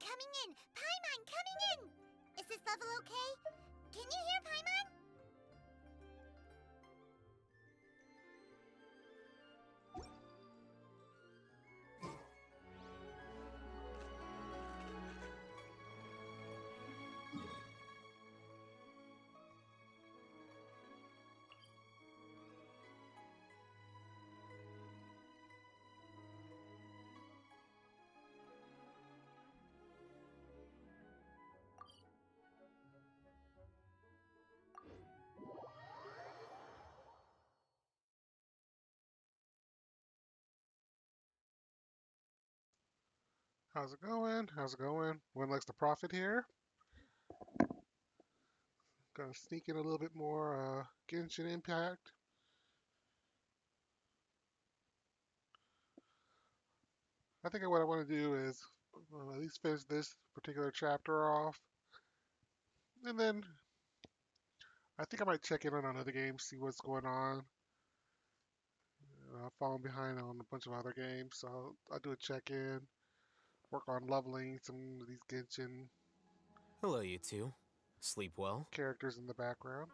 coming in! Paimon, coming in! Is this level okay? Can you hear Paimon? How's it going? How's it going? Winlex the Prophet here. Gonna sneak in a little bit more Genshin Impact. I think what I want to do is at least finish this particular chapter off, and then I think I might check in on another game, see what's going on. I've fallen behind on a bunch of other games, so I'll do a check-in, work on leveling some of these Genshin Hello, you two. Sleep well? characters in the background.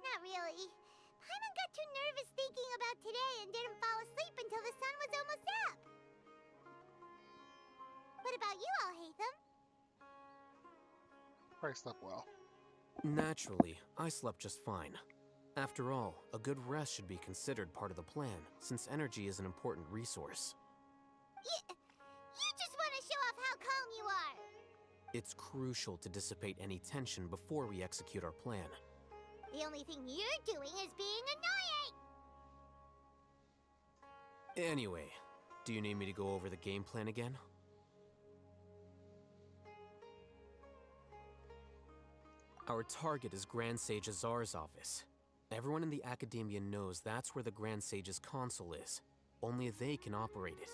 Not really. Paimon got too nervous thinking about today and didn't fall asleep until the sun was almost up. What about you all, Hatham? Probably slept well. Naturally, I slept just fine. After all, a good rest should be considered part of the plan, since energy is an important resource. You just want to show off how calm you are. It's crucial to dissipate any tension before we execute our plan. The only thing you're doing is being annoying. Anyway, do you need me to go over the game plan again? Our target is Grand Sage Azar's office. Everyone in the Academia knows that's where the Grand Sage's console is. Only they can operate it.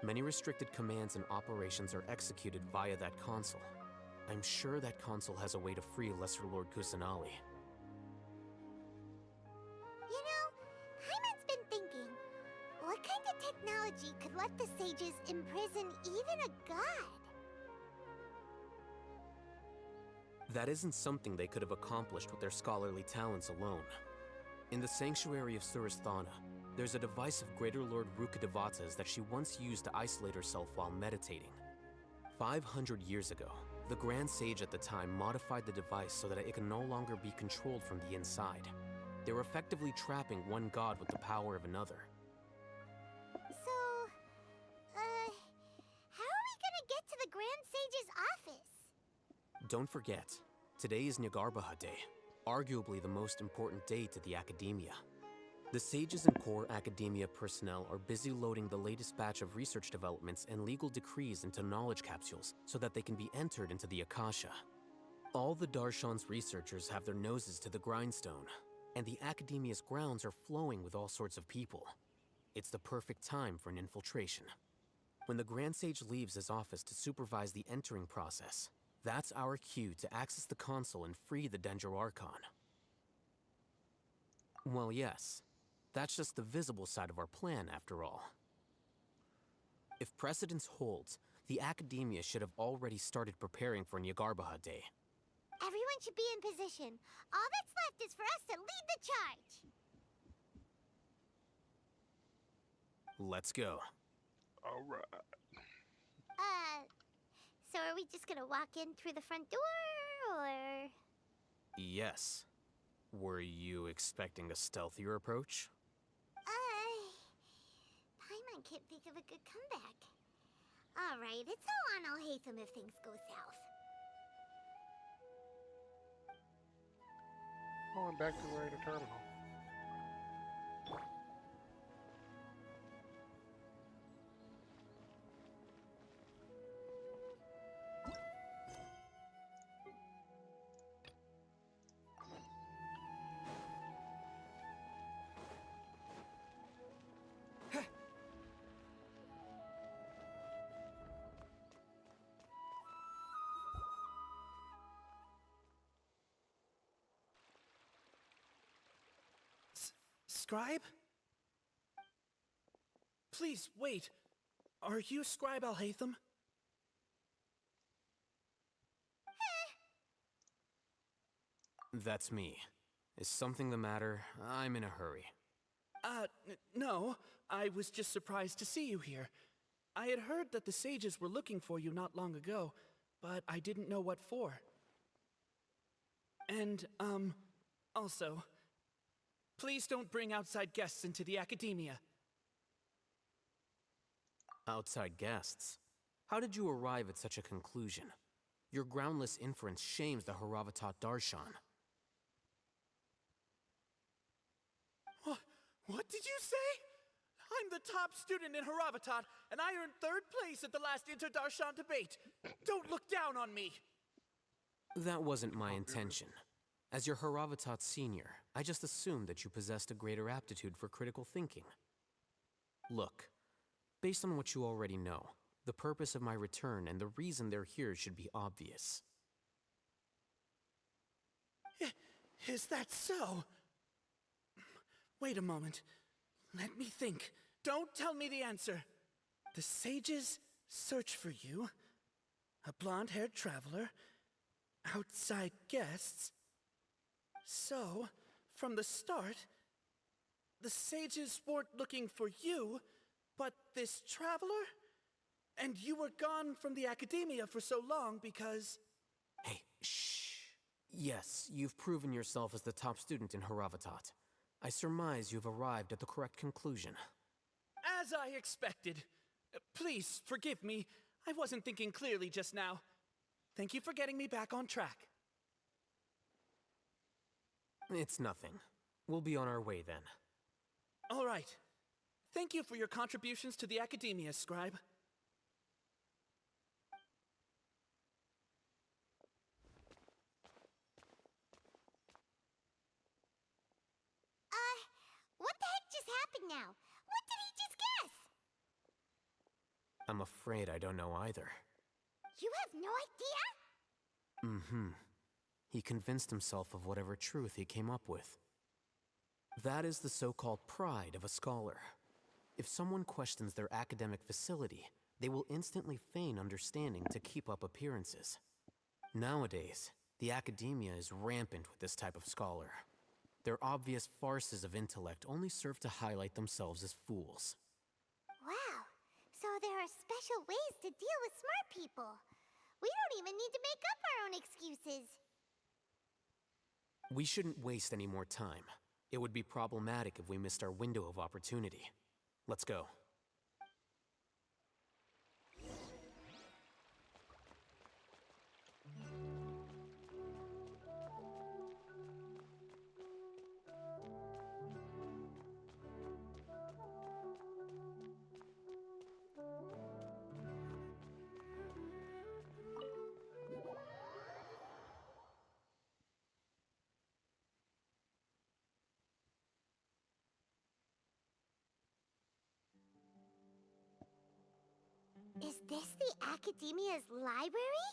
Many restricted commands and operations are executed via that console. I'm sure that console has a way to free Lesser Lord Kusanali. You know, Paimon's been thinking, what kind of technology could let the sages imprison even a god? That isn't something they could have accomplished with their scholarly talents alone. In the sanctuary of Surasthana, there's a device of Greater Lord Rukkhadevata's that she once used to isolate herself while meditating. 500 years ago, the Grand Sage at the time modified the device so that it can no longer be controlled from the inside. They were effectively trapping one god with the power of another. So, how are we gonna get to the Grand Sage's office? Don't forget, today is Nyargarbaha Day, arguably the most important day to the Academia. The sages and core Academia personnel are busy loading the latest batch of research developments and legal decrees into knowledge capsules so that they can be entered into the Akasha. All the Darshan's researchers have their noses to the grindstone, and the Academia's grounds are flowing with all sorts of people. It's the perfect time for an infiltration. When the Grand Sage leaves his office to supervise the entering process, that's our cue to access the console and free the Dendro Archon. Well, yes. That's just the visible side of our plan, after all. If precedence holds, the Academia should have already started preparing for Nyargarbaha Day. Everyone should be in position. All that's left is for us to lead the charge. Let's go. All right. So are we just gonna walk in through the front door, or...? Yes. Were you expecting a stealthier approach? Paimon can't think of a good comeback. Alright, it's all on Alhaitham if things go south. Oh, I'm back to the right terminal. Scribe? Please, wait. Are you Scribe Alhaitham? That's me. Is something the matter? I'm in a hurry. No. I was just surprised to see you here. I had heard that the sages were looking for you not long ago, but I didn't know what for. And, also, please don't bring outside guests into the academia. Outside guests? How did you arrive at such a conclusion? Your groundless inference shames the Haravatat Darshan. What did you say? I'm the top student in Haravatat, and I earned 3rd place at the last Inter-Darshan debate. Don't look down on me! That wasn't my intention. As your Haravatat senior, I just assumed that you possessed a greater aptitude for critical thinking. Look, based on what you already know, the purpose of my return and the reason they're here should be obvious. Is that so? Wait a moment. Let me think. Don't tell me the answer. The sages search for you. A blonde-haired traveler. Outside guests. So, from the start, the sages weren't looking for you, but this traveler? And you were gone from the academia for so long because... Hey, shh. Yes, you've proven yourself as the top student in Haravatat. I surmise you've arrived at the correct conclusion. As I expected. Please, forgive me. I wasn't thinking clearly just now. Thank you for getting me back on track. It's nothing. We'll be on our way then. All right. Thank you for your contributions to the academia, Scribe. What the heck just happened now? What did he just guess? I'm afraid I don't know either. You have no idea? Mm-hmm. He convinced himself of whatever truth he came up with. That is the so-called pride of a scholar. If someone questions their academic facility, they will instantly feign understanding to keep up appearances. Nowadays, the academia is rampant with this type of scholar. Their obvious farces of intellect only serve to highlight themselves as fools. Wow. So there are special ways to deal with smart people. We don't even need to make up our own excuses. We shouldn't waste any more time. It would be problematic if we missed our window of opportunity. Let's go. Is this the Academia's library?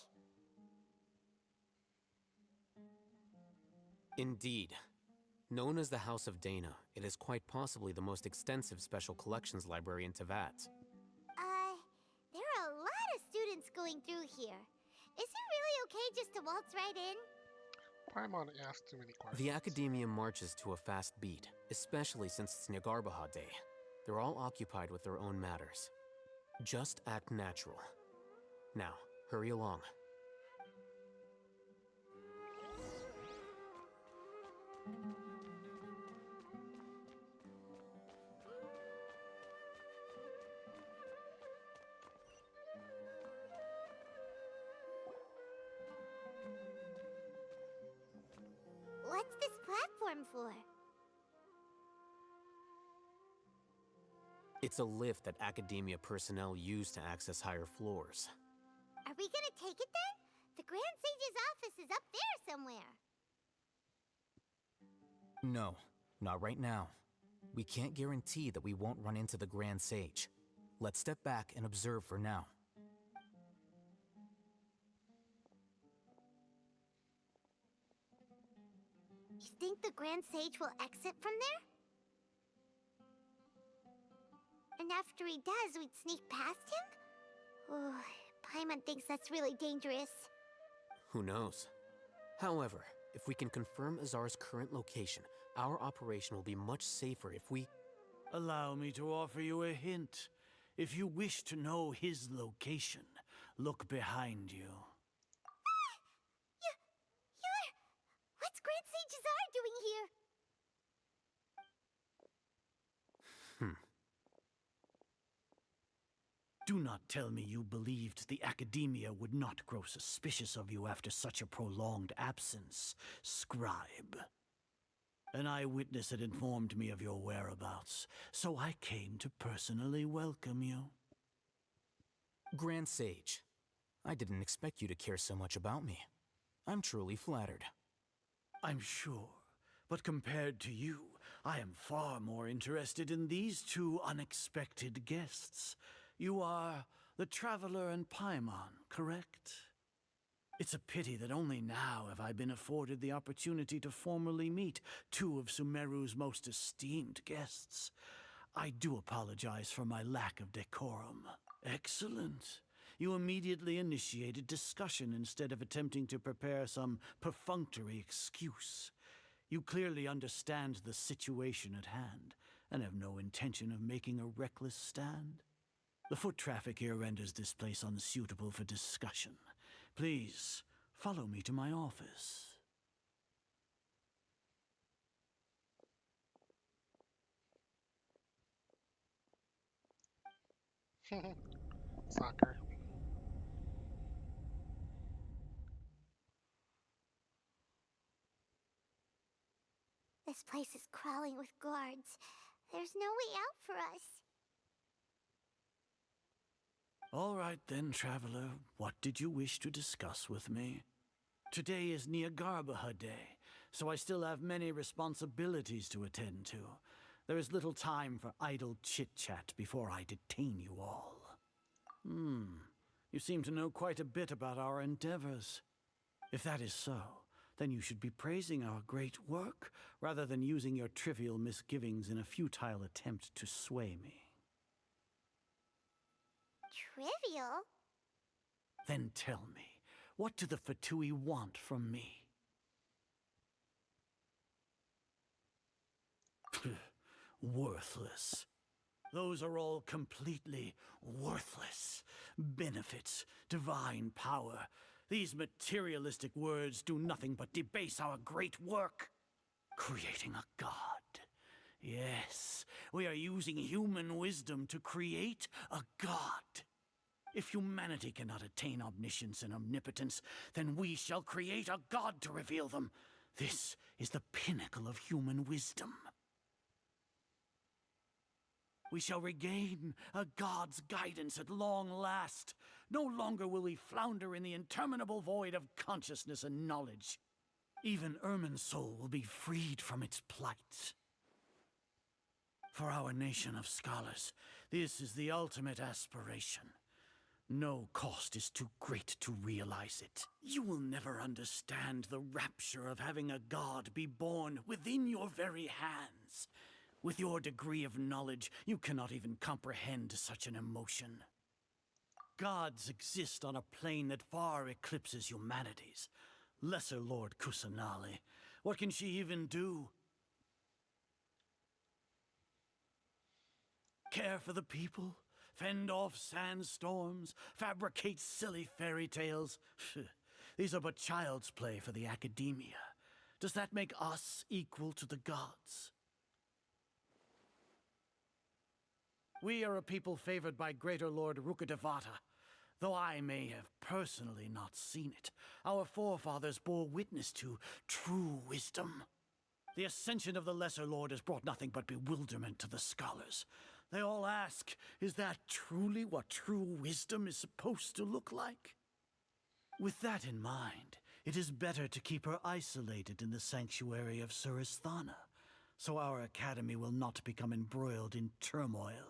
Indeed. Known as the House of Dana, it is quite possibly the most extensive special collections library in Teyvat. There are a lot of students going through here. Is it really okay just to waltz right in? Paimon asked too many questions. The Academia marches to a fast beat, especially since it's Nyargarbaha Day. They're all occupied with their own matters. Just act natural. Now, hurry along. What's this platform for? It's a lift that Academia personnel use to access higher floors. Are we gonna take it then? The Grand Sage's office is up there somewhere. No, not right now. We can't guarantee that we won't run into the Grand Sage. Let's step back and observe for now. You think the Grand Sage will exit from there? And after he does, we'd sneak past him? Oh, Paimon thinks that's really dangerous. Who knows? However, if we can confirm Azar's current location, our operation will be much safer if we... Allow me to offer you a hint. If you wish to know his location, look behind you. What's Grand Sage Azar doing here? Do not tell me you believed the Academia would not grow suspicious of you after such a prolonged absence, scribe. An eyewitness had informed me of your whereabouts, so I came to personally welcome you. Grand Sage, I didn't expect you to care so much about me. I'm truly flattered. I'm sure, but compared to you, I am far more interested in these two unexpected guests. You are the Traveler and Paimon, correct? It's a pity that only now have I been afforded the opportunity to formally meet two of Sumeru's most esteemed guests. I do apologize for my lack of decorum. Excellent. You immediately initiated discussion instead of attempting to prepare some perfunctory excuse. You clearly understand the situation at hand, and have no intention of making a reckless stand. The foot traffic here renders this place unsuitable for discussion. Please, follow me to my office. Soccer. This place is crawling with guards. There's no way out for us. All right then, Traveler. What did you wish to discuss with me? Today is Niagarbaha Day, so I still have many responsibilities to attend to. There is little time for idle chit-chat before I detain you all. You seem to know quite a bit about our endeavors. If that is so, then you should be praising our great work, rather than using your trivial misgivings in a futile attempt to sway me. Trivial? Then tell me, what do the Fatui want from me? Worthless. Those are all completely worthless. Benefits, divine power. These materialistic words do nothing but debase our great work. Creating a god. Yes, we are using human wisdom to create a god. If humanity cannot attain omniscience and omnipotence, then we shall create a god to reveal them. This is the pinnacle of human wisdom. We shall regain a god's guidance at long last. No longer will we flounder in the interminable void of consciousness and knowledge. Even Irminsul will be freed from its plight. For our nation of scholars, this is the ultimate aspiration. No cost is too great to realize it. You will never understand the rapture of having a god be born within your very hands. With your degree of knowledge, you cannot even comprehend such an emotion. Gods exist on a plane that far eclipses humanity's. Lesser Lord Kusanali, what can she even do? Care for the people? Fend off sandstorms? Fabricate silly fairy tales? These are but child's play for the Academia. Does that make us equal to the gods? We are a people favored by Greater Lord Rukkhadevata. Though I may have personally not seen it, our forefathers bore witness to true wisdom. The ascension of the Lesser Lord has brought nothing but bewilderment to the scholars. They all ask, is that truly what true wisdom is supposed to look like? With that in mind, it is better to keep her isolated in the sanctuary of Suristhana, so our academy will not become embroiled in turmoil.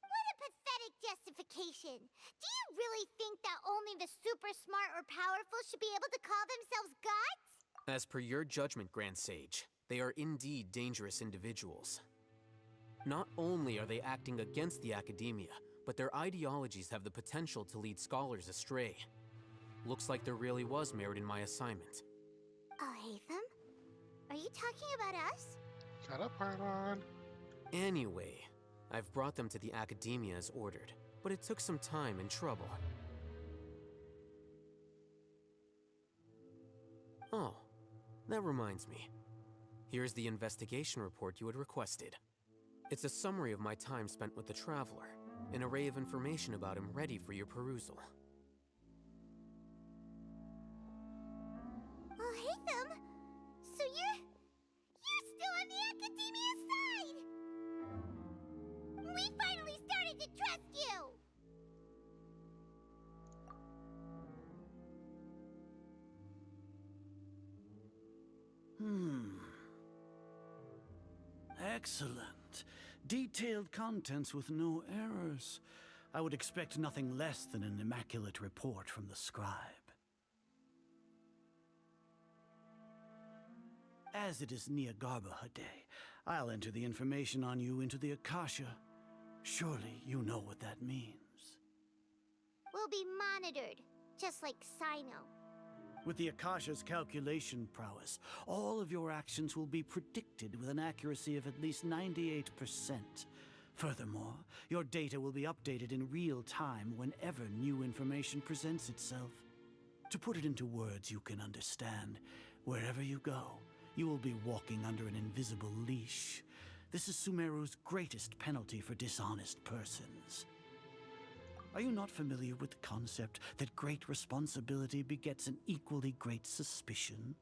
What a pathetic justification. Do you really think that only the super smart or powerful should be able to call themselves gods? As per your judgment, Grand Sage, they are indeed dangerous individuals. Not only are they acting against the academia, but their ideologies have the potential to lead scholars astray. Looks like there really was merit in my assignment. Oh, Hatham? Are you talking about us? Shut up, Paimon. Anyway, I've brought them to the academia as ordered, but it took some time and trouble. Oh, that reminds me. Here's the investigation report you had requested. It's a summary of my time spent with the Traveler, an array of information about him ready for your perusal. Oh, Hatham! So you're still on the academia side! We finally started to trust you! Excellent. Detailed contents with no errors. I would expect nothing less than an immaculate report from the scribe. As it is Niagarbaha Day, I'll enter the information on you into the Akasha. Surely you know what that means. We'll be monitored, just like Sino. With the Akasha's calculation prowess, all of your actions will be predicted with an accuracy of at least 98%. Furthermore, your data will be updated in real time whenever new information presents itself. To put it into words you can understand, wherever you go, you will be walking under an invisible leash. This is Sumeru's greatest penalty for dishonest persons. Are you not familiar with the concept that great responsibility begets an equally great suspicion?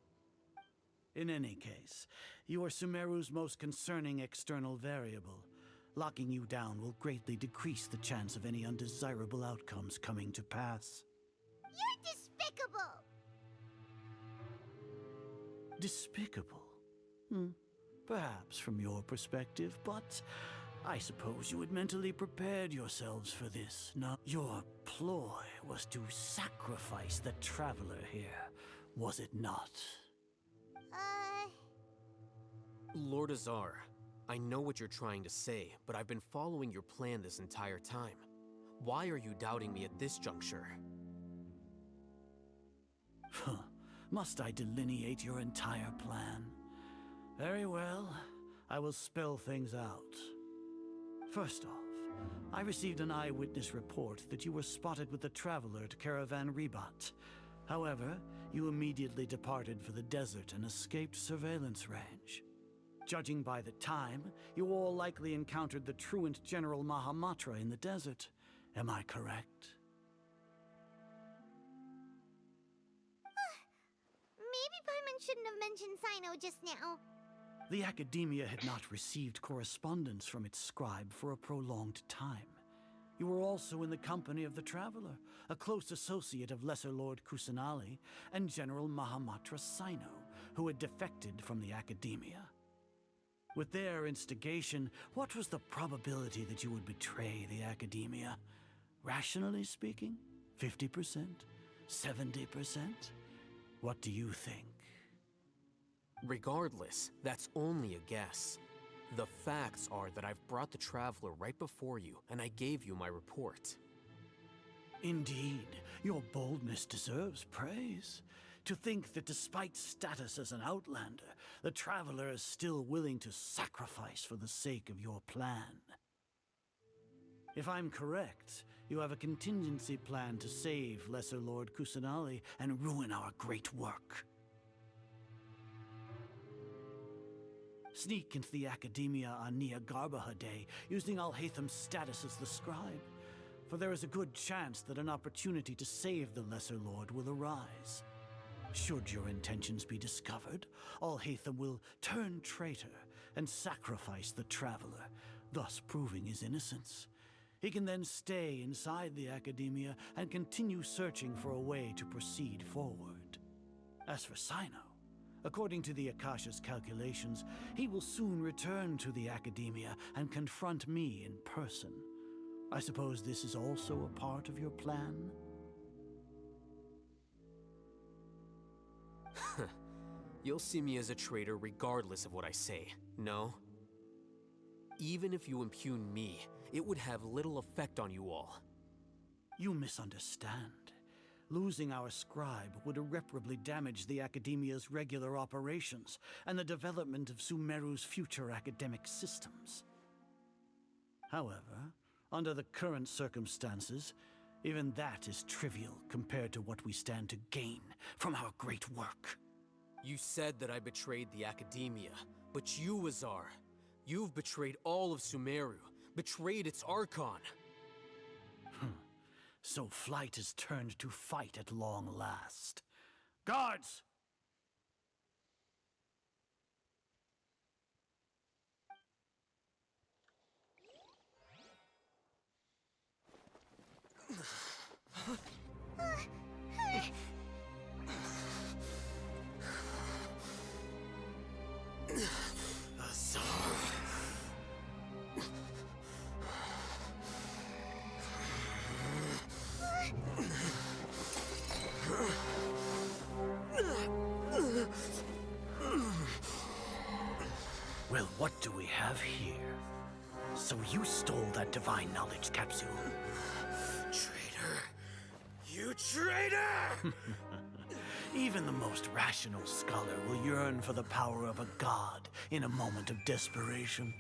In any case, you are Sumeru's most concerning external variable. Locking you down will greatly decrease the chance of any undesirable outcomes coming to pass. You're despicable! Despicable? Perhaps from your perspective, but I suppose you had mentally prepared yourselves for this. No, your ploy was to sacrifice the Traveler here, was it not? Lord Azar, I know what you're trying to say, but I've been following your plan this entire time. Why are you doubting me at this juncture? Must I delineate your entire plan? Very well, I will spell things out. First off, I received an eyewitness report that you were spotted with the Traveler at Caravan Ribat. However, you immediately departed for the desert and escaped surveillance range. Judging by the time, you all likely encountered the truant General Mahamatra in the desert. Am I correct? Maybe Paimon shouldn't have mentioned Sino just now. The Academia had not received correspondence from its scribe for a prolonged time. You were also in the company of the Traveler, a close associate of Lesser Lord Kusanali and General Mahamatra Sino, who had defected from the Academia. With their instigation, what was the probability that you would betray the Academia? Rationally speaking, 50%? 70%? What do you think? Regardless, that's only a guess. The facts are that I've brought the Traveler right before you, and I gave you my report. Indeed, your boldness deserves praise. To think that despite status as an outlander, the Traveler is still willing to sacrifice for the sake of your plan. If I'm correct, you have a contingency plan to save Lesser Lord Kusanali and ruin our great work. Sneak into the Academia on Niagarbaha Day, using Alhatham's status as the scribe. For there is a good chance that an opportunity to save the Lesser Lord will arise. Should your intentions be discovered, Alhatham will turn traitor and sacrifice the Traveler, thus proving his innocence. He can then stay inside the Academia and continue searching for a way to proceed forward. As for Sino, according to the Akasha's calculations, he will soon return to the Academia and confront me in person. I suppose this is also a part of your plan? You'll see me as a traitor regardless of what I say, no? Even if you impugn me, it would have little effect on you all. You misunderstand. Losing our scribe would irreparably damage the Academia's regular operations and the development of Sumeru's future academic systems. However, under the current circumstances, even that is trivial compared to what we stand to gain from our great work. You said that I betrayed the Academia, but you, Azar, you've betrayed all of Sumeru, betrayed its Archon. So flight is turned to fight at long last. Guards! Well, what do we have here? So you stole that divine knowledge capsule? Traitor! You traitor! Even the most rational scholar will yearn for the power of a god in a moment of desperation.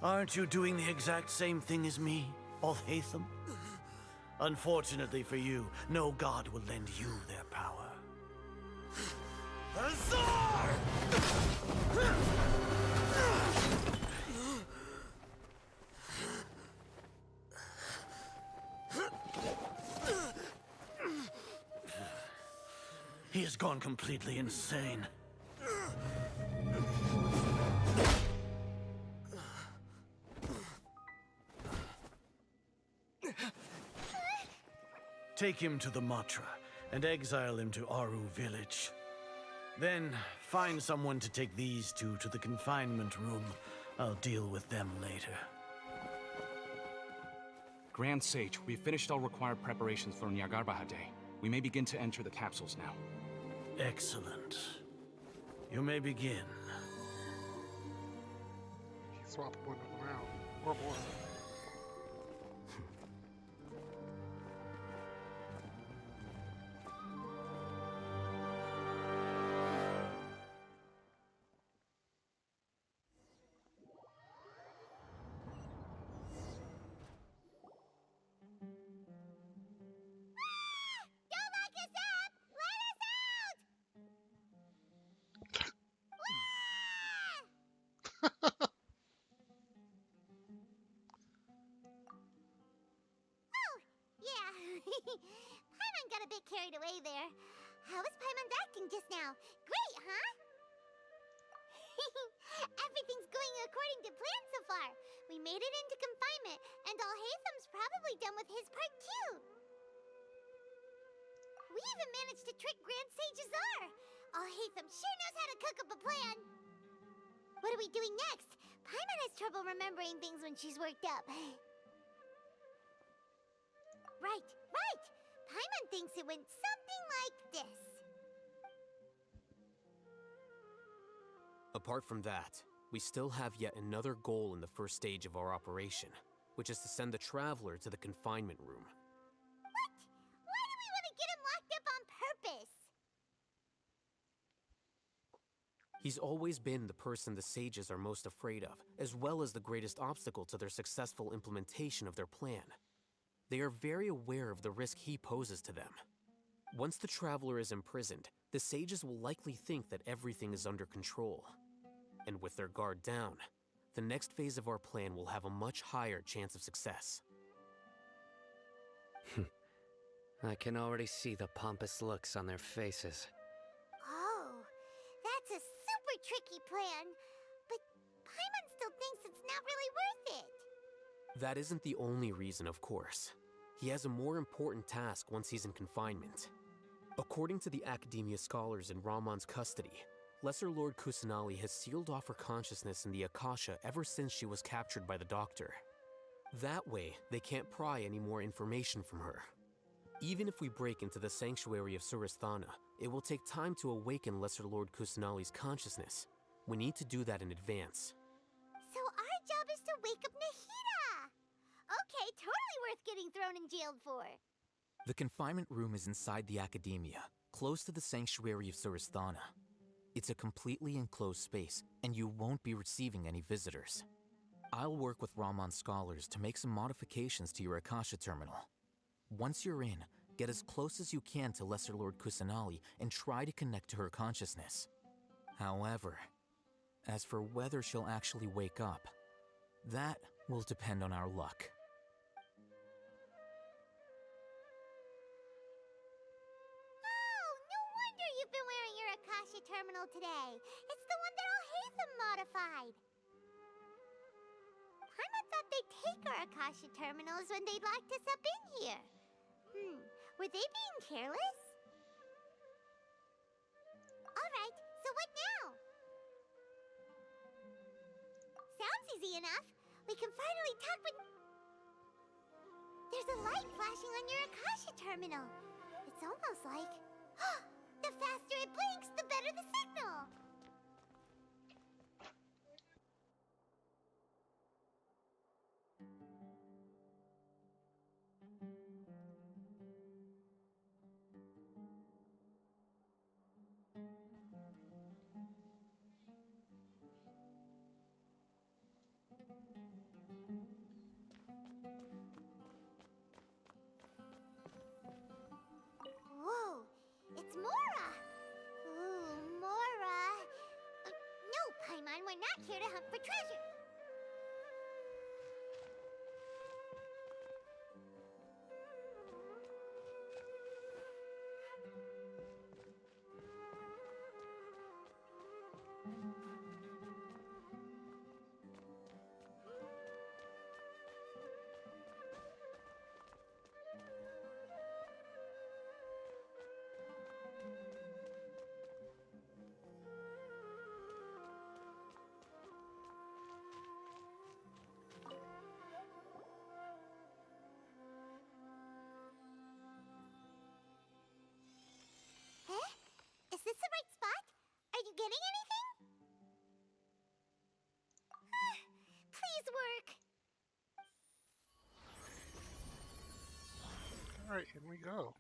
Aren't you doing the exact same thing as me, Alhaitham? Unfortunately for you, no god will lend you their power. Azar! He has gone completely insane. Take him to the Matra and exile him to Aru village. Then find someone to take these two to the confinement room. I'll deal with them later. Grand Sage, we've finished all required preparations for Nyargarbaha Day. We may begin to enter the capsules now. Excellent. You may begin. He swapped one of them out. Or more. Don't lock us up! Let us out! Oh, yeah. Paimon got a bit carried away there. How was Paimon acting just now? Great, huh? Everything's going according to plan so far. We made it into confinement, and Alhaitham's probably done with his part too. We even managed to trick Grand Sage Azar. Alhaitham sure knows how to cook up a plan. What are we doing next? Paimon has trouble remembering things when she's worked up. Right. Paimon thinks it went something like this. Apart from that, we still have yet another goal in the first stage of our operation, which is to send the Traveler to the confinement room. What? Why do we want to get him locked up on purpose? He's always been the person the sages are most afraid of, as well as the greatest obstacle to their successful implementation of their plan. They are very aware of the risk he poses to them. Once the Traveler is imprisoned, the sages will likely think that everything is under control. And with their guard down, the next phase of our plan will have a much higher chance of success. I can already see the pompous looks on their faces. Oh, that's a super tricky plan. But Paimon still thinks it's not really worth it. That isn't the only reason, of course. He has a more important task once he's in confinement. According to the Academia scholars in Ramon's custody, Lesser Lord Kusanali has sealed off her consciousness in the Akasha ever since she was captured by the Doctor. That way, they can't pry any more information from her. Even if we break into the sanctuary of Suristhana, it will take time to awaken Lesser Lord Kusanali's consciousness. We need to do that in advance. So our job orders to wake up Nahida! Okay, totally worth getting thrown in jail for. The confinement room is inside the academia, close to the sanctuary of Surasthana. It's a completely enclosed space, and you won't be receiving any visitors. I'll work with Raman scholars to make some modifications to your Akasha terminal. Once you're in, get as close as you can to Lesser Lord Kusanali and try to connect to her consciousness. However, as for whether she'll actually wake up, that will depend on our luck. Oh, no wonder you've been wearing your Akasha terminal today. It's the one that Al-Haytham modified. Paimon thought they'd take our Akasha terminals when they locked us up in here. Were they being careless? Alright, so what now? Sounds easy enough. We can finally talk with... There's a light flashing on your Akasha terminal. It's almost like... The faster it blinks, the better the signal! Whoa, it's Mora! Ooh, Mora! No, Paimon, we're not here to hunt for treasure. Huh? Is this the right spot? Are you getting anything? Please work. Alright, here we go.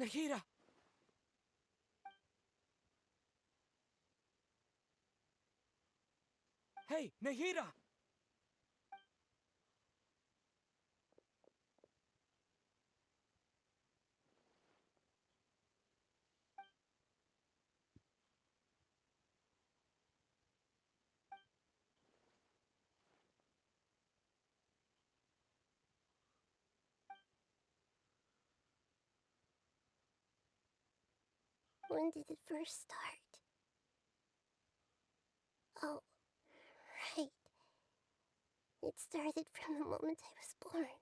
Nahida! Hey, Nahida! When did it first start? Oh, right. It started from the moment I was born.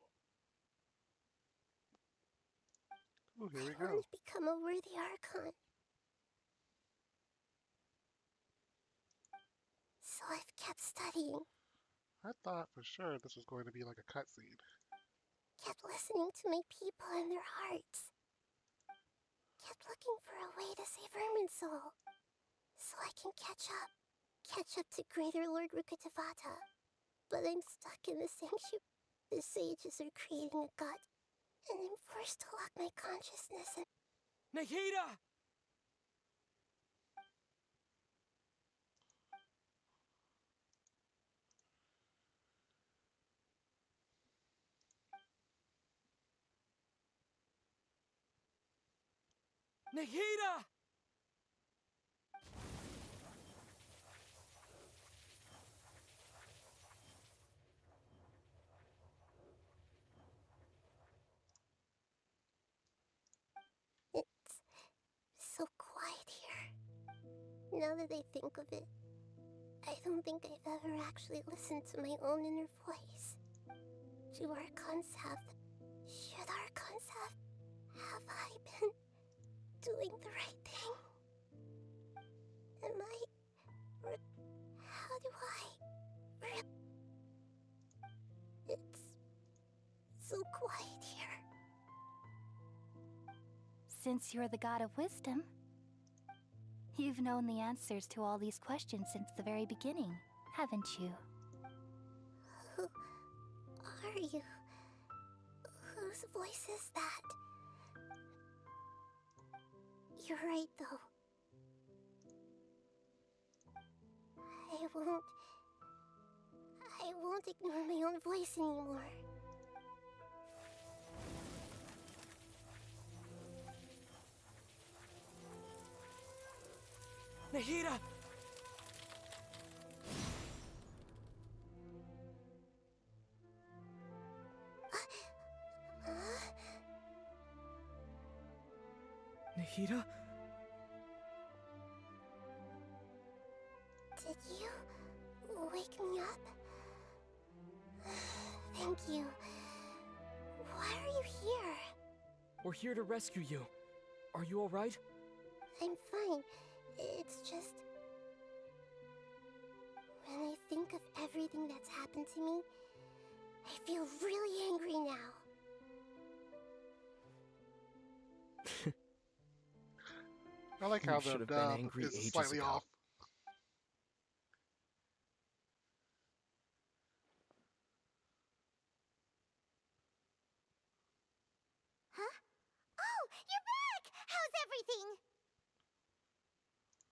Oh, here we I go. want to become a worthy Archon. So I've kept studying, I thought for sure this was going to be like a cutscene. kept listening to my people and their hearts. Kept looking for a way to save Irminsul, so I can catch up to Greater Lord Rukkhadevata. But I'm stuck in the sanctuary. The sages are creating a god, and I'm forced to lock my consciousness and... Nahida! Nahida! Now that I think of it, I don't think I've ever actually listened to my own inner voice. Do Archons have... Should Archons have... Have I been doing the right thing? Am I... How do I... It's so quiet here. Since you're the god of wisdom, you've known the answers to all these questions since the very beginning, haven't you? Who are you? Whose voice is that? You're right, though. I won't ignore my own voice anymore. Nahida! Nahida? Did you wake me up? Thank you. Why are you here? We're here to rescue you. Are you alright? I'm fine. It's just... When I think of everything that's happened to me, I feel really angry now. I like You how should the have been dub angry is ages slightly ago. off. Huh? Oh, you're back! How's everything?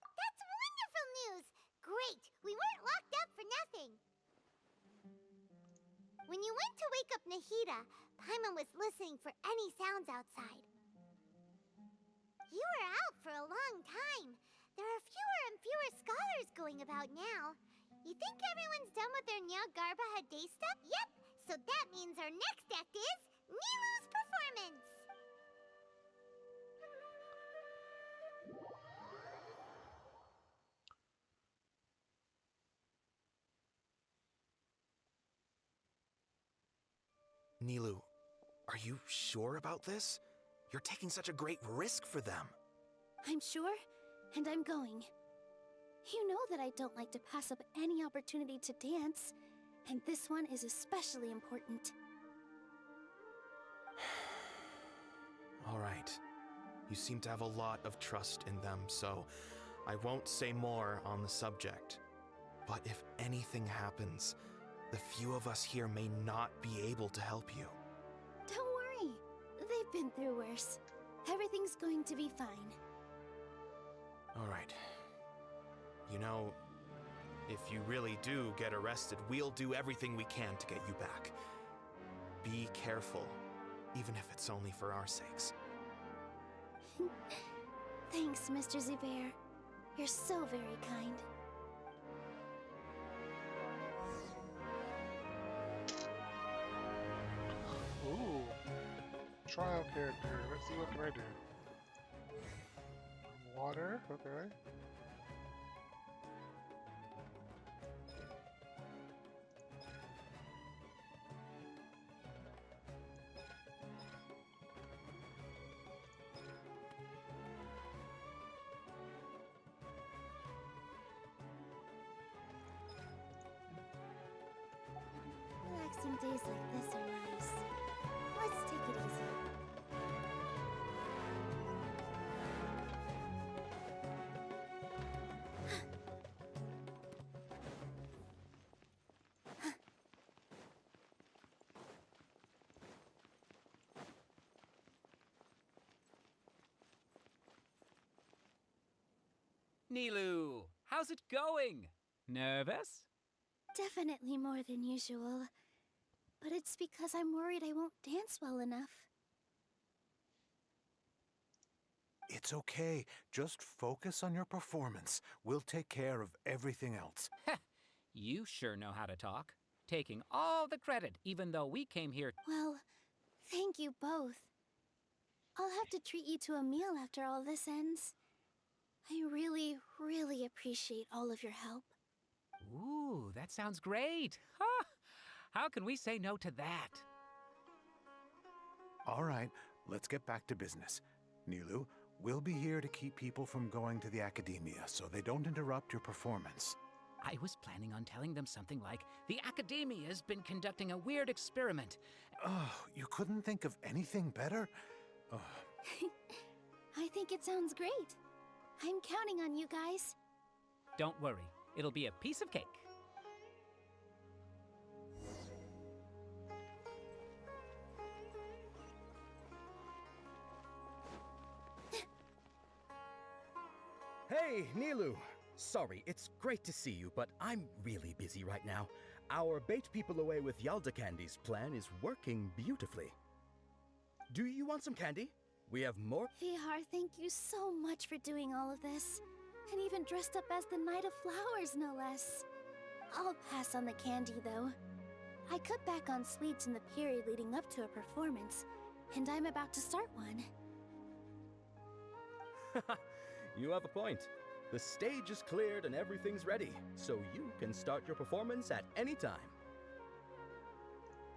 That's wonderful news! Great! We weren't locked up for nothing! When you went to wake up Nahida, Paimon was listening for any sounds outside. You were out for a long time. There are fewer and fewer scholars going about now. You think everyone's done with their Nyagarbha Day stuff? Yep! So that means our next act is Nilu's performance! Nilu, are you sure about this? You're taking such a great risk for them. I'm sure, and I'm going. You know that I don't like to pass up any opportunity to dance, and this one is especially important. All right. You seem to have a lot of trust in them, so I won't say more on the subject. But if anything happens, the few of us here may not be able to help you. Don't worry. They've been through worse. Everything's going to be fine. All right. You know, if you really do get arrested, we'll do everything we can to get you back. Be careful, even if it's only for our sakes. Thanks, Mr. Zubair. You're so very kind. Ooh. Trial character. Let's see, what can I do? Water, okay. Relaxing days like this are nice. Let's take it easy. Nilu, how's it going? Nervous? Definitely more than usual. But it's because I'm worried I won't dance well enough. It's okay. Just focus on your performance. We'll take care of everything else. You sure know how to talk. Taking all the credit, even though we came here. Well, thank you both. I'll have to treat you to a meal after all this ends. I really, really appreciate all of your help. Ooh, that sounds great. Huh? How can we say no to that? All right, let's get back to business. Nilu, we'll be here to keep people from going to the academia so they don't interrupt your performance. I was planning on telling them something like, the Academia's been conducting a weird experiment. Oh, you couldn't think of anything better? Oh, I think it sounds great. I'm counting on you guys. Don't worry, it'll be a piece of cake. Hey, Nilu! Sorry, it's great to see you, but I'm really busy right now. Our Bait People Away with Yalda Candies plan is working beautifully. Do you want some candy? We have more. Vihar, thank you so much for doing all of this. And even dressed up as the Knight of Flowers, no less. I'll pass on the candy, though. I cut back on sweets in the period leading up to a performance, and I'm about to start one. You have a point. The stage is cleared and everything's ready, so you can start your performance at any time.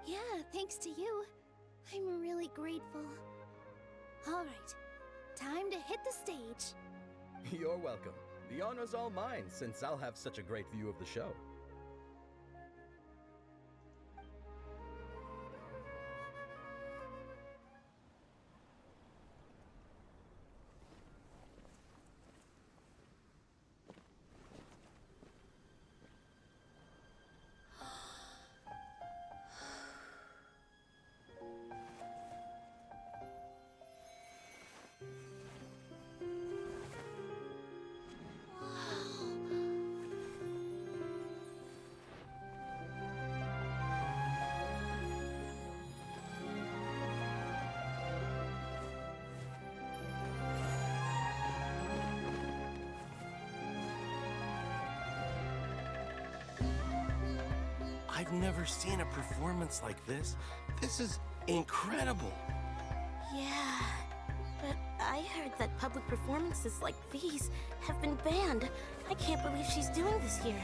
Yeah, thanks to you. I'm really grateful. All right, time to hit the stage. You're welcome. The honor's all mine, since I'll have such a great view of the show. I've never seen a performance like this. This is incredible. Yeah, but I heard that public performances like these have been banned. I can't believe she's doing this here.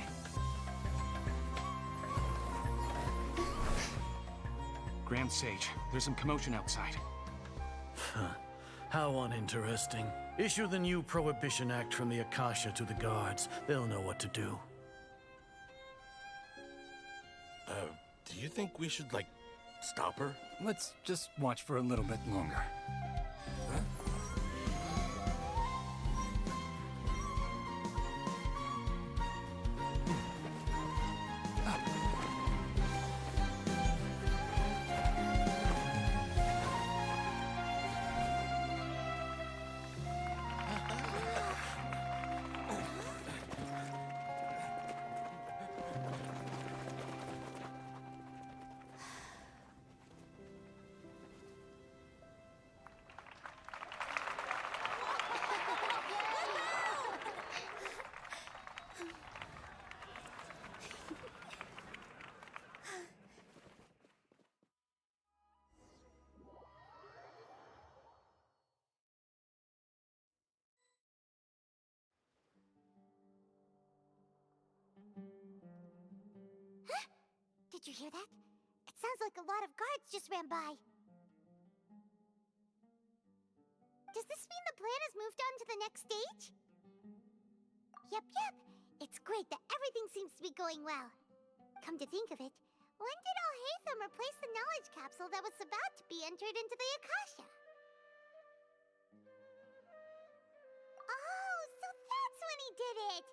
Grand Sage, there's some commotion outside. How uninteresting. Issue the new Prohibition Act from the Akasha to the guards. They'll know what to do. Do you think we should, like, stop her? Let's just watch for a little bit longer. Did you hear that? It sounds like a lot of guards just ran by. Does this mean the plan has moved on to the next stage? Yep. It's great that everything seems to be going well. Come to think of it, when did Alhaitham replace the knowledge capsule that was about to be entered into the Akasha? Oh, so that's when he did it!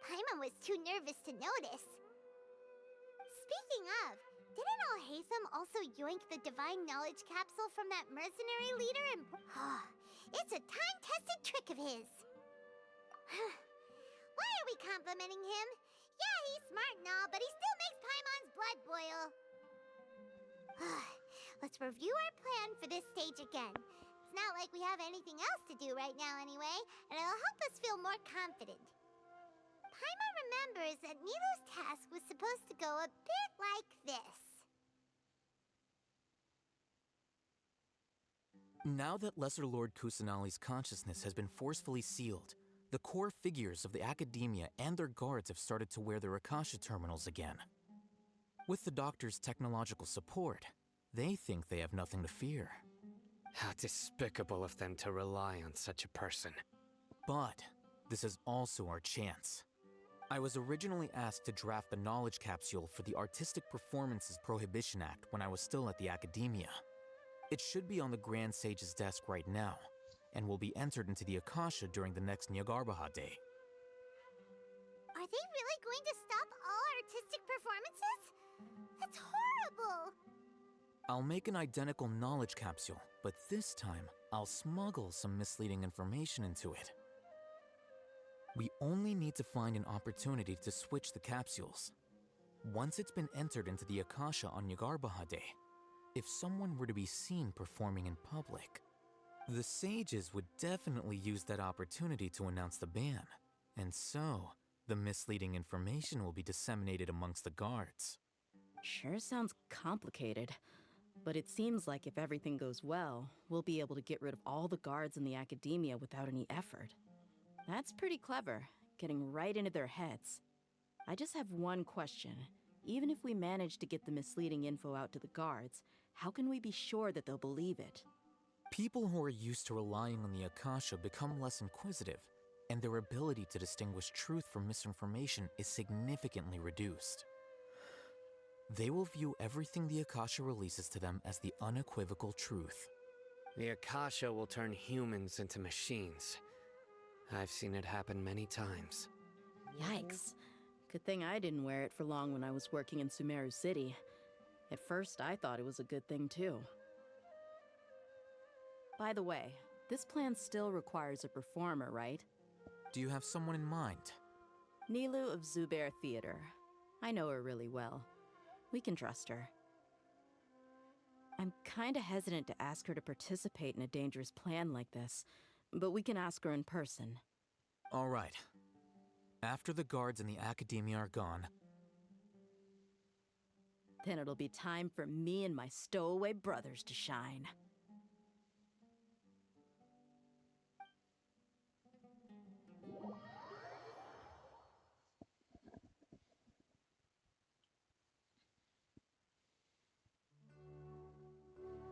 Paimon was too nervous to notice. Speaking of, didn't Alhaitham also yoink the divine knowledge capsule from that mercenary leader and... it's a time-tested trick of his. Why are we complimenting him? Yeah, he's smart and all, but he still makes Paimon's blood boil. Let's review our plan for this stage again. It's not like we have anything else to do right now anyway, and it'll help us feel more confident. Paimon remembers that Nilu's task was supposed to go a bit like this. Now that Lesser Lord Kusanali's consciousness has been forcefully sealed, The core figures of the Academia and their guards have started to wear their Akasha terminals again. With the Doctor's technological support, they think they have nothing to fear. How despicable of them to rely on such a person. But this is also our chance. I was originally asked to draft the knowledge capsule for the Artistic Performances Prohibition Act when I was still at the Academia. It should be on the Grand Sage's desk right now, and will be entered into the Akasha during the next Nyargarbaha Day. Are they really going to stop all artistic performances? That's horrible! I'll make an identical knowledge capsule, but this time, I'll smuggle some misleading information into it. We only need to find an opportunity to switch the capsules. Once it's been entered into the Akasha on Nyargarbaha Day, if someone were to be seen performing in public, the sages would definitely use that opportunity to announce the ban, and so the misleading information will be disseminated amongst the guards. Sure sounds complicated, but it seems like if everything goes well, we'll be able to get rid of all the guards in the Academia without any effort. That's pretty clever, getting right into their heads. I just have one question. Even if we manage to get the misleading info out to the guards, how can we be sure that they'll believe it? People who are used to relying on the Akasha become less inquisitive, and their ability to distinguish truth from misinformation is significantly reduced. They will view everything the Akasha releases to them as the unequivocal truth. The Akasha will turn humans into machines. I've seen it happen many times. Yikes. Good thing I didn't wear it for long when I was working in Sumeru City. At first, I thought it was a good thing too. By the way, this plan still requires a performer, right? Do you have someone in mind? Nilu of Zubair Theater. I know her really well. We can trust her. I'm kinda hesitant to ask her to participate in a dangerous plan like this, but we can ask her in person. All right. After the guards and the Academia are gone, then it'll be time for me and my stowaway brothers to shine.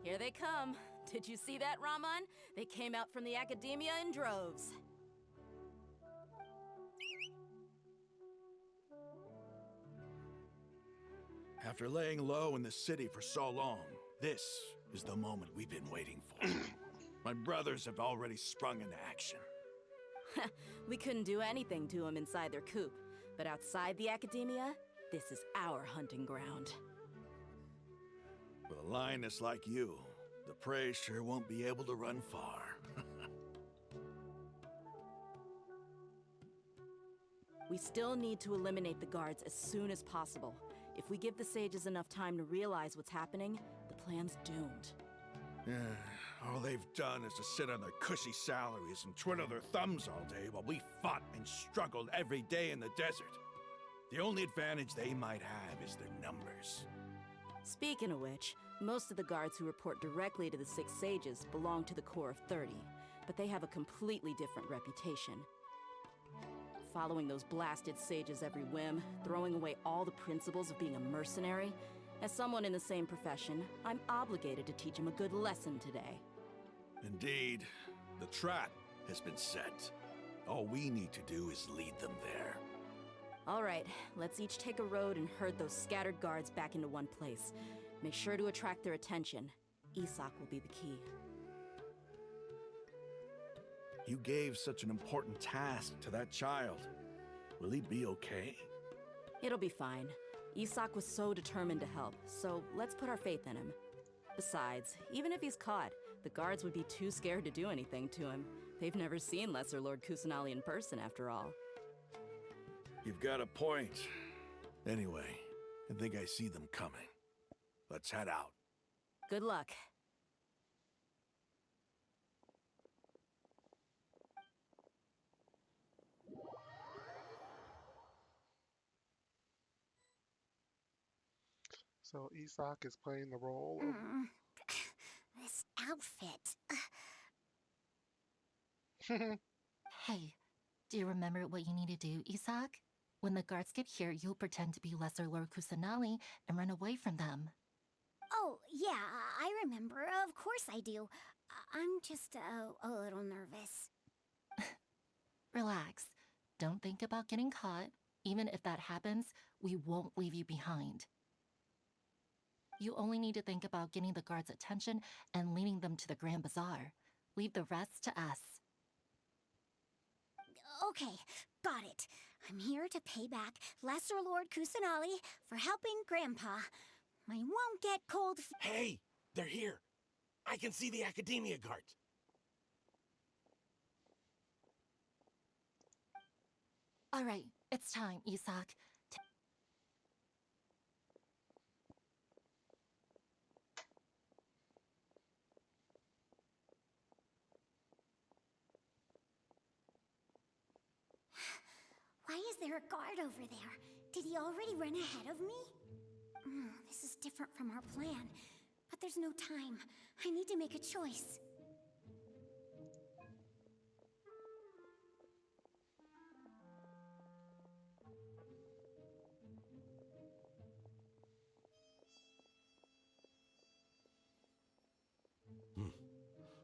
Here they come. Did you see that, Raman? They came out from the Academia in droves. After laying low in the city for so long, this is the moment we've been waiting for. My brothers have already sprung into action. We couldn't do anything to them inside their coop, but outside the Academia, this is our hunting ground. With a lioness like you, the prey sure won't be able to run far. We still need to eliminate the guards as soon as possible. If we give the sages enough time to realize what's happening, the plan's doomed. All they've done is to sit on their cushy salaries and twiddle their thumbs all day while we fought and struggled every day in the desert. The only advantage they might have is their numbers. Speaking of which, most of the guards who report directly to the Six Sages belong to the Corps of 30, but they have a completely different reputation. Following those blasted sages every whim, throwing away all the principles of being a mercenary. As someone in the same profession, I'm obligated to teach them a good lesson today. Indeed, the trap has been set. All we need to do is lead them there. All right, let's each take a road and herd those scattered guards back into one place. Make sure to attract their attention. Isak will be the key. You gave such an important task to that child. Will he be okay? It'll be fine. Isak was so determined to help, so let's put our faith in him. Besides, even if he's caught, the guards would be too scared to do anything to him. They've never seen Lesser Lord Kusanali in person, after all. You've got a point. Anyway, I think I see them coming. Let's head out. Good luck. So Isak is playing the role of... This outfit. Hey, Do you remember what you need to do, Isak? When the guards get here, you'll pretend to be Lesser Lord Kusanali and run away from them. Oh, yeah, I remember. Of course I do. I'm just a little nervous. Relax. Don't think about getting caught. Even if that happens, we won't leave you behind. You only need to think about getting the guards' attention and leading them to the Grand Bazaar. Leave the rest to us. Okay, got it. I'm here to pay back Lesser Lord Kusanali for helping Grandpa. I won't get cold Hey, they're here. I can see the Academia guards. All right, it's time, Isak. Why is there a guard over there? Did he already run ahead of me? This is different from our plan. But there's no time. I need to make a choice.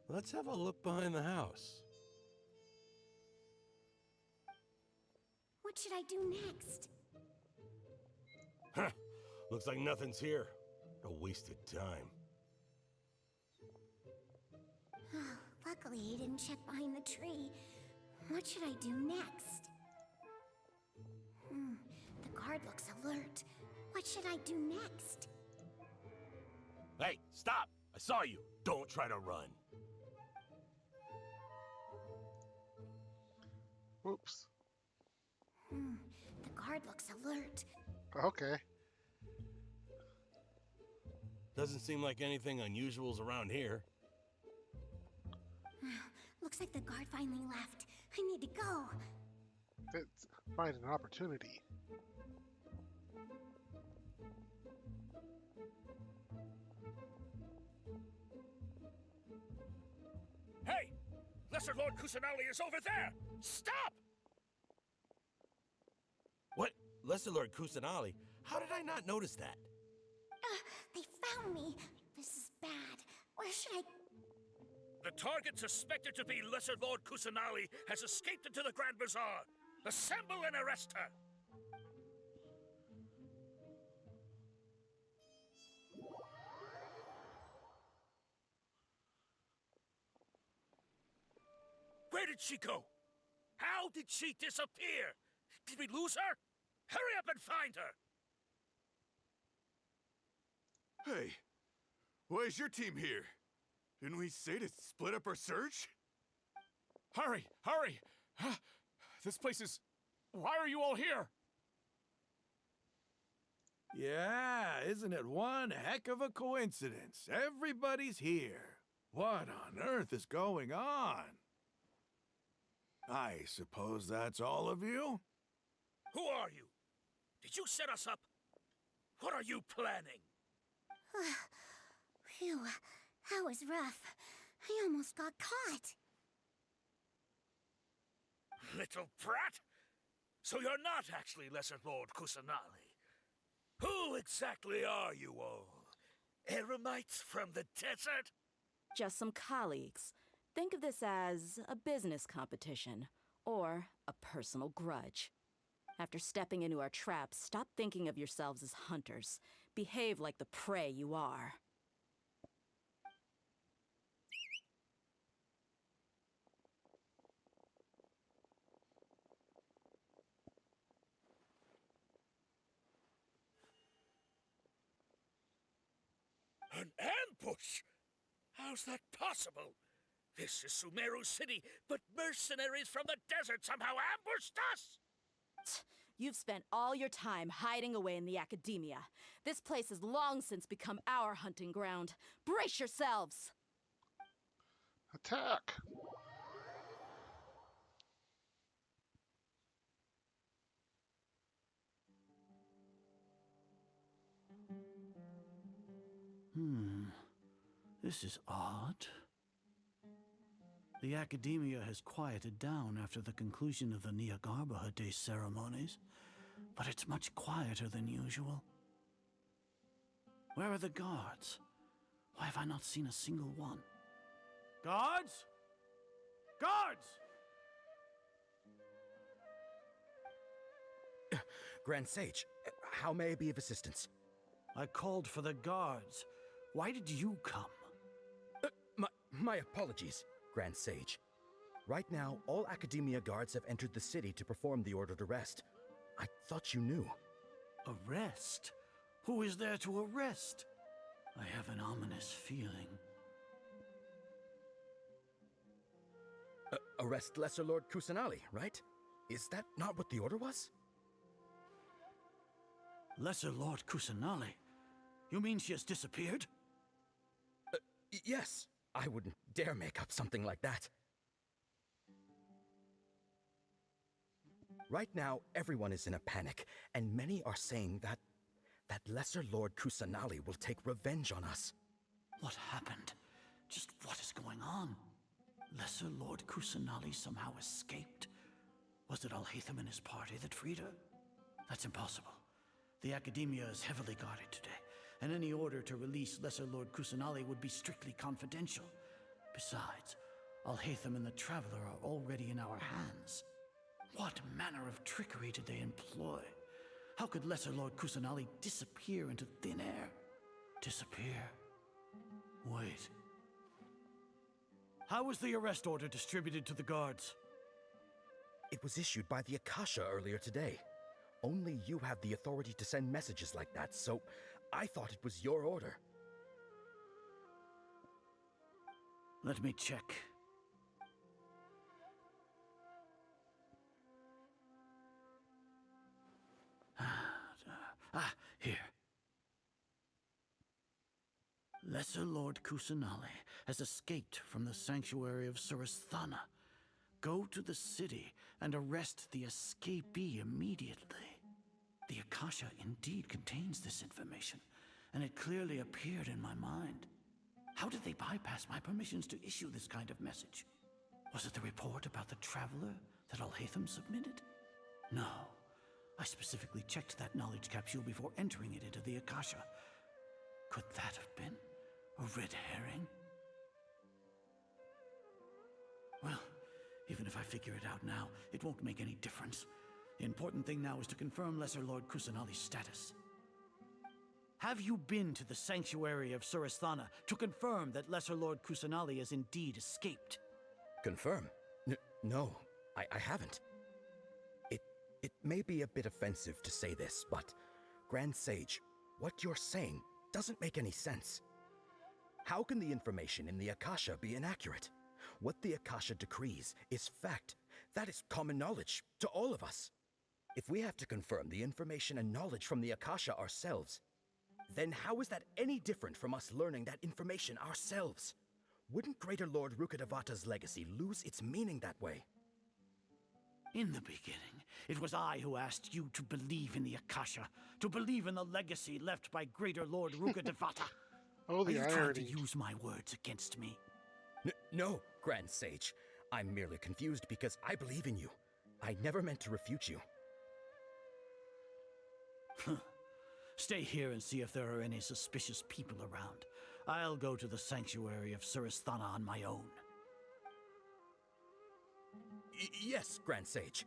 Let's have a look behind the house. What should I do next? Huh. Looks like nothing's here. A wasted time. Luckily, he didn't check behind the tree. What should I do next? The guard looks alert. What should I do next? Hey, stop! I saw you. Don't try to run. Whoops. The guard looks alert. Okay. Doesn't seem like anything unusual's around here. Looks like the guard finally left. I need to go. Let's find an opportunity. Hey! Lesser Lord Kusanali is over there! Stop! What? Lesser Lord Kusanali? How did I not notice that? They found me. This is bad. Where should I... The target suspected to be Lesser Lord Kusanali has escaped into the Grand Bazaar. Assemble and arrest her! Where did she go? How did she disappear? Did we lose her? Hurry up and find her! Hey, why is your team here? Didn't we say to split up our search? Hurry! Hurry! This place is... Why are you all here? Yeah, isn't it one heck of a coincidence? Everybody's here. What on earth is going on? I suppose that's all of you? Who are you? Did you set us up? What are you planning? Phew, that was rough. I almost got caught. Little brat! So you're not actually Lesser Lord Kusanali. Who exactly are you all? Eremites from the desert? Just some colleagues. Think of this as a business competition, or a personal grudge. After stepping into our traps, stop thinking of yourselves as hunters. Behave like the prey you are. An ambush? How's that possible? This is Sumeru City, but mercenaries from the desert somehow ambushed us! You've spent all your time hiding away in the academia. This place has long since become our hunting ground. Brace yourselves! Attack! This is odd. The academia has quieted down after the conclusion of the Niagarbaha Day ceremonies, but it's much quieter than usual. Where are the guards? Why have I not seen a single one? Guards? Guards! Grand Sage, how may I be of assistance? I called for the guards. Why did you come? My apologies, Grand Sage. Right now, all Academia guards have entered the city to perform the ordered arrest. I thought you knew. Arrest? Who is there to arrest? I have an ominous feeling. Arrest Lesser Lord Kusanali, right? Is that not what the order was? Lesser Lord Kusanali? You mean she has disappeared? Yes. I wouldn't dare make up something like that. Right now, everyone is in a panic, and many are saying that Lesser Lord Kusanali will take revenge on us. What happened? Just what is going on? Lesser Lord Kusanali somehow escaped? Was it Alhaitham and his party that freed her? That's impossible. The Academia is heavily guarded today, and any order to release Lesser Lord Kusanali would be strictly confidential. Besides, Alhaitham and the Traveler are already in our hands. What manner of trickery did they employ? How could Lesser Lord Kusanali disappear into thin air? Disappear? Wait. How was the arrest order distributed to the guards? It was issued by the Akasha earlier today. Only you have the authority to send messages like that, so I thought it was your order. Let me check. Here. Lesser Lord Kusanali has escaped from the sanctuary of Surasthana. Go to the city and arrest the escapee immediately. The Akasha indeed contains this information, and it clearly appeared in my mind. How did they bypass my permissions to issue this kind of message? Was it the report about the Traveler that Alhaitham submitted? No. I specifically checked that knowledge capsule before entering it into the Akasha. Could that have been a red herring? Well, even if I figure it out now, it won't make any difference. The important thing now is to confirm Lesser Lord Kusanali's status. Have you been to the sanctuary of Surasthana to confirm that Lesser Lord Kusanali has indeed escaped? Confirm? No, I haven't. It may be a bit offensive to say this, but Grand Sage, what you're saying doesn't make any sense. How can the information in the Akasha be inaccurate? What the Akasha decrees is fact. That is common knowledge to all of us. If we have to confirm the information and knowledge from the Akasha ourselves, then how is that any different from us learning that information ourselves? Wouldn't Greater Lord Rukkhadevata's legacy lose its meaning that way? In the beginning, it was I who asked you to believe in the Akasha, to believe in the legacy left by Greater Lord Rukkhadevata. Oh, the Are you trying irony. to use my words against me? No, Grand Sage. I'm merely confused because I believe in you. I never meant to refute you. Stay here and see if there are any suspicious people around. I'll go to the sanctuary of Surasthana on my own. Yes, Grand Sage.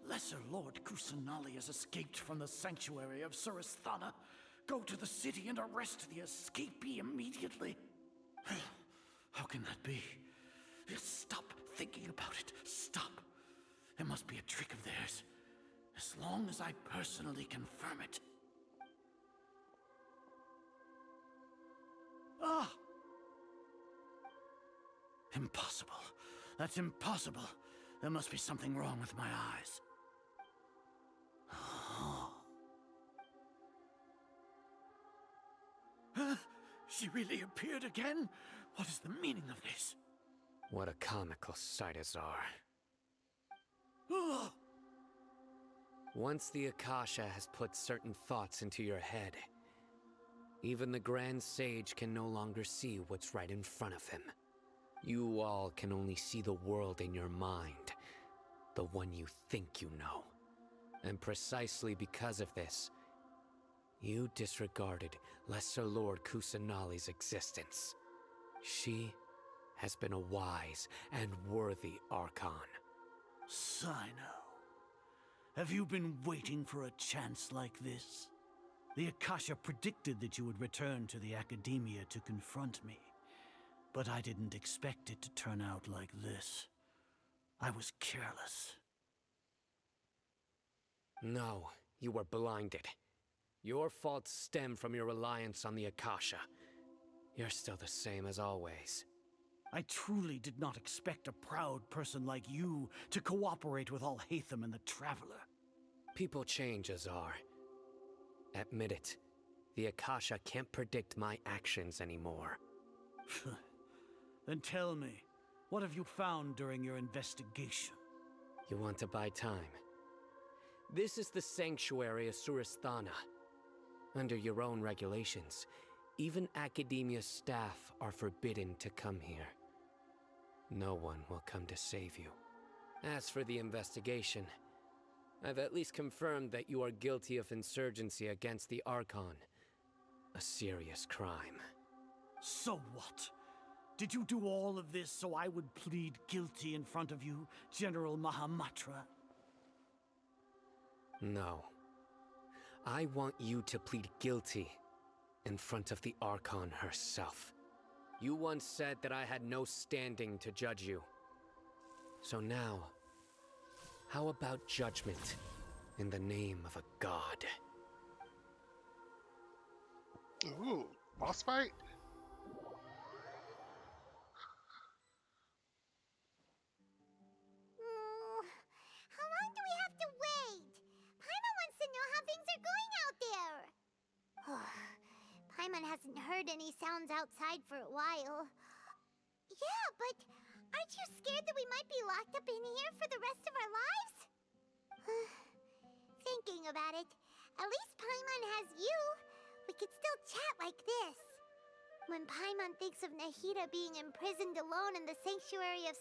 Lesser Lord Kusanali has escaped from the sanctuary of Surasthana. Go to the city and arrest the escapee immediately. How can that be? Stop thinking about it. Stop. It must be a trick of theirs. As long as I personally confirm it. Ah! Impossible. That's impossible. There must be something wrong with my eyes. Huh? She really appeared again? What is the meaning of this? What a comical sight is our. Oh, Once the Akasha has put certain thoughts into your head, even the Grand Sage can no longer see what's right in front of him. You all can only see the world in your mind, the one you think you know. And precisely because of this, you disregarded Lesser Lord Kusanali's existence. She has been a wise and worthy Archon. Sino, have you been waiting for a chance like this? The Akasha predicted that you would return to the Academia to confront me, but I didn't expect it to turn out like this. I was careless. No, you were blinded. Your faults stem from your reliance on the Akasha. You're still the same as always. I truly did not expect a proud person like you to cooperate with Alhaitham and the Traveler. People change, Azar. Admit it. The Akasha can't predict my actions anymore. Then tell me, what have you found during your investigation? You want to buy time? This is the sanctuary of Surasthana. Under your own regulations, even Academia staff are forbidden to come here. No one will come to save you. As for the investigation, I've at least confirmed that you are guilty of insurgency against the Archon. A serious crime. So what? Did you do all of this so I would plead guilty in front of you, General Mahamatra? No. I want you to plead guilty in front of the Archon herself. You once said that I had no standing to judge you. So now, how about judgment in the name of a god? Ooh, boss fight? How long do we have to wait? Paimon wants to know how things are going out there. Paimon hasn't heard any sounds outside for a while. Yeah, but aren't you scared that we might be locked up in here for the rest of our lives? Thinking about it, at least Paimon has you. We could still chat like this. When Paimon thinks of Nahida being imprisoned alone in the sanctuary of...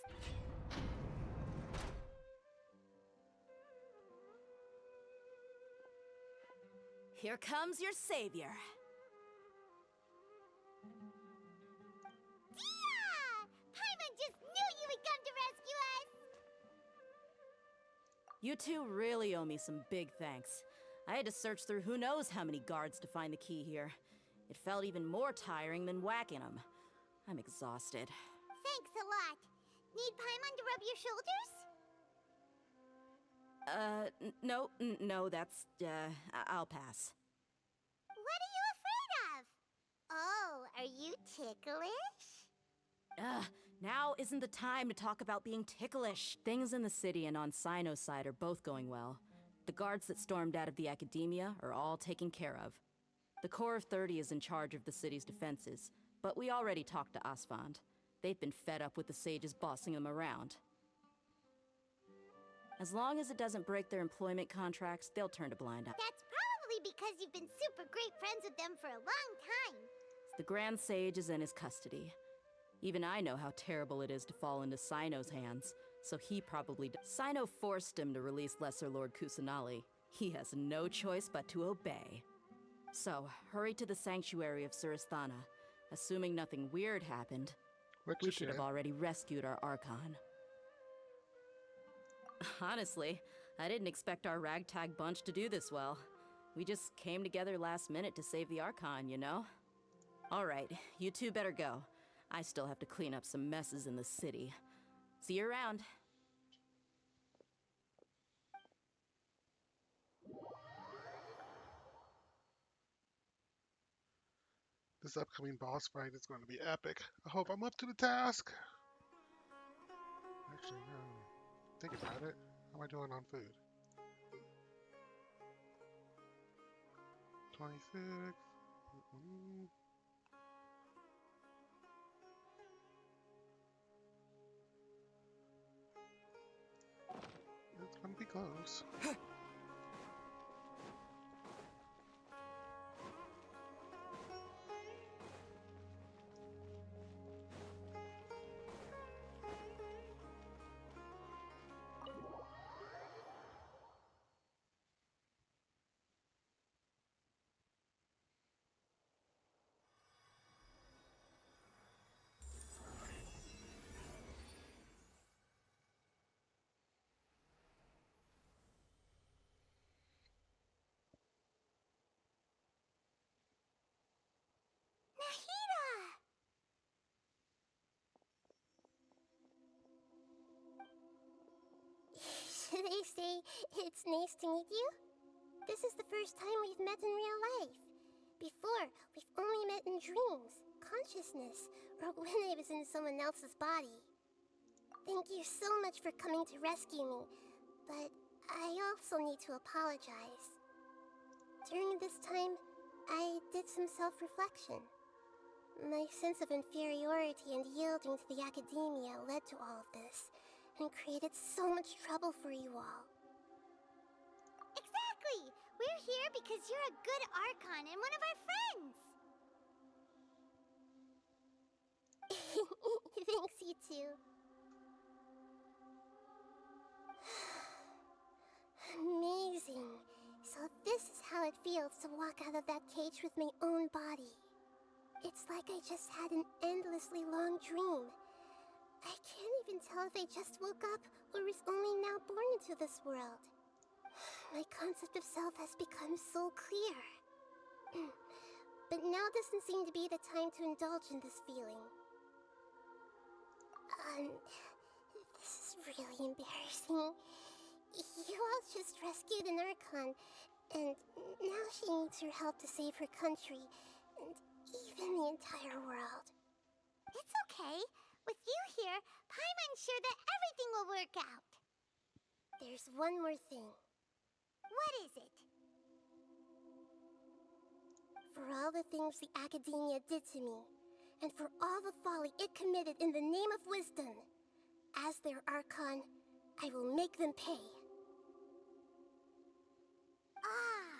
Here comes your savior. Yeah! Paimon just knew you would come to rescue us! You two really owe me some big thanks. I had to search through who knows how many guards to find the key here. It felt even more tiring than whacking them. I'm exhausted. Thanks a lot. Need Paimon to rub your shoulders? No, that's, I'll pass. What are you afraid of? Oh, are you ticklish? Now isn't the time to talk about being ticklish. Things in the city and on Sino's side are both going well. The guards that stormed out of the Academia are all taken care of. The Corps of 30 is in charge of the city's defenses, but we already talked to Asfand. They've been fed up with the sages bossing them around. As long as it doesn't break their employment contracts, they'll turn a blind eye. That's probably because you've been super great friends with them for a long time. The Grand Sage is in his custody. Even I know how terrible it is to fall into Sino's hands, so he probably... Sino forced him to release Lesser Lord Kusanali. He has no choice but to obey. So, hurry to the sanctuary of Surasthana. Assuming nothing weird happened, we should have already rescued our Archon. Honestly, I didn't expect our ragtag bunch to do this well. We just came together last minute to save the Archon, you know? Alright, you two better go. I still have to clean up some messes in the city. See you around. This upcoming boss fight is going to be epic. I hope I'm up to the task. Actually, no. Think about it. How am I doing on food? 26. It's going to be close. say it's nice to meet you. This is the first time we've met in real life. Before, we've only met in dreams, consciousness, or when I was in someone else's body. Thank you so much for coming to rescue me, but I also need to apologize. During this time, I did some self-reflection. My sense of inferiority and yielding to the academia led to all of this, and created so much trouble for you all. Exactly! We're here because you're a good Archon and one of our friends! Thanks, you too. Amazing. So this is how it feels to walk out of that cage with my own body. It's like I just had an endlessly long dream. I can't even tell if I just woke up or was only now born into this world. My concept of self has become so clear. But now doesn't seem to be the time to indulge in this feeling. This is really embarrassing. You all just rescued an Archon, and now she needs your help to save her country, and even the entire world. It's okay. With you here, Paimon's sure that everything will work out. There's one more thing. What is it? For all the things the Academia did to me, and for all the folly it committed in the name of wisdom, as their Archon, I will make them pay. Ah!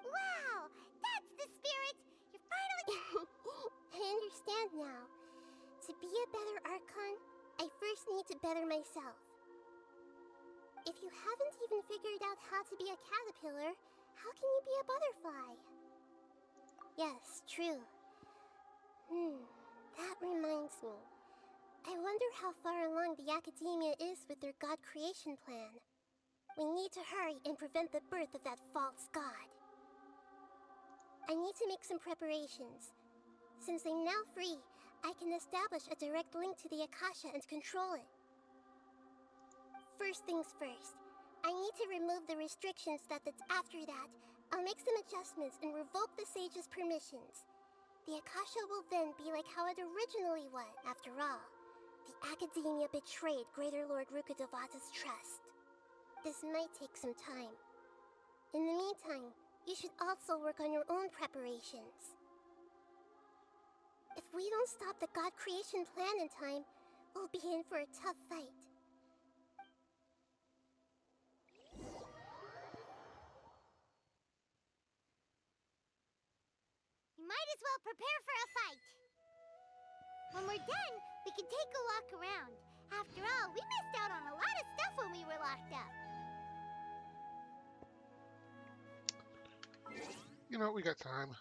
Wow! That's the spirit! You're finally... I understand now. To be a better Archon, I first need to better myself. If you haven't even figured out how to be a caterpillar, how can you be a butterfly? Yes, true. That reminds me. I wonder how far along the Academia is with their god creation plan. We need to hurry and prevent the birth of that false god. I need to make some preparations. Since I'm now free, I can establish a direct link to the Akasha and control it. First things first, I need to remove the restrictions that's after that. I'll make some adjustments and revoke the sage's permissions. The Akasha will then be like how it originally was. After all, the Academia betrayed Greater Lord Rukkhadevata's trust. This might take some time. In the meantime, you should also work on your own preparations. If we don't stop the god creation plan in time, we'll be in for a tough fight. You might as well prepare for a fight. When we're done, we can take a walk around. After all, we missed out on a lot of stuff when we were locked up. You know, we got time.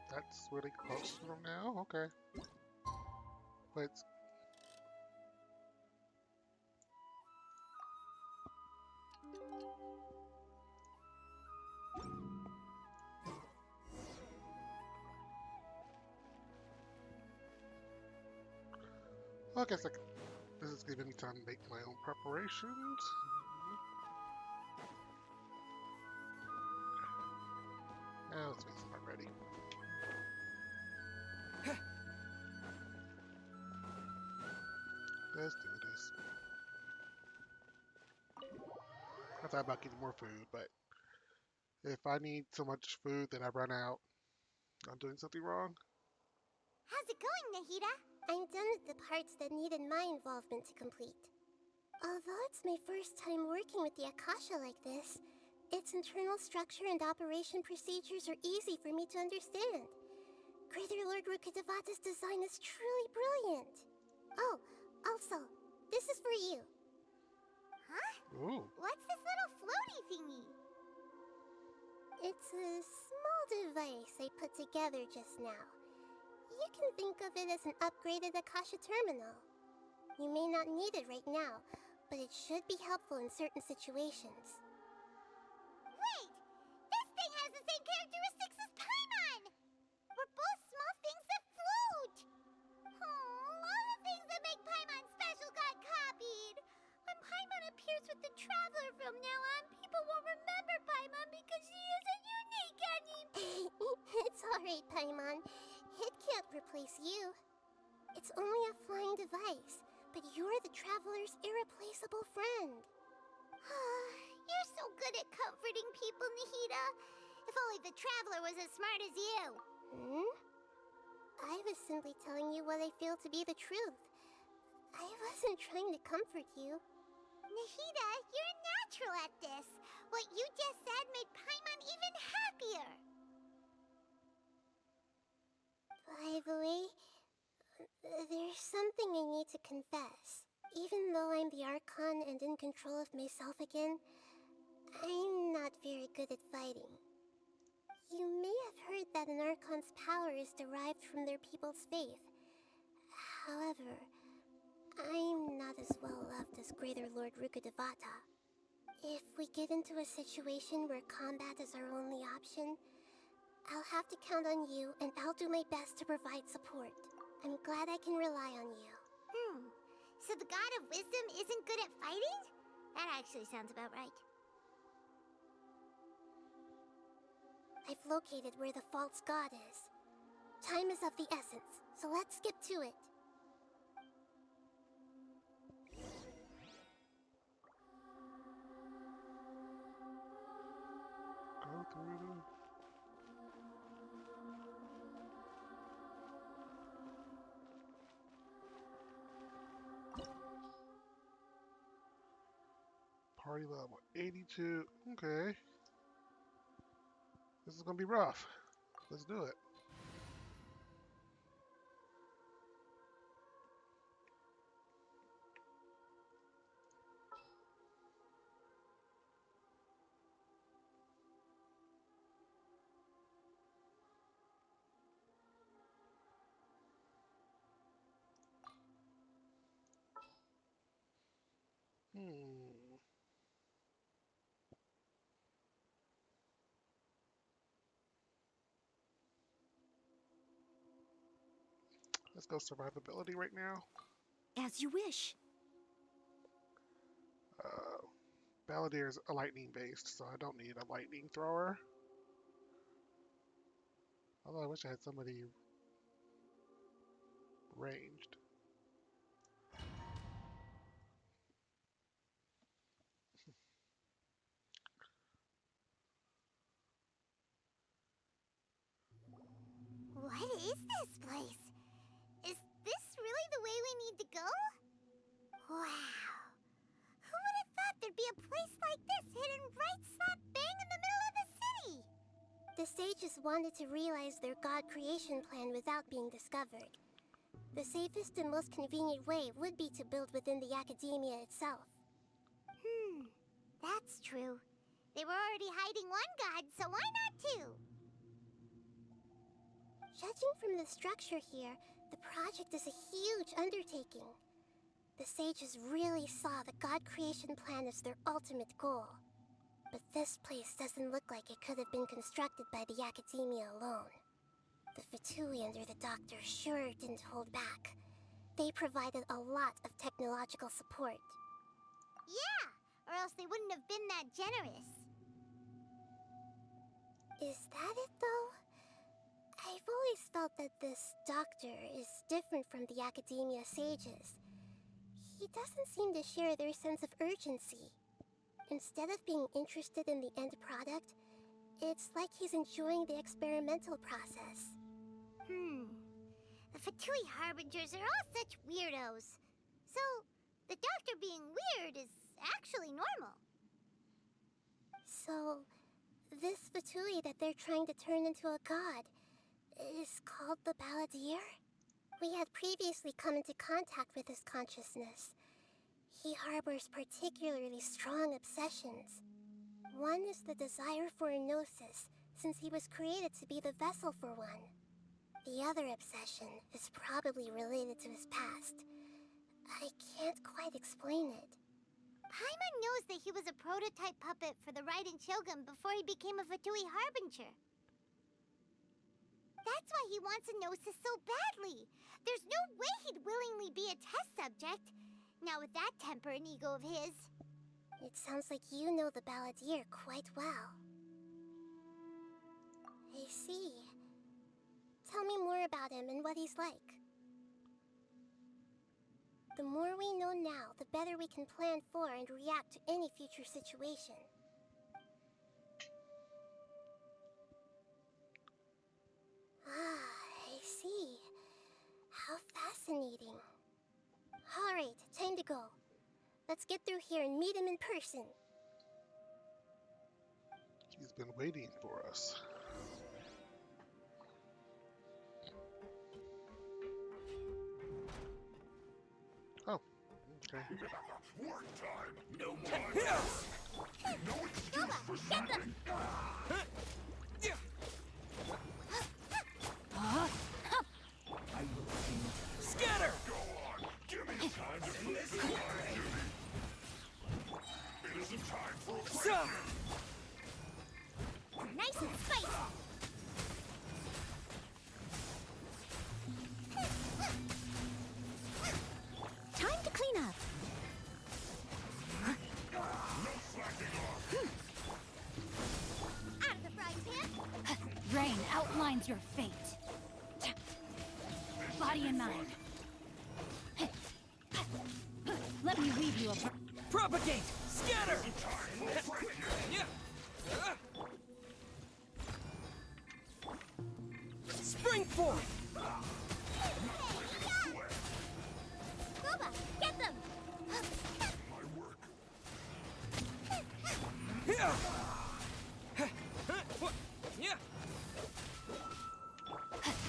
That's really close from now? Okay. But I guess this is giving me time to make my own preparations. Now let's make some ready. Let's do this. I thought about getting more food, but if I need so much food that I run out, I'm doing something wrong. How's it going, Nahida? I'm done with the parts that needed my involvement to complete. Although it's my first time working with the Akasha like this, its internal structure and operation procedures are easy for me to understand. Greater Lord Rukkhadevata's design is truly brilliant. Oh, also, this is for you. Huh? Ooh. What's this little floaty thingy? It's a small device I put together just now. You can think of it as an upgraded Akasha terminal. You may not need it right now, but it should be helpful in certain situations. Wait! This thing has the same characteristics Paimon. It can't replace you. It's only a flying device, but you're the Traveler's irreplaceable friend. You're so good at comforting people, Nahida. If only the Traveler was as smart as you. Hmm? I was simply telling you what I feel to be the truth. I wasn't trying to comfort you. Nahida, you're natural at this. What you just said made Paimon even happier. By the way, there's something I need to confess. Even though I'm the Archon and in control of myself again, I'm not very good at fighting. You may have heard that an Archon's power is derived from their people's faith. However, I'm not as well loved as Greater Lord Rukkhadevata. If we get into a situation where combat is our only option, I'll have to count on you, and I'll do my best to provide support. I'm glad I can rely on you. So the God of Wisdom isn't good at fighting? That actually sounds about right. I've located where the false god is. Time is of the essence, so let's skip to it. Go through. Party level 82. Okay. This is gonna be rough. Let's do it. Let's go survivability right now. As you wish. Balladeer is a lightning based, so I don't need a lightning thrower. Although I wish I had somebody ranged. What is this place? Is this really the way we need to go? Wow. Who would have thought there'd be a place like this hidden right slap bang in the middle of the city? The sages wanted to realize their god creation plan without being discovered. The safest and most convenient way would be to build within the academia itself. That's true. They were already hiding one god, so why not two? Judging from the structure here, the project is a huge undertaking. The sages really saw the god creation plan as their ultimate goal. But this place doesn't look like it could have been constructed by the academia alone. The Fatui under the Doctor sure didn't hold back. They provided a lot of technological support. Yeah, or else they wouldn't have been that generous. Is that it, though? I've always felt that this Doctor is different from the academia sages. He doesn't seem to share their sense of urgency. Instead of being interested in the end product, it's like he's enjoying the experimental process. The Fatui Harbingers are all such weirdos. So, the Doctor being weird is actually normal. So, this Fatui that they're trying to turn into a god is called the Balladeer? We had previously come into contact with his consciousness. He harbors particularly strong obsessions. One is the desire for a gnosis, since he was created to be the vessel for one. The other obsession is probably related to his past. I can't quite explain it. Paimon knows that he was a prototype puppet for the Raiden Shogun before he became a Fatui Harbinger. That's why he wants a gnosis so badly. There's no way he'd willingly be a test subject. Now with that temper and ego of his. It sounds like you know the Balladeer quite well. I see. what he's like. The more we know now, the better we can plan for and react to any future situation. Ah, I see. How fascinating. Alright, time to go. Let's get through here and meet him in person. He's been waiting for us. Oh, okay. Work time! No more! No excuse for stopping! Scatter! Go on! Give me time to put this behind you! It isn't time for a break! Nice and spicy! Time to clean up. No slacking off! Out of the frying pan. Rain outlines your fate. Body and mind. Let me weave you a... Propagate! Scatter! Spring forth! Boba, get them!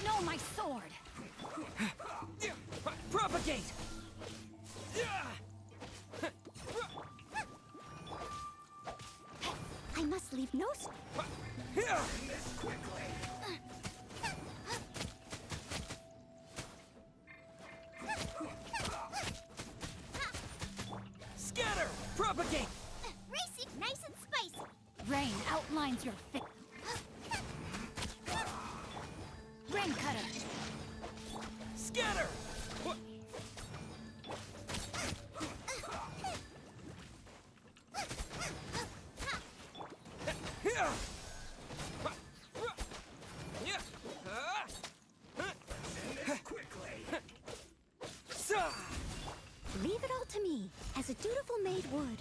No, my sword! Propagate! I must leave no... Scatter! Propagate! Racy, nice and spicy. Rain outlines your fate. Rain cutter! Scatter! Leave it all to me, as a dutiful maid would.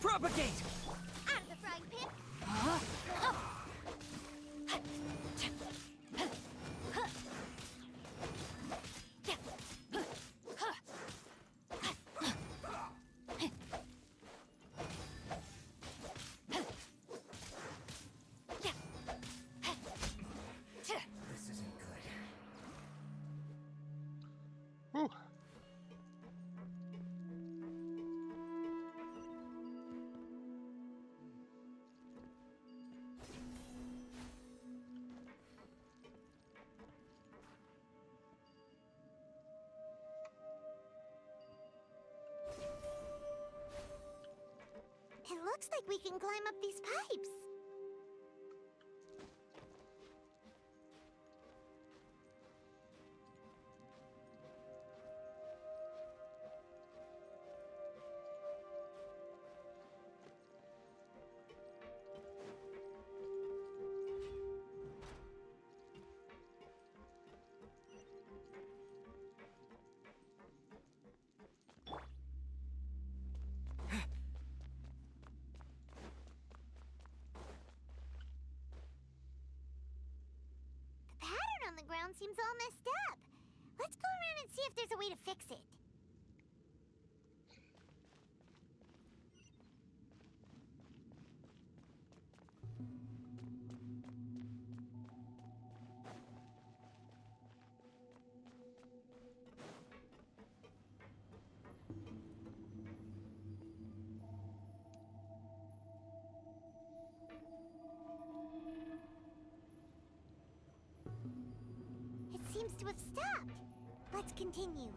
Propagate! Out of the frying pan. This isn't good. Whew. It looks like we can climb up these pipes. The pattern on the ground seems all messed up. Let's go around and see if there's a way to fix it. It seems to have stopped. Let's continue.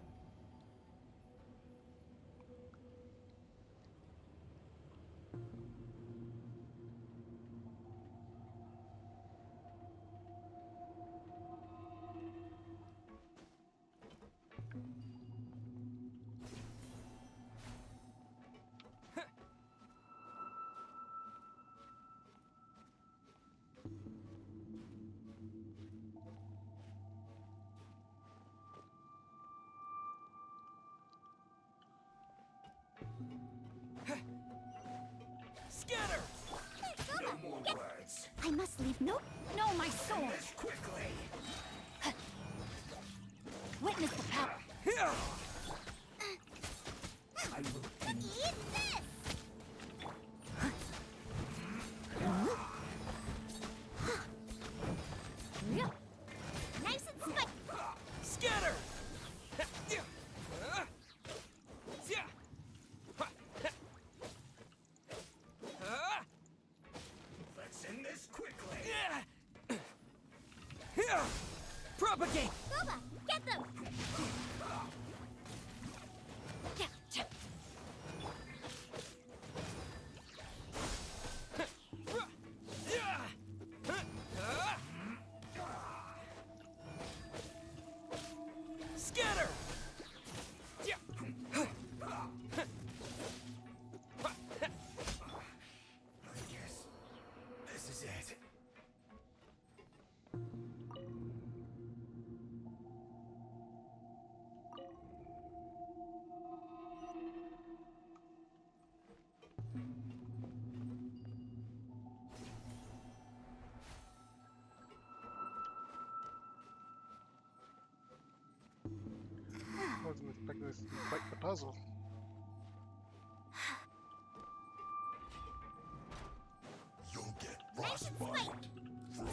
Scatter! No more words. I must leave no... No, my sword! Quickly! Witness the power. I will end Eat this! Nice and spicy. Scatter! Let's end this quickly! Propagate! Boba, get them! Scatter! Yes, this is it. I wasn't expecting this to be quite the puzzle. You'll get Nice and frostbite.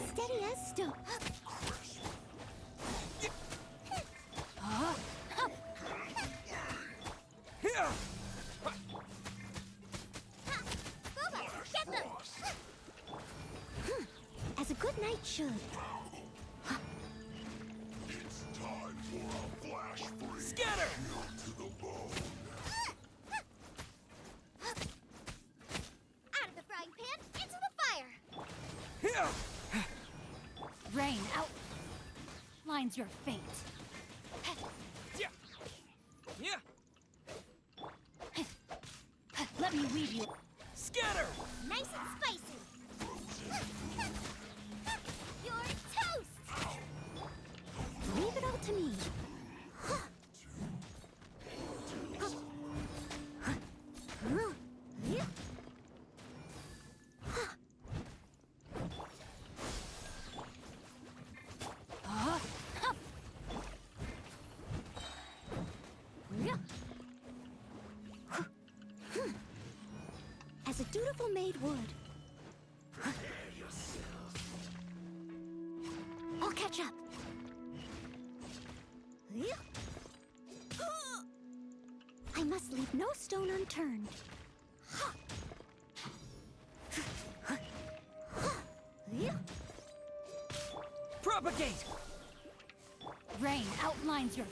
Steady as stone. Boba, get them! As a good knight should. It's time for a flash freeze. Scatter! Chill to the bone. Out of the frying pan, into the fire! Rain out. Lines your fate. Let me weave you. Scatter! Nice and spicy! You're toast! Leave it all to me. As a dutiful maid would. I'll catch up. I must leave no stone unturned. Propagate! Rain outlines your.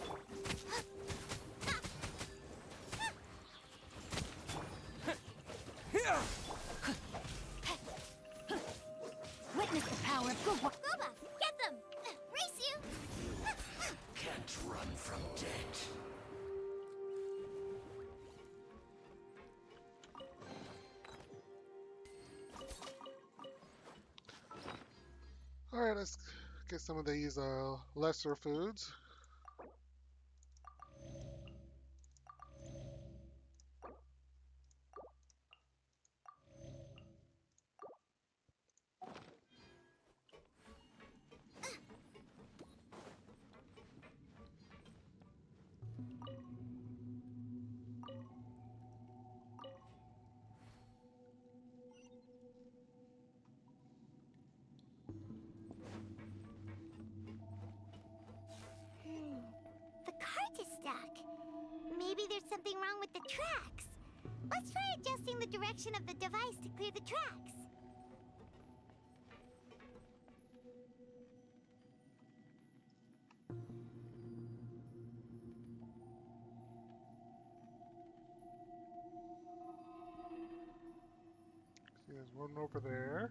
Witness the power of good work. Boba, get them! Race you! Can't run from death. Alright, let's get some of these lesser foods. The cart is stuck. Maybe there's something wrong with the tracks. Let's try adjusting the direction of the device to clear the tracks. See, there's one over there.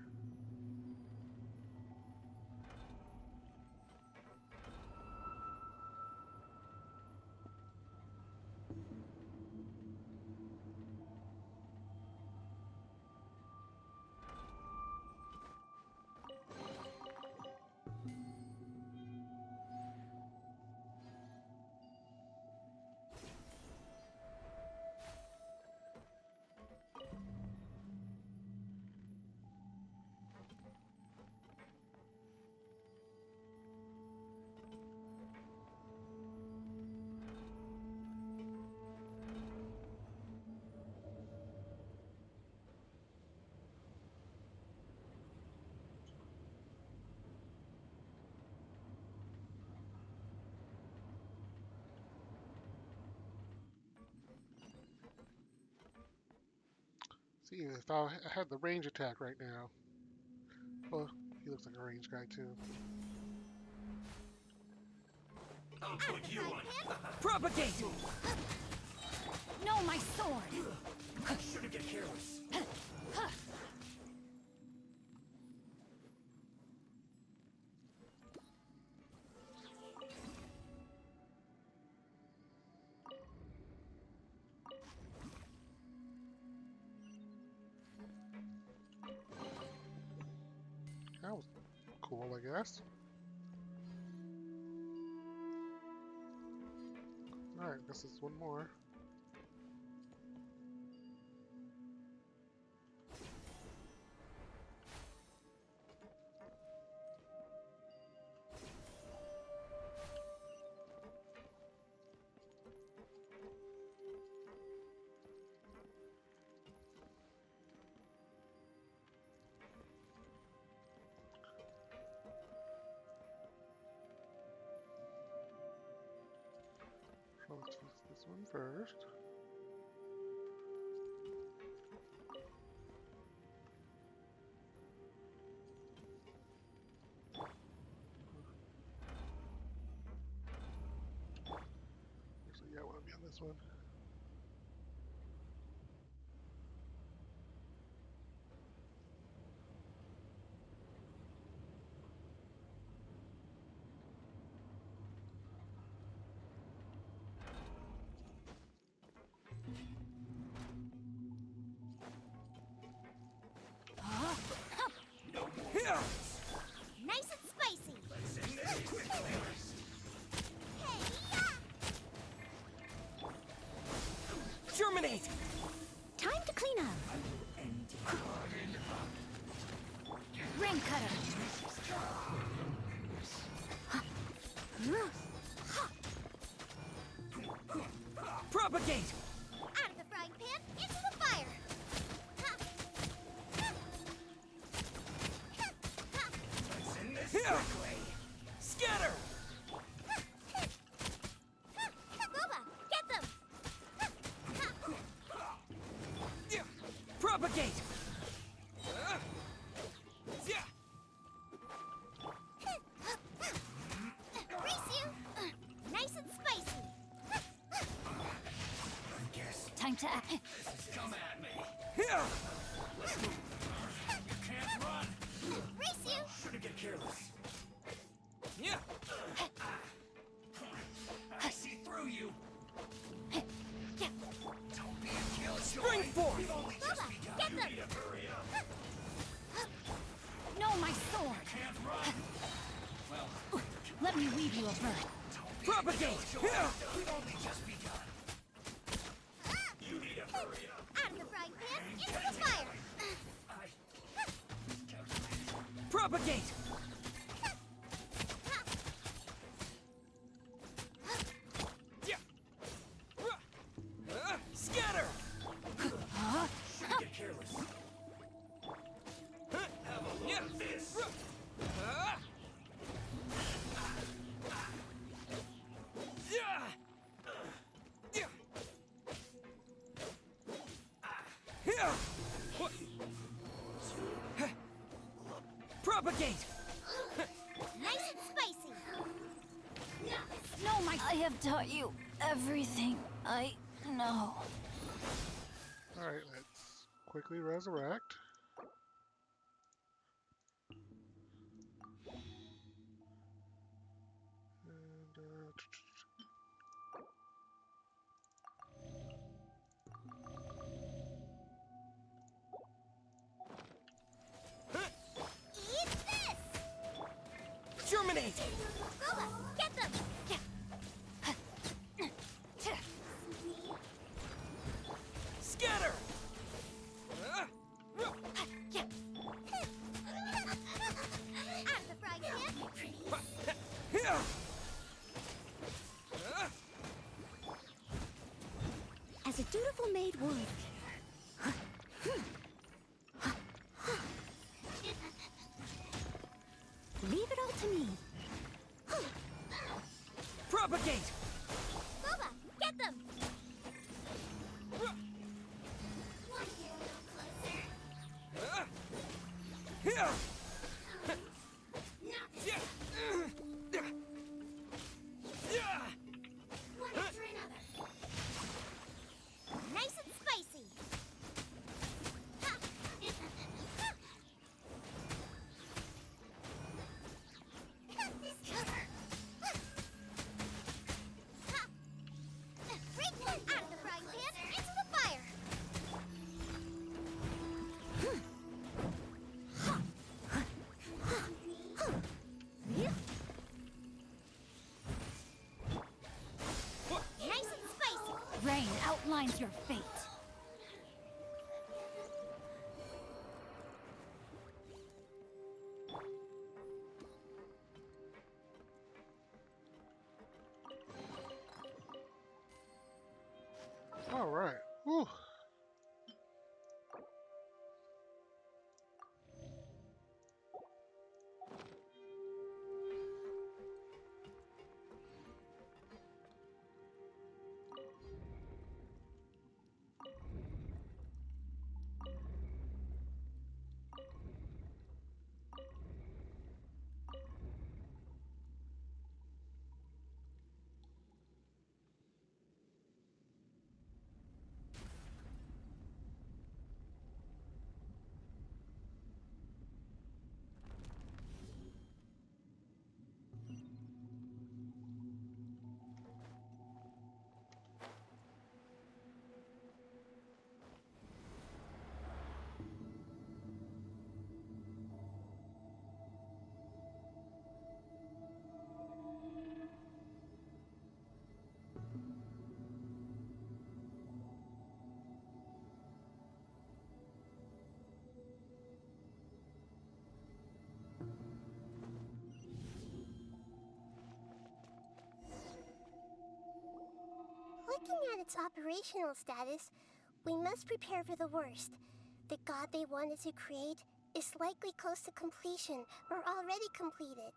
See if I had the range attack right now. Well, he looks like a range guy too. I'll put you on. Propagate! No, my sword! Shouldn't get careless. That was cool, I guess. Alright, this is one more. So let's fix this one first. Actually, yeah, I want to be on this one. Nice and spicy. Germinate! Time to clean up. Ring cutter. Propagate! Out of the frying pan, into the fire. Here! Scatter! Boba, get them. Propagate! Grease you. Nice and spicy. Time to act. Come at me. Here! You can't run. Grease you. Shouldn't get careless. Yeah! I see through you. Don't be a killjoy. Spring forth! We've only just Boba, begun. get You them. need to hurry up. No, my sword! Can't run. Well, Let me weave you a bird. Propagate! Here! we've only just begun. You need to hurry up. Out of the frying pan, into the fire. Propagate! Scatter! Shouldn't get careless. Have a look at this. Here! Propagate! Nice and spicy. No, my. I have taught you everything I know. Alright, let's quickly resurrect. And, Eat this. Germinate! Boba, get them. Scatter! Out of the frying pan. Here! As a dutiful maid would. Leave it all to me. One after another. Nice and spicy. Ha. This sugar. Break one out of the frying pan into the fire. Nice and spicy. Rain outlines your fate. All right. Whew. Looking at its operational status, we must prepare for the worst. The god they wanted to create is likely close to completion or already completed.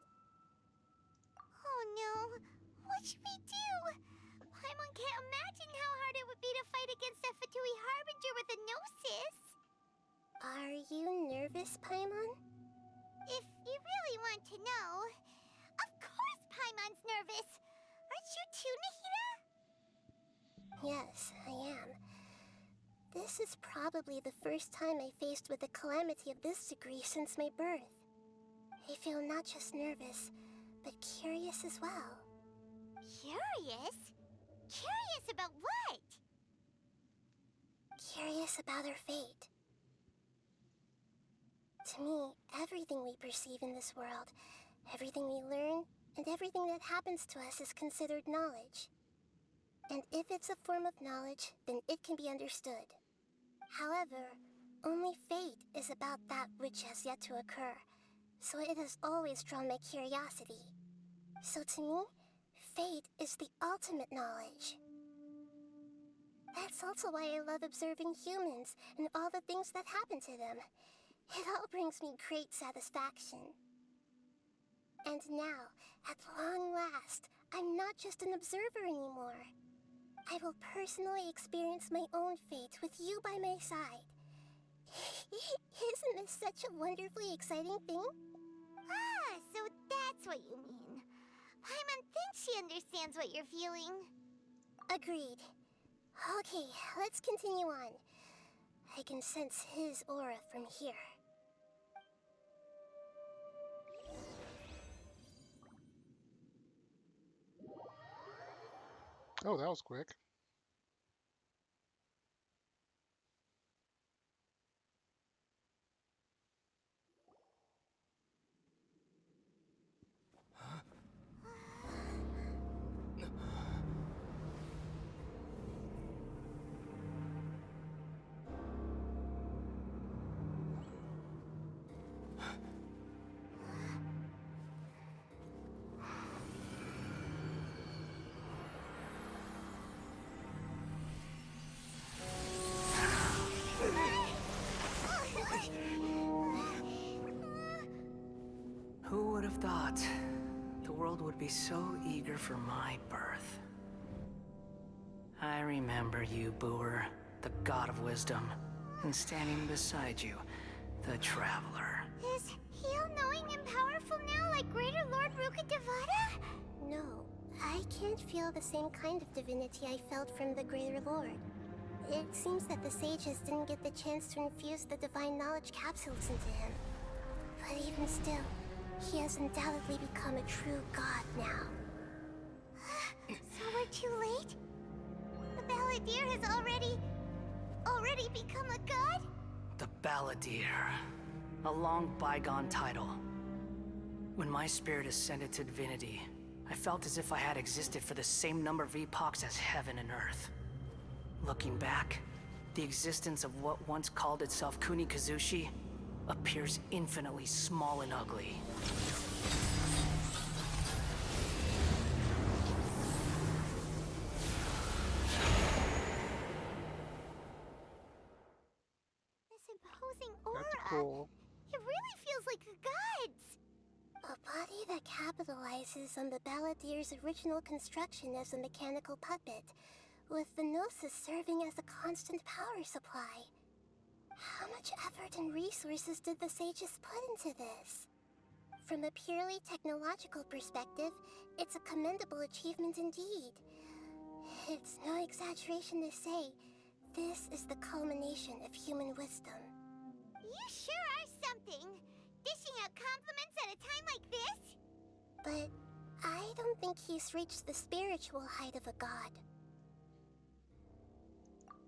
Oh no, what should we do? Paimon can't imagine how hard it would be to fight against a Fatui Harbinger with a gnosis. Are you nervous, Paimon? If you really want to know, of course Paimon's nervous. Aren't you too, Nahida? Yes, I am. This is probably the first time I faced with a calamity of this degree since my birth. I feel not just nervous, but curious as well. Curious? Curious about what? Curious about our fate. To me, everything we perceive in this world, everything we learn, and everything that happens to us is considered knowledge. And if it's a form of knowledge, then it can be understood. However, only fate is about that which has yet to occur, so it has always drawn my curiosity. So to me, fate is the ultimate knowledge. That's also why I love observing humans and all the things that happen to them. It all brings me great satisfaction. And now, at long last, I'm not just an observer anymore. I will personally experience my own fate with you by my side. Isn't this such a wonderfully exciting thing? Ah, so that's what you mean. Paimon thinks she understands what you're feeling. Agreed. Okay, let's continue on. I can sense his aura from here. Oh, that was quick. Who would have thought the world would be so eager for my birth? I remember you, Booer, the god of wisdom, and standing beside you, the traveler. Is he all-knowing and powerful now like Greater Lord Rukkhadevata? No, I can't feel the same kind of divinity I felt from the Greater Lord. It seems that the sages didn't get the chance to infuse the divine knowledge capsules into him. But even still, he has undoubtedly become a true god now. So we're too late? The Balladeer has already become a god? The Balladeer. A long bygone title. When my spirit ascended to divinity, I felt as if I had existed for the same number of epochs as heaven and earth. Looking back, the existence of what once called itself Kunikazushi appears infinitely small and ugly. This imposing aura. That's cool. It really feels like a god's. A body that capitalizes on the Balladeer's original construction as a mechanical puppet, with the Gnosis serving as a constant power supply. How much effort and resources did the sages put into this? From a purely technological perspective, it's a commendable achievement indeed. It's no exaggeration to say, this is the culmination of human wisdom. You sure are something. Dishing out compliments at a time like this? But I don't think he's reached the spiritual height of a god.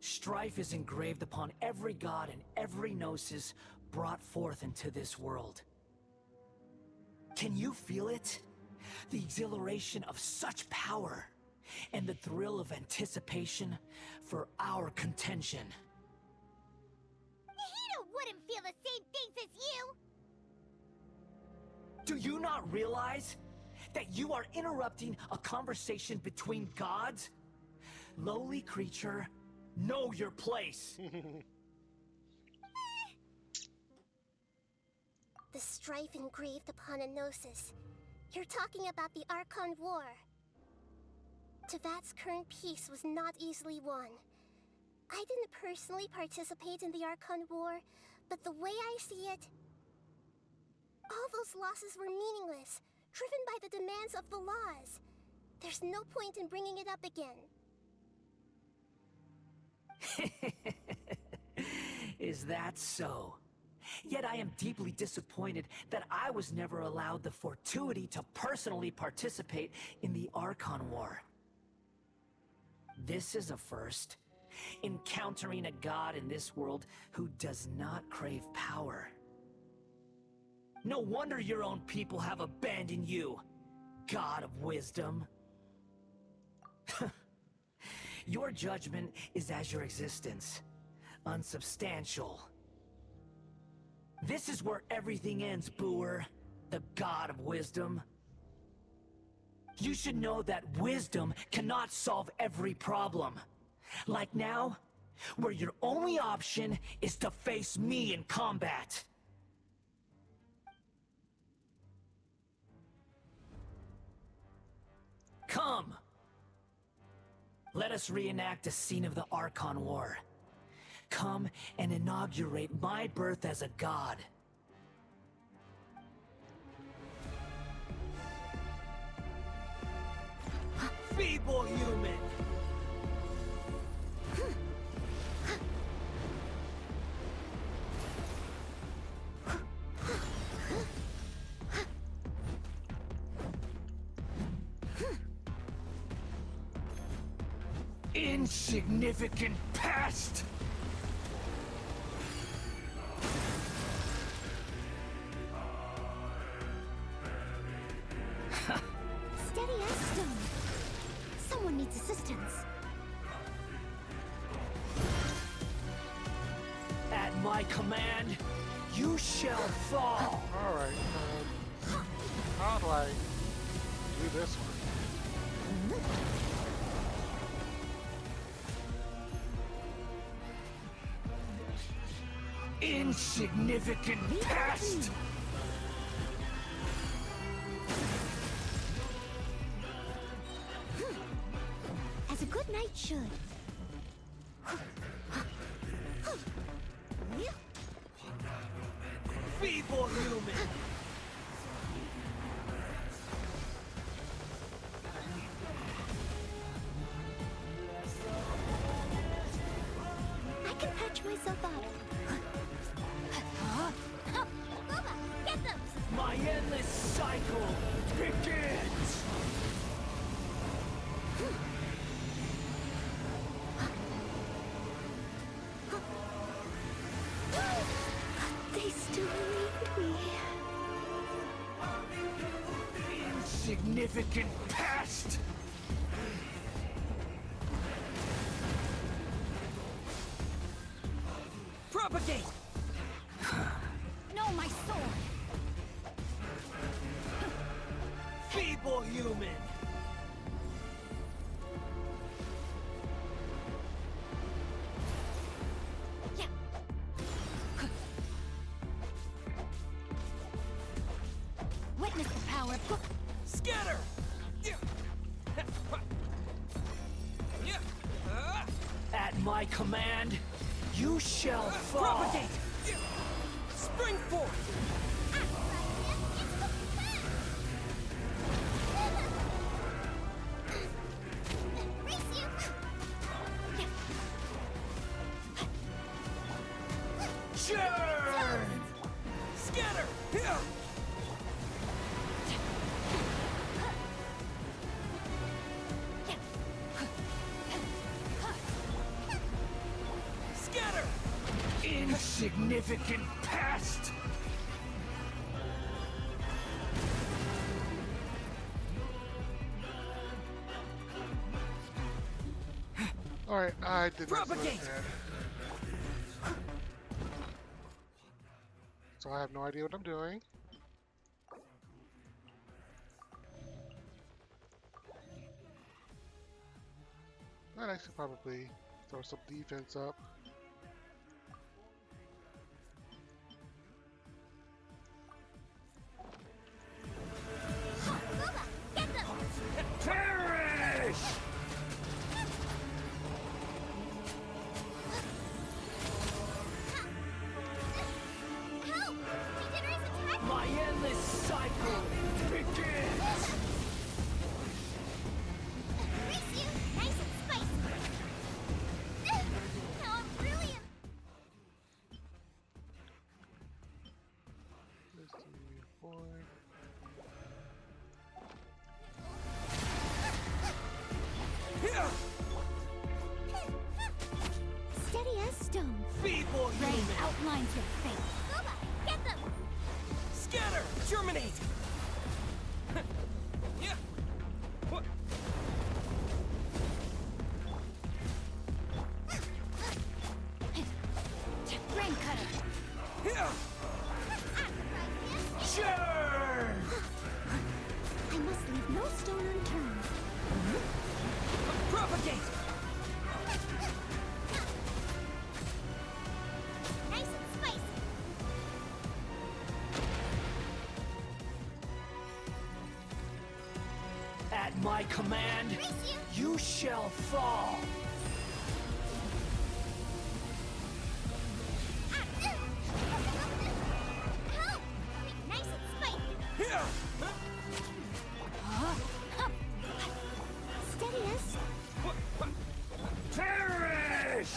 Strife is engraved upon every god and every gnosis brought forth into this world. Can you feel it? The exhilaration of such power, and the thrill of anticipation for our contention. Nahida wouldn't feel the same things as you! Do you not realize that you are interrupting a conversation between gods? Lowly creature, know your place. The strife engraved upon a gnosis. You're talking about the Archon War. Tevat's current peace was not easily won. I didn't personally participate in the Archon War, but the way I see it, all those losses were meaningless, driven by the demands of the laws. There's no point in bringing it up again. Is that so? Yet I am deeply disappointed that I was never allowed the fortuity to personally participate in the Archon War. This is a first. Encountering a god in this world who does not crave power. No wonder your own people have abandoned you, God of Wisdom. Your judgment is as your existence, unsubstantial. This is where everything ends, Booer, the God of Wisdom. You should know that wisdom cannot solve every problem. Like now, where your only option is to face me in combat. Come! Let us reenact a scene of the Archon War. Come and inaugurate my birth as a god. Feeble human! Insignificant pest! Steady as stone. Someone needs assistance. At my command, you shall fall! Alright, how do I do this one? Insignificant pest! As a good knight should. Feeble human! I can patch myself up. Boba, get them! My endless cycle begins! They still need me. Insignificant pest! Propagate! No, my sword! Feeble human! Witness the power of... Scatter! At my command, you shall fall! Propagate! Spring forth! Churn! Scatter! Scatter! Insignificant pest! Alright, I did not select Propagate! that. So I have no idea what I'm doing. I should probably throw some defense up. Perish! Help! Degenerate's attacking! My endless cycle begins! Race you! Nice and spicy! Now I'm really in... Let's see, boy. Steady as stone. Feeble Rain human! outlines your fate. Boba, get them! Scatter! Germinate! Yeah. What? Rain cutter. Yeah. Churn! I must leave no stone unturned. Propagate! Nice and spicy! At my command, Race you shall fall! Help! Nice and spicy! Yeah. Steady as... Perish!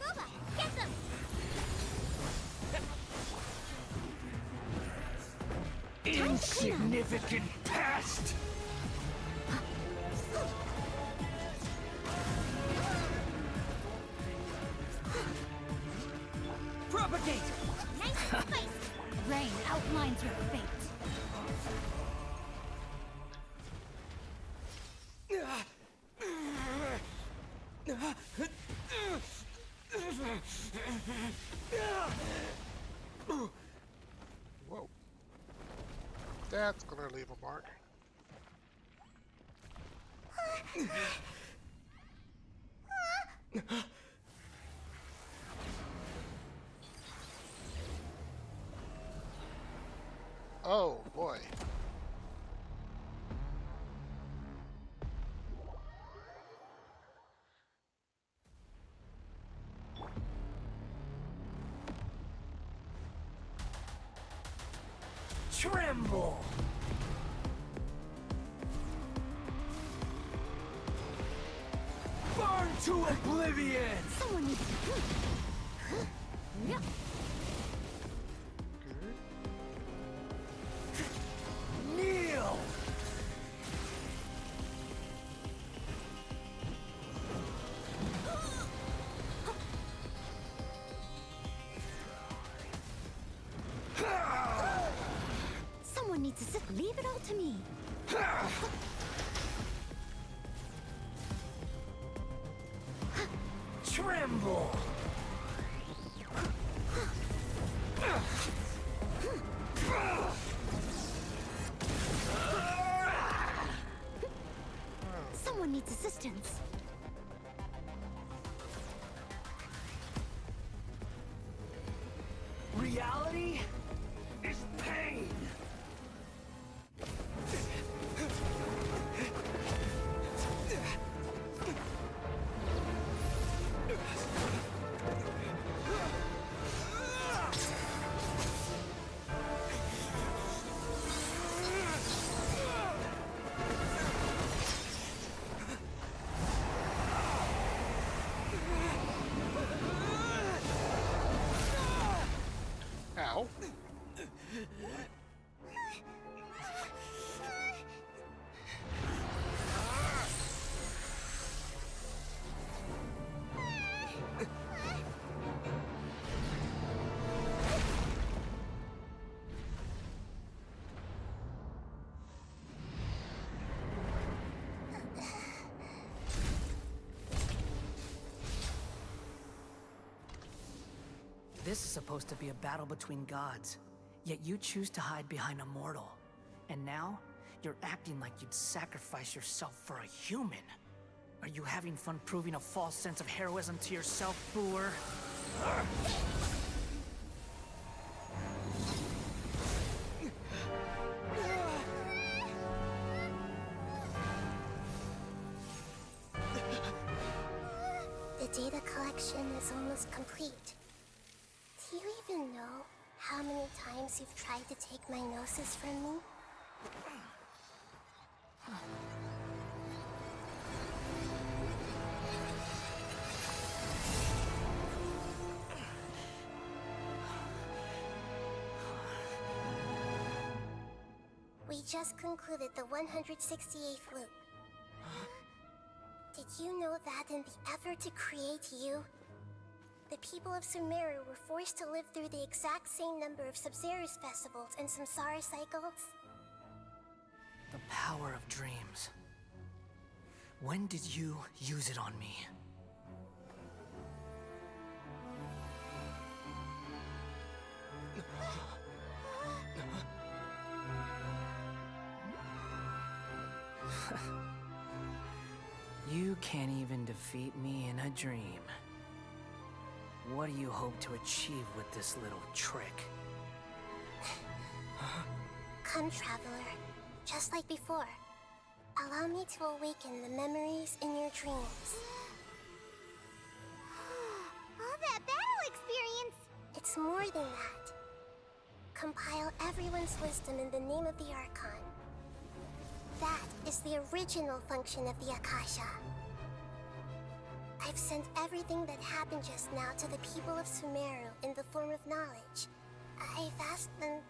Boba, get them! Insignificant pest! Propagate! Nice and spicy! Rain outlines your fate. Whoa. That's gonna leave a mark. Oh boy. Tremble! Burn to oblivion! Someone needs yeah. Kneel! Someone needs to sit. Leave it all to me. Tremble! Someone needs assistance. Reality is pain! Ow. This is supposed to be a battle between gods, yet you choose to hide behind a mortal. And now, you're acting like you'd sacrifice yourself for a human. Are you having fun proving a false sense of heroism to yourself, Booer? The data collection is almost complete. Do you even know how many times you've tried to take my gnosis from me? We just concluded the 168th loop. Did you know that in the effort to create you, the people of Sumeru were forced to live through the exact same number of Sub-Zerus festivals and samsara cycles? The power of dreams. When did you use it on me? You can't even defeat me in a dream. What do you hope to achieve with this little trick? Come, Traveler. Just like before. Allow me to awaken the memories in your dreams. All that battle experience! It's more than that. Compile everyone's wisdom in the name of the Archon. That is the original function of the Akasha. I've sent everything that happened just now to the people of Sumeru in the form of knowledge. I've asked them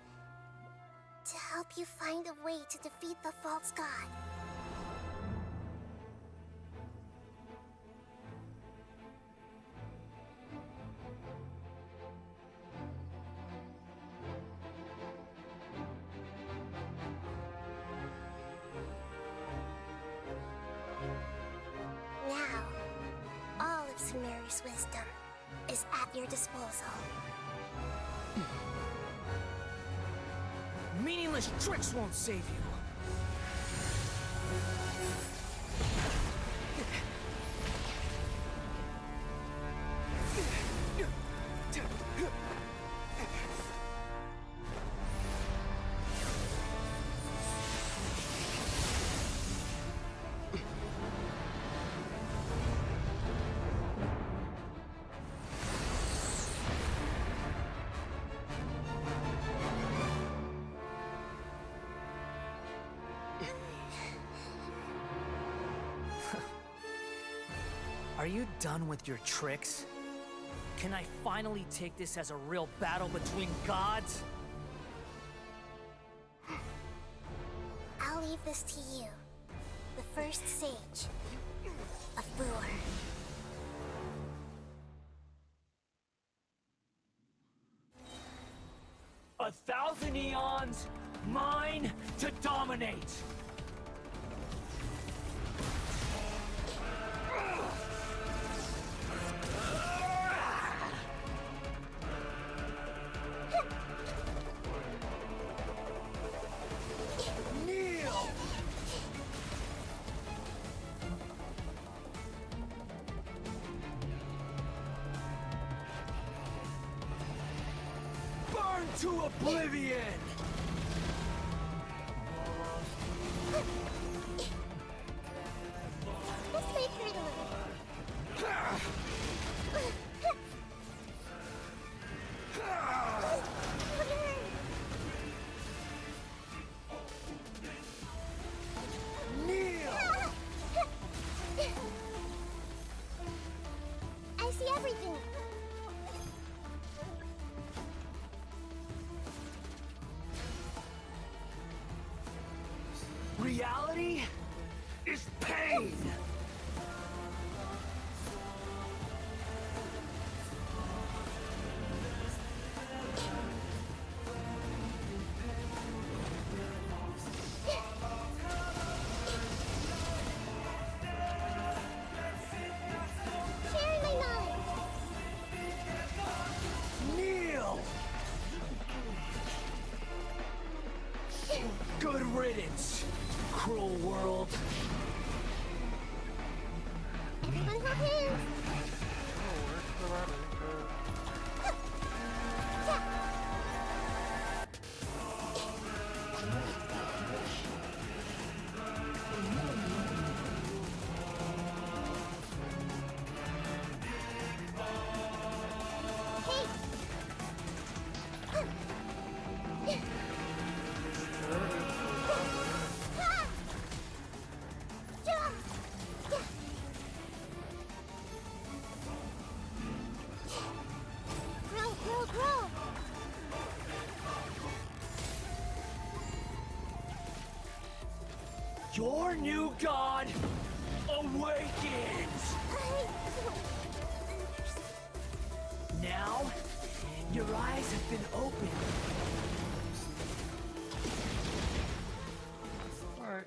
to help you find a way to defeat the false god. Now, all of Sumeru's wisdom is at your disposal. Meaningless tricks won't save you. Are you done with your tricks? Can I finally take this as a real battle between gods? I'll leave this to you. The first sage of Boor. 1,000 eons, mine to dominate! Kneel! Burn to oblivion! This may hurt a little. Kneel! I see everything. Reality is pain! Sharing my knowledge. Kneel! Good riddance, cruel world. Everyone hold hands. Grow, grow, grow. Your new god awakens! Now, your eyes have been opened. Alright,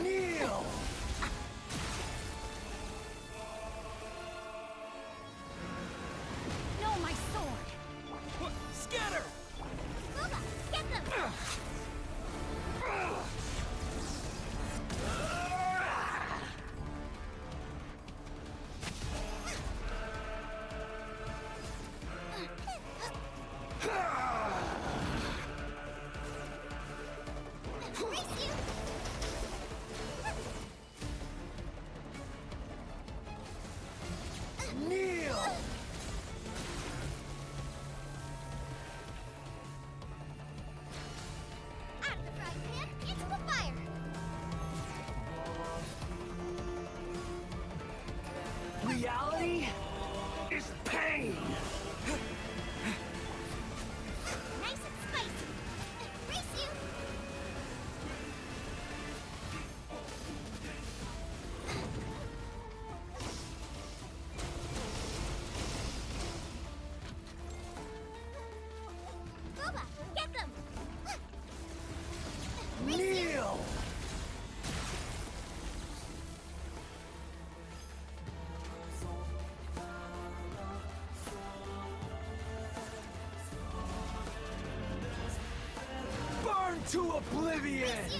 Kneel! No, my sword! Scatter! Booba, get them! Race you! Kneel! Out of the frying pan, into the fire! Reality is pain! Nice and spicy! Race you! Booba, get them! Race you! Kneel! Burn to oblivion!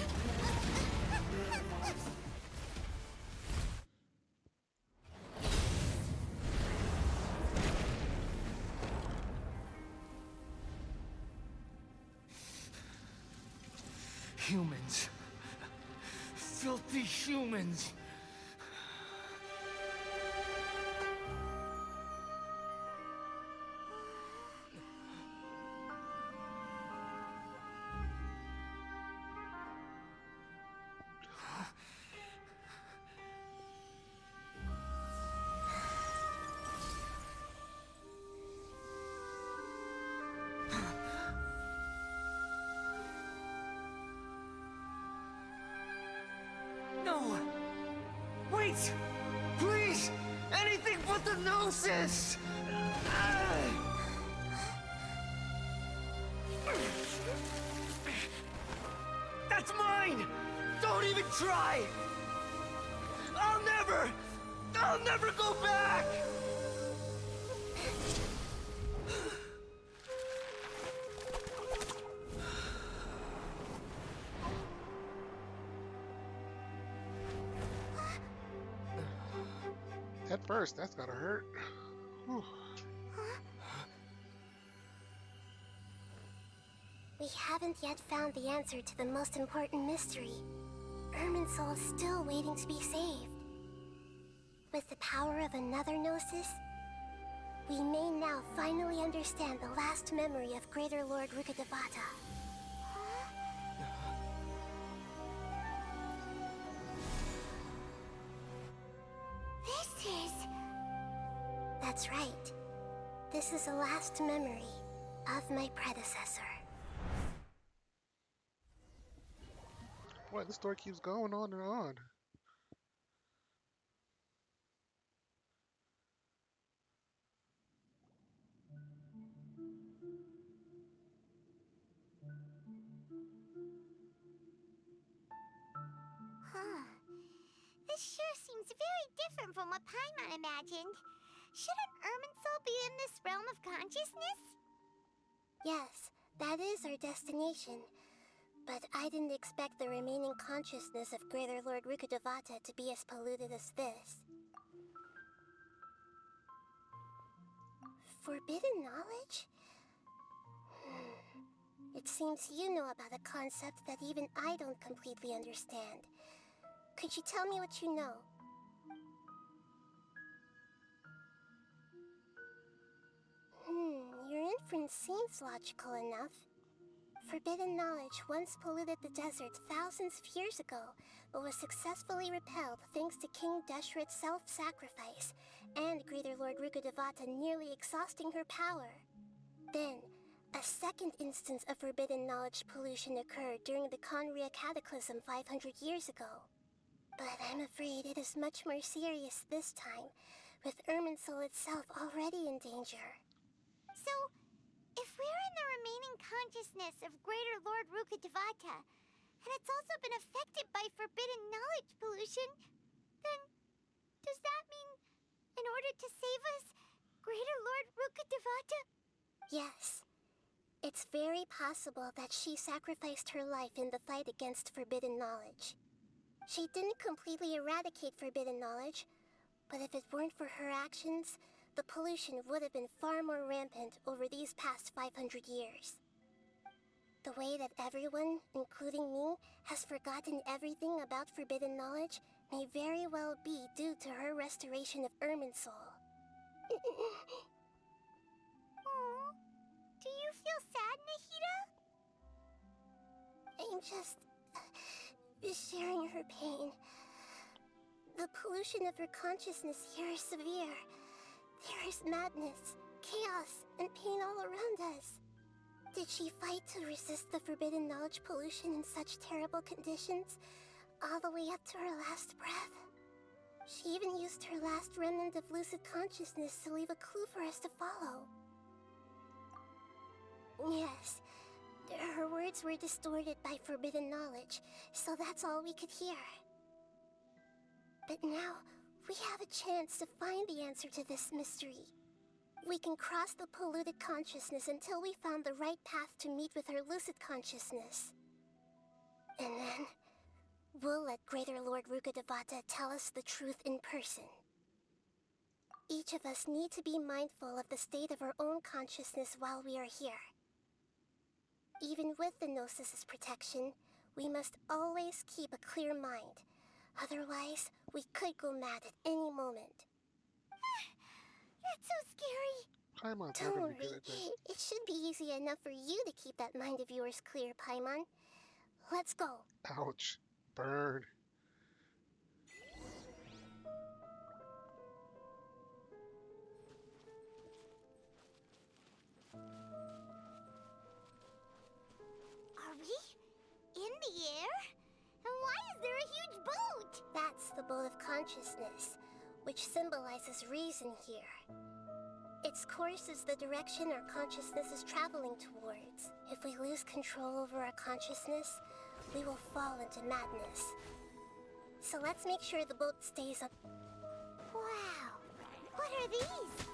Humans, filthy humans. No! Wait! Please! Anything but the Gnosis! That's mine! Don't even try! I'll never go back! At first, that's gotta hurt. Whew. We haven't yet found the answer to the most important mystery. Irminsul is still waiting to be saved. With the power of another Gnosis, we may now finally understand the last memory of Greater Lord Rukkhadevata. This is... That's right. This is the last memory of my predecessor. Boy, the story keeps going on and on. Huh. This sure seems very different from what Paimon imagined. Shouldn't Irminsul be in this realm of consciousness? Yes, that is our destination. But I didn't expect the remaining consciousness of Greater Lord Rukkhadevata to be as polluted as this. Forbidden knowledge? It seems you know about a concept that even I don't completely understand. Could you tell me what you know? Your inference seems logical enough. Forbidden knowledge once polluted the desert thousands of years ago, but was successfully repelled thanks to King Deshret's self-sacrifice, and Greater Lord Rukkhadevata nearly exhausting her power. Then, a second instance of forbidden knowledge pollution occurred during the Conria Cataclysm 500 years ago. But I'm afraid it is much more serious this time, with Irminsul itself already in danger. So, if we're in the remaining consciousness of Greater Lord Rukkhadevata, and it's also been affected by forbidden knowledge pollution, then does that mean, in order to save us, Greater Lord Rukkhadevata? Yes. It's very possible that she sacrificed her life in the fight against forbidden knowledge. She didn't completely eradicate forbidden knowledge, but if it weren't for her actions, the pollution would have been far more rampant over these past 500 years. The way that everyone, including me, has forgotten everything about forbidden knowledge may very well be due to her restoration of Irminsul. Aww. Do you feel sad, Nahida? I'm just sharing her pain. The pollution of her consciousness here is severe. There is madness, chaos, and pain all around us. Did she fight to resist the forbidden knowledge pollution in such terrible conditions, all the way up to her last breath? She even used her last remnant of lucid consciousness to leave a clue for us to follow. Yes, her words were distorted by forbidden knowledge, so that's all we could hear. But now, we have a chance to find the answer to this mystery. We can cross the polluted consciousness until we found the right path to meet with her lucid consciousness. And then, we'll let Greater Lord Rukkhadevata tell us the truth in person. Each of us need to be mindful of the state of our own consciousness while we are here. Even with the Gnosis's protection, We must always keep a clear mind. Otherwise, we could go mad at any moment. That's so scary. Paimon's not Don't gonna be good worry. at that. It should be easy enough for you to keep that mind of yours clear, Paimon. Let's go. Ouch. Burn. Are we in the air? And why is there a huge boat? That's the boat of consciousness, which symbolizes reason here. Its course is the direction our consciousness is traveling towards. If we lose control over our consciousness, we will fall into madness. So let's make sure the boat stays up. Wow. What are these?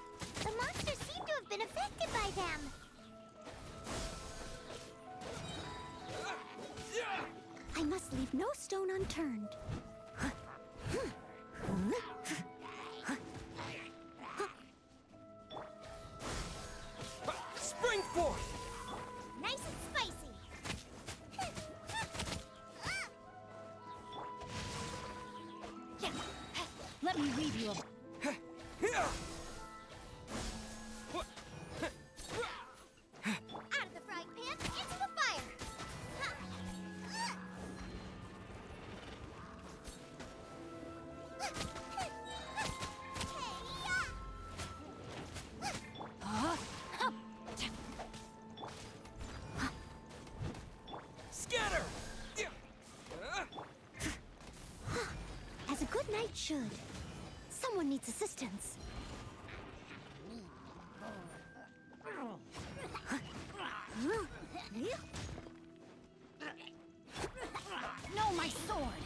The monsters seem to have been affected by them. I must leave no stone unturned. Spring forth! Nice and spicy. Let me weave you a... Out of the frying pan, into the fire. Scatter! As a good knight should. Someone needs assistance. No, my sword!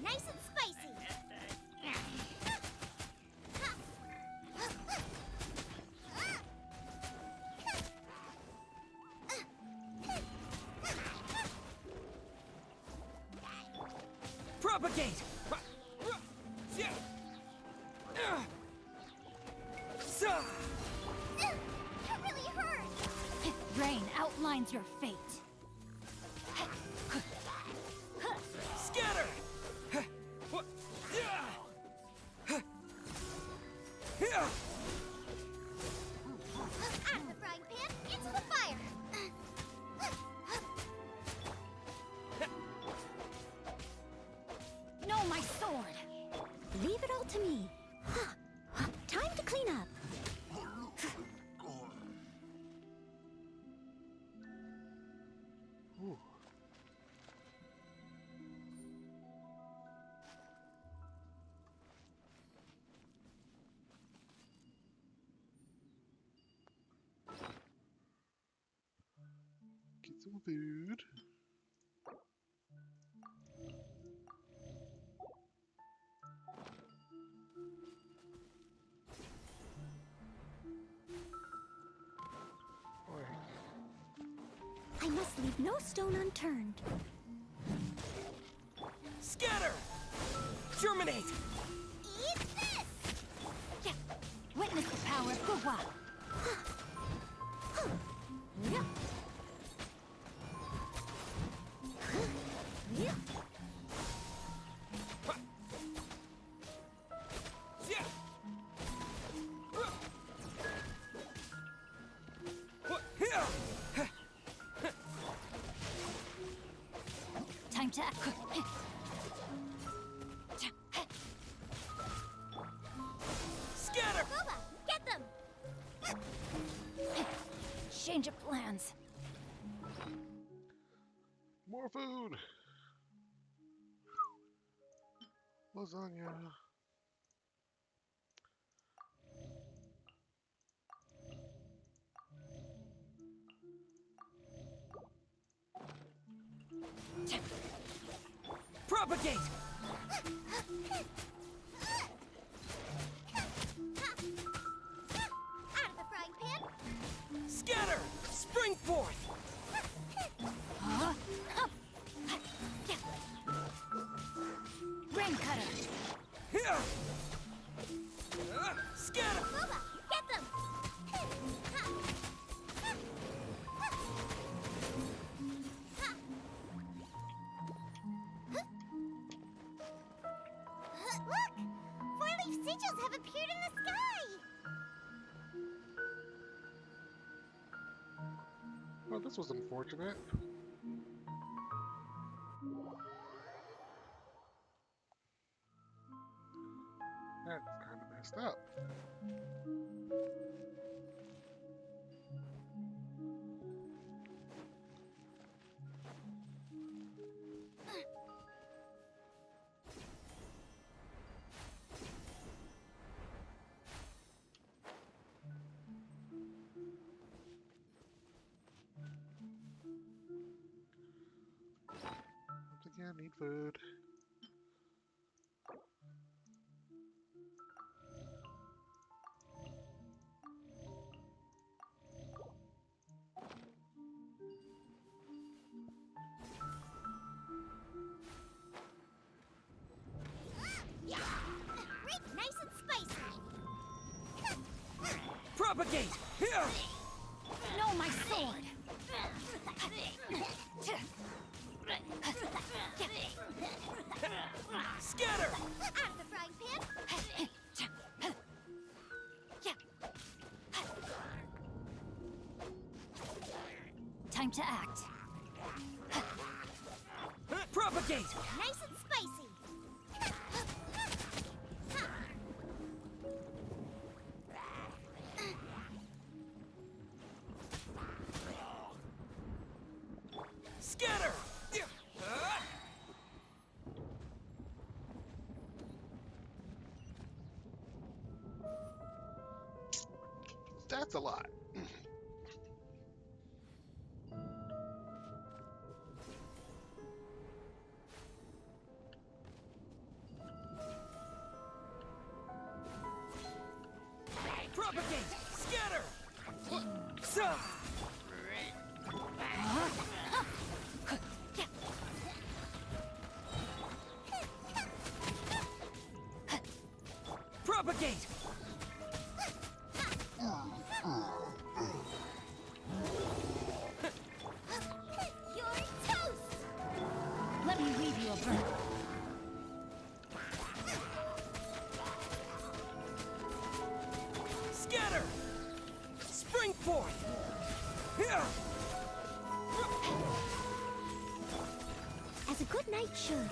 Nice and spicy. Propagate! That really hurt. Rain outlines your fate. Scatter! Out of the frying pan, into the fire. No, my sword! Leave it all to me. Time to clean up. Ooh. Get some food. I must leave no stone unturned. Scatter! Germinate! Eat this! Yeah. Witness the power of Gugwa. Yeah. Yeah. Time to act. Scatter! Boba, get them! Change of plans. More food. Lasagna. Propagate! Out of the frying pan, Scatter! Spring forth! Rain cutter. Scatter! Boba, get them! Look! Four-leaf sigils have appeared in the sky! Well, this was unfortunate. That's kind of messed up. Once again, need food. Rick, nice and spicy! Propagate! Here! No, my sword! Scatter! Out of the frying pan! Time to act. Propagate! Nice and spicy! Scatter! That's a lot. Propagate! Scatter! Sa! Propagate! You're toast! Let me weave you a burn. Scatter! Spring forth! Here! As a good knight should.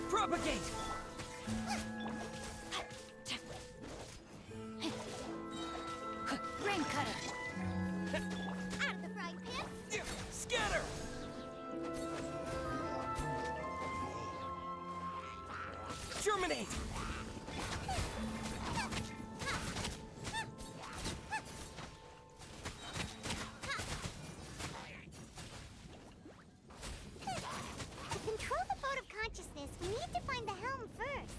Propagate! Rain cutter. Out of the frying pan! Scatter! Germinate! To control the boat of consciousness, we need to find the helm first.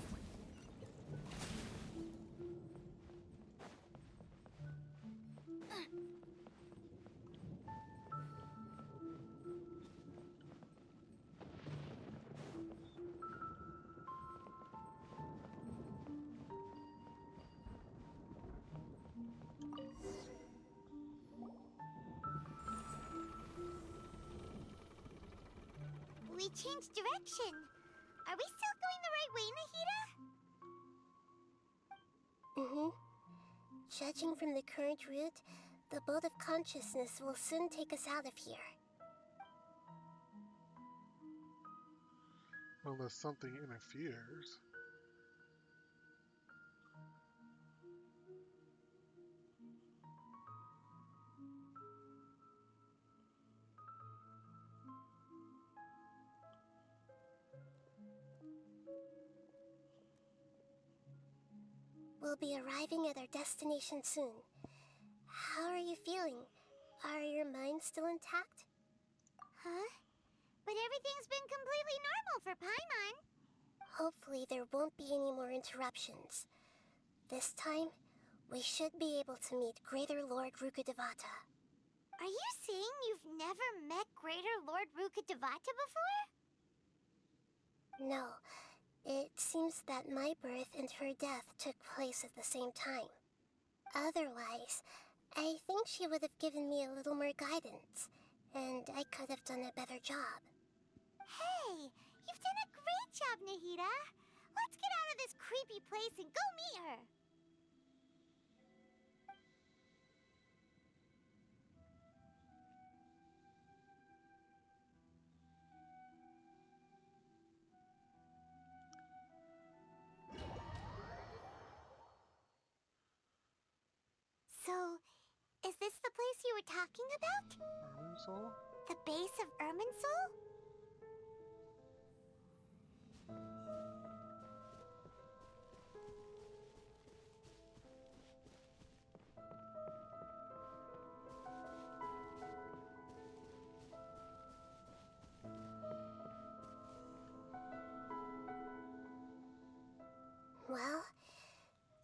We changed direction. Are we still going the right way, Nahida? Mm-hmm. Judging from the current route, the boat of consciousness will soon take us out of here. Unless something interferes. We'll be arriving at our destination soon. How are you feeling? Are your minds still intact? Huh? But everything's been completely normal for Paimon. Hopefully there won't be any more interruptions. This time, we should be able to meet Greater Lord Rukkhadevata. Are you saying you've never met Greater Lord Rukkhadevata before? No, it seems that my birth and her death took place at the same time. Otherwise, I think she would have given me a little more guidance, and I could have done a better job. Hey, you've done a great job, Nahida. Let's get out of this creepy place and go meet her. So, is this the place you were talking about? Irminsul? The base of Irminsul? Well,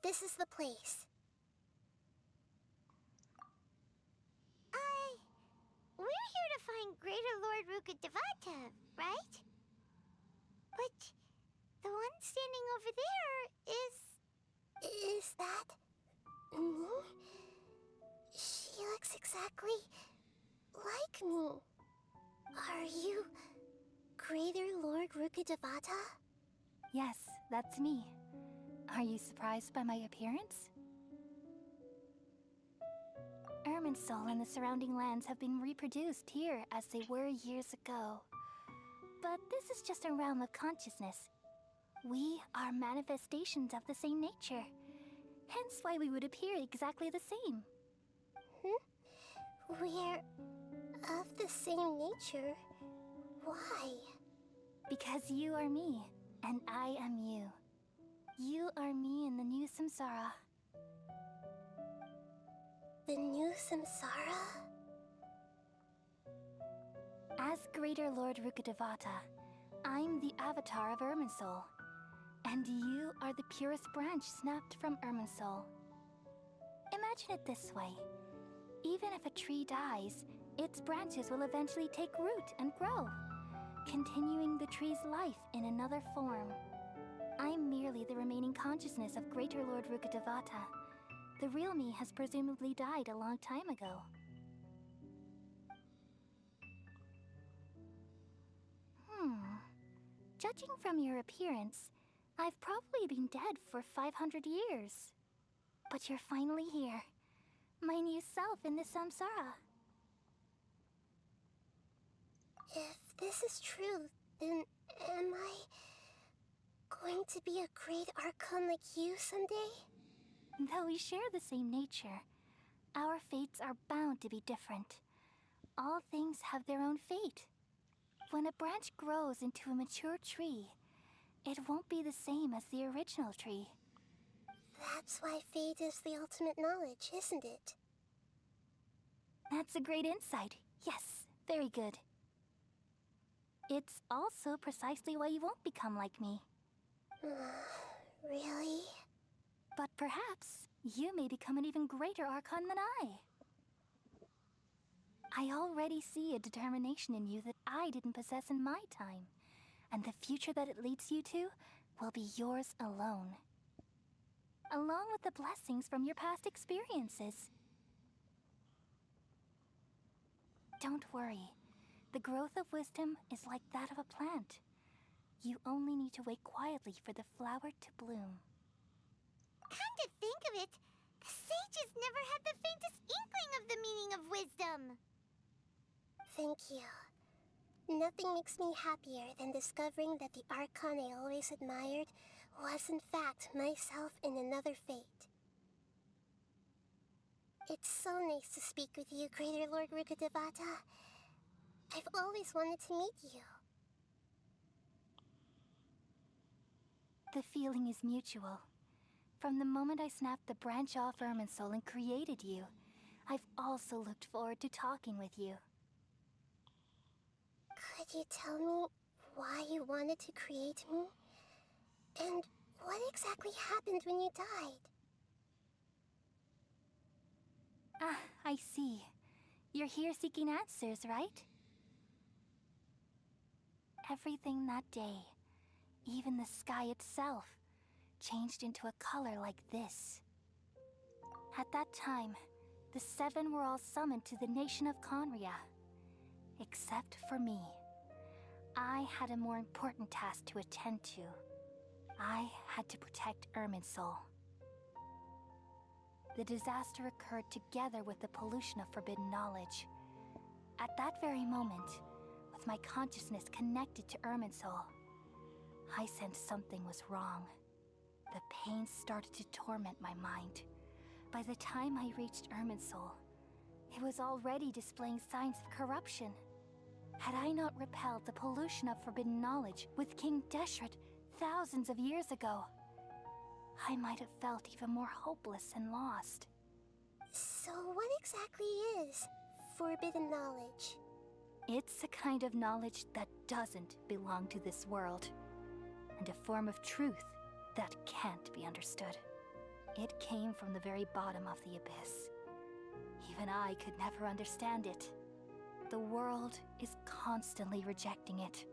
this is the place. We're here to find Greater Lord Rukkhadevata, right? But the one standing over there is... Is that me? She looks exactly like me. Are you Greater Lord Rukkhadevata? Yes, that's me. Are you surprised by my appearance? Irminsul and the surrounding lands have been reproduced here as they were years ago. But this is just a realm of consciousness. We are manifestations of the same nature. Hence why we would appear exactly the same. We're of the same nature. Why? Because you are me, and I am you. You are me in the new samsara. The new samsara? As Greater Lord Rukkhadevata, I'm the avatar of Irminsul. And you are the purest branch snapped from Irminsul. Imagine it this way. Even if a tree dies, its branches will eventually take root and grow, continuing the tree's life in another form. I'm merely the remaining consciousness of Greater Lord Rukkhadevata. The real me has presumably died a long time ago. Judging from your appearance, I've probably been dead for 500 years. But you're finally here. My new self in the samsara. If this is true, then am I going to be a great Archon like you someday? Though we share the same nature, our fates are bound to be different. All things have their own fate. When a branch grows into a mature tree, it won't be the same as the original tree. That's why fate is the ultimate knowledge, isn't it? That's a great insight. Yes, very good. It's also precisely why you won't become like me. Really? But perhaps you may become an even greater Archon than I. I already see a determination in you that I didn't possess in my time, and the future that it leads you to will be yours alone. Along with the blessings from your past experiences. Don't worry. The growth of wisdom is like that of a plant. You only need to wait quietly for the flower to bloom. Come to think of it, the sages never had the faintest inkling of the meaning of wisdom. Thank you. Nothing makes me happier than discovering that the Archon I always admired was in fact myself in another fate. It's so nice to speak with you, Greater Lord Rukkhadevata. I've always wanted to meet you. The feeling is mutual. From the moment I snapped the branch off Irminsul and created you, I've also looked forward to talking with you. Could you tell me why you wanted to create me? And what exactly happened when you died? Ah, I see. You're here seeking answers, right? Everything that day, even the sky itself, changed into a color like this. At that time, the Seven were all summoned to the nation of Conria. Except for me. I had a more important task to attend to. I had to protect Irminsul. The disaster occurred together with the pollution of forbidden knowledge. At that very moment, with my consciousness connected to Irminsul, I sensed something was wrong. The pain started to torment my mind. By the time I reached Irminsul, it was already displaying signs of corruption. Had I not repelled the pollution of forbidden knowledge with King Deshret thousands of years ago, I might have felt even more hopeless and lost. So what exactly is forbidden knowledge? It's a kind of knowledge that doesn't belong to this world, and a form of truth that can't be understood. It came from the very bottom of the abyss. Even I could never understand it. The world is constantly rejecting it,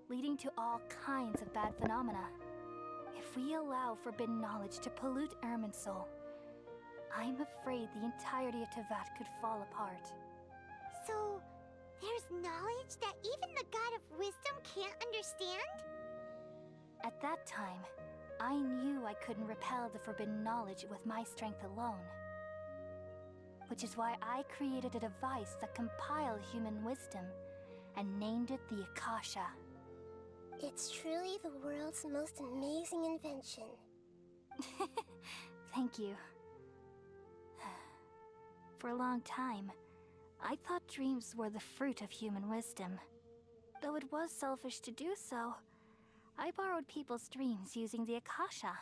leading to all kinds of bad phenomena. If we allow forbidden knowledge to pollute Irminsul, I'm afraid the entirety of Tevat could fall apart. So, there's knowledge that even the God of Wisdom can't understand? At that time, I knew I couldn't repel the forbidden knowledge with my strength alone. Which is why I created a device that compiled human wisdom and named it the Akasha. It's truly the world's most amazing invention. Thank you. For a long time, I thought dreams were the fruit of human wisdom. Though it was selfish to do so, I borrowed people's dreams using the Akasha.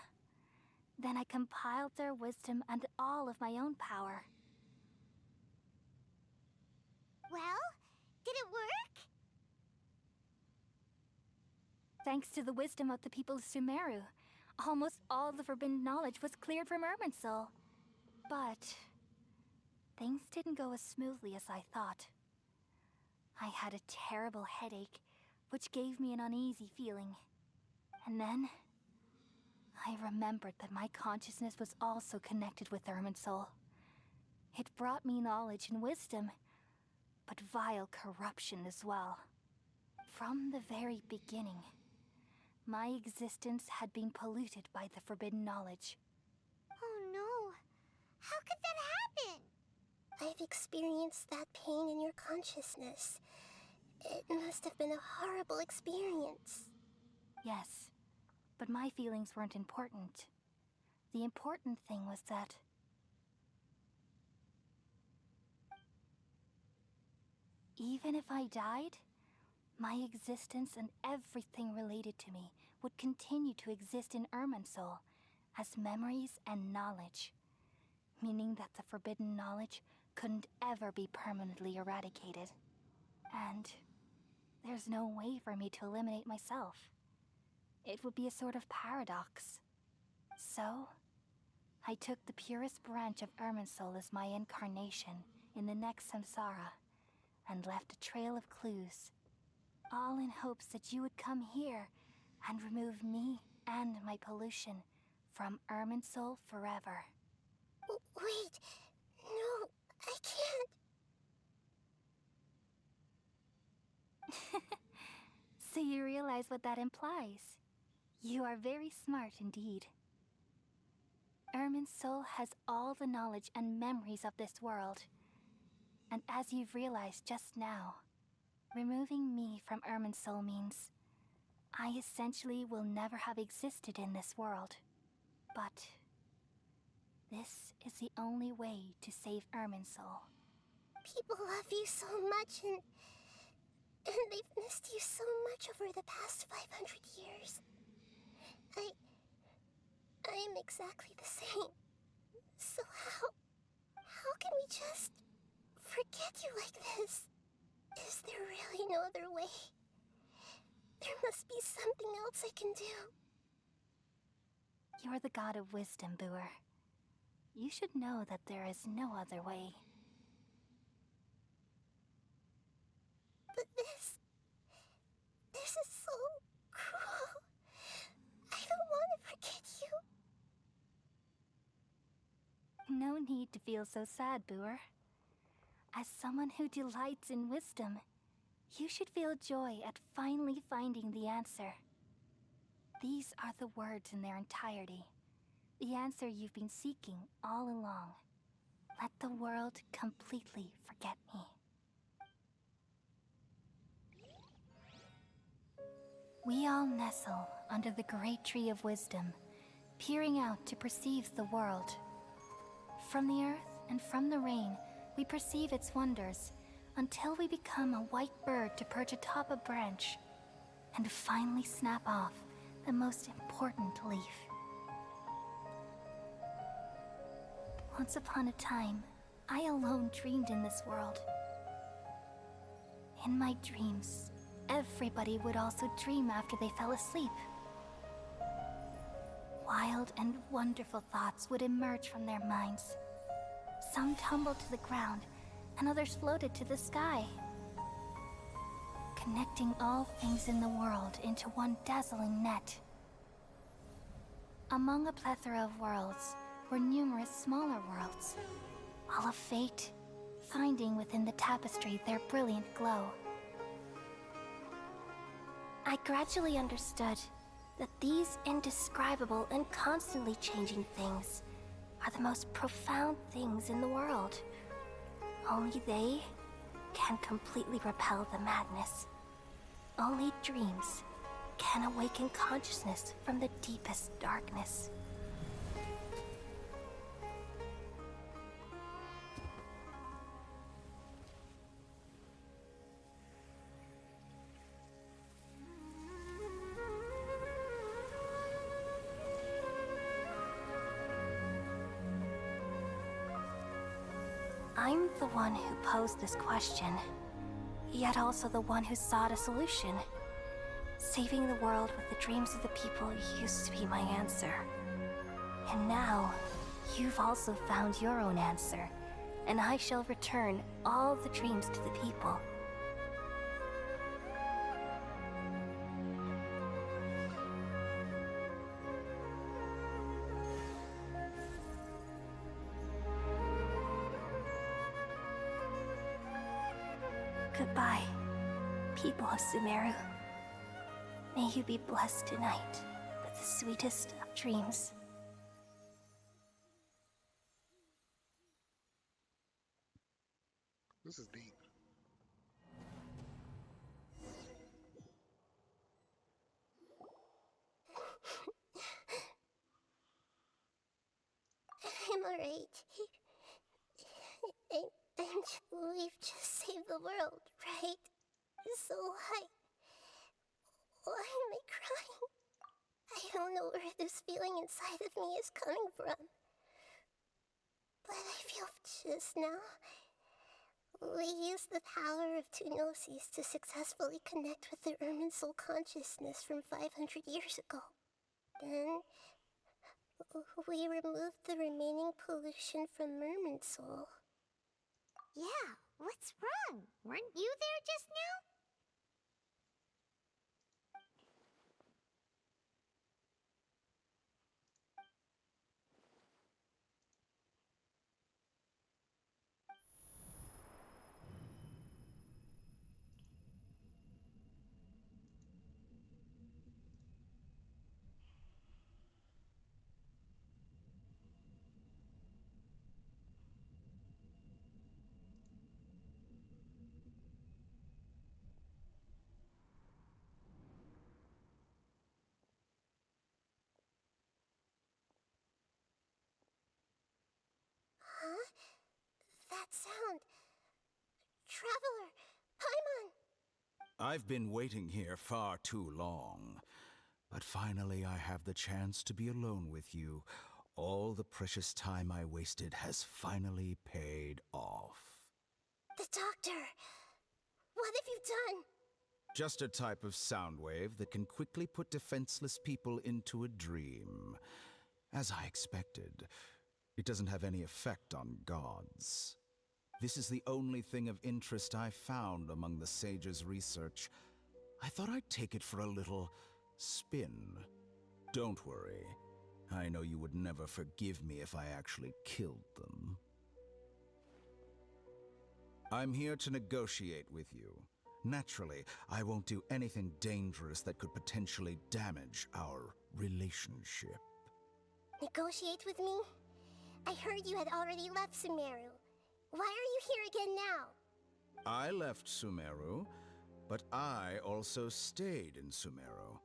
Then I compiled their wisdom and all of my own power. Well, did it work? Thanks to the wisdom of the people of Sumeru, almost all the forbidden knowledge was cleared from Irminsul. But things didn't go as smoothly as I thought. I had a terrible headache, which gave me an uneasy feeling. And then I remembered that my consciousness was also connected with Irminsul. It brought me knowledge and wisdom, but vile corruption as well. From the very beginning, my existence had been polluted by the forbidden knowledge. Oh no. How could that happen? I've experienced that pain in your consciousness. It must have been a horrible experience. Yes, but my feelings weren't important. The important thing was that even if I died, my existence and everything related to me would continue to exist in Irminsul as memories and knowledge, meaning that the forbidden knowledge couldn't ever be permanently eradicated. And there's no way for me to eliminate myself. It would be a sort of paradox. So, I took the purest branch of Irminsul as my incarnation in the next samsara, and left a trail of clues, all in hopes that you would come here and remove me and my pollution from Irminsul forever. Wait, no, I can't. So you realize what that implies. You are very smart indeed. Irminsul has all the knowledge and memories of this world. And as you've realized just now, removing me from Irminsul means I essentially will never have existed in this world. But this is the only way to save Irminsul. People love you so much, and they've missed you so much over the past 500 years. I am exactly the same. So how can we just forget you like this? Is there really no other way? There must be something else I can do. You're the god of wisdom, Booer. You should know that there is no other way. But this is so cruel. I don't want to forget you. No need to feel so sad, Booer. As someone who delights in wisdom, You should feel joy at finally finding the answer. These are the words in their entirety. The answer you've been seeking all along. Let the world completely forget me. We all nestle under the great tree of wisdom, peering out to perceive the world. From the earth and from the rain, we perceive its wonders, until we become a white bird to perch atop a branch, and finally snap off the most important leaf. Once upon a time, I alone dreamed in this world. In my dreams, everybody would also dream after they fell asleep. Wild and wonderful thoughts would emerge from their minds. Some tumbled to the ground, and others floated to the sky, connecting all things in the world into one dazzling net. Among a plethora of worlds were numerous smaller worlds, all of fate, finding within the tapestry their brilliant glow. I gradually understood that these indescribable and constantly changing things are the most profound things in the world. Only they can completely repel the madness. Only dreams can awaken consciousness from the deepest darkness. I'm the one who posed this question, yet also the one who sought a solution. Saving the world with the dreams of the people used to be my answer. And now, you've also found your own answer, and I shall return all the dreams to the people. Goodbye, people of Sumeru. May you be blessed tonight with the sweetest of dreams. This is deep. I'm alright. We've just saved the world, right? So why am I crying? I don't know where this feeling inside of me is coming from. But I feel just now. We used the power of two gnosis to successfully connect with the Ermin soul consciousness from 500 years ago. Then, we removed the remaining pollution from Merman soul. Yeah, what's wrong? Weren't you there just now? Huh? That sound. Traveler! Paimon! I've been waiting here far too long. But finally I have the chance to be alone with you. All the precious time I wasted has finally paid off. The doctor! What have you done? Just a type of sound wave that can quickly put defenseless people into a dream. As I expected, it doesn't have any effect on gods. This is the only thing of interest I found among the sage's research. I thought I'd take it for a little spin. Don't worry. I know you would never forgive me if I actually killed them. I'm here to negotiate with you. Naturally, I won't do anything dangerous that could potentially damage our relationship. Negotiate with me? I heard you had already left Sumeru. Why are you here again now? I left Sumeru, but I also stayed in Sumeru.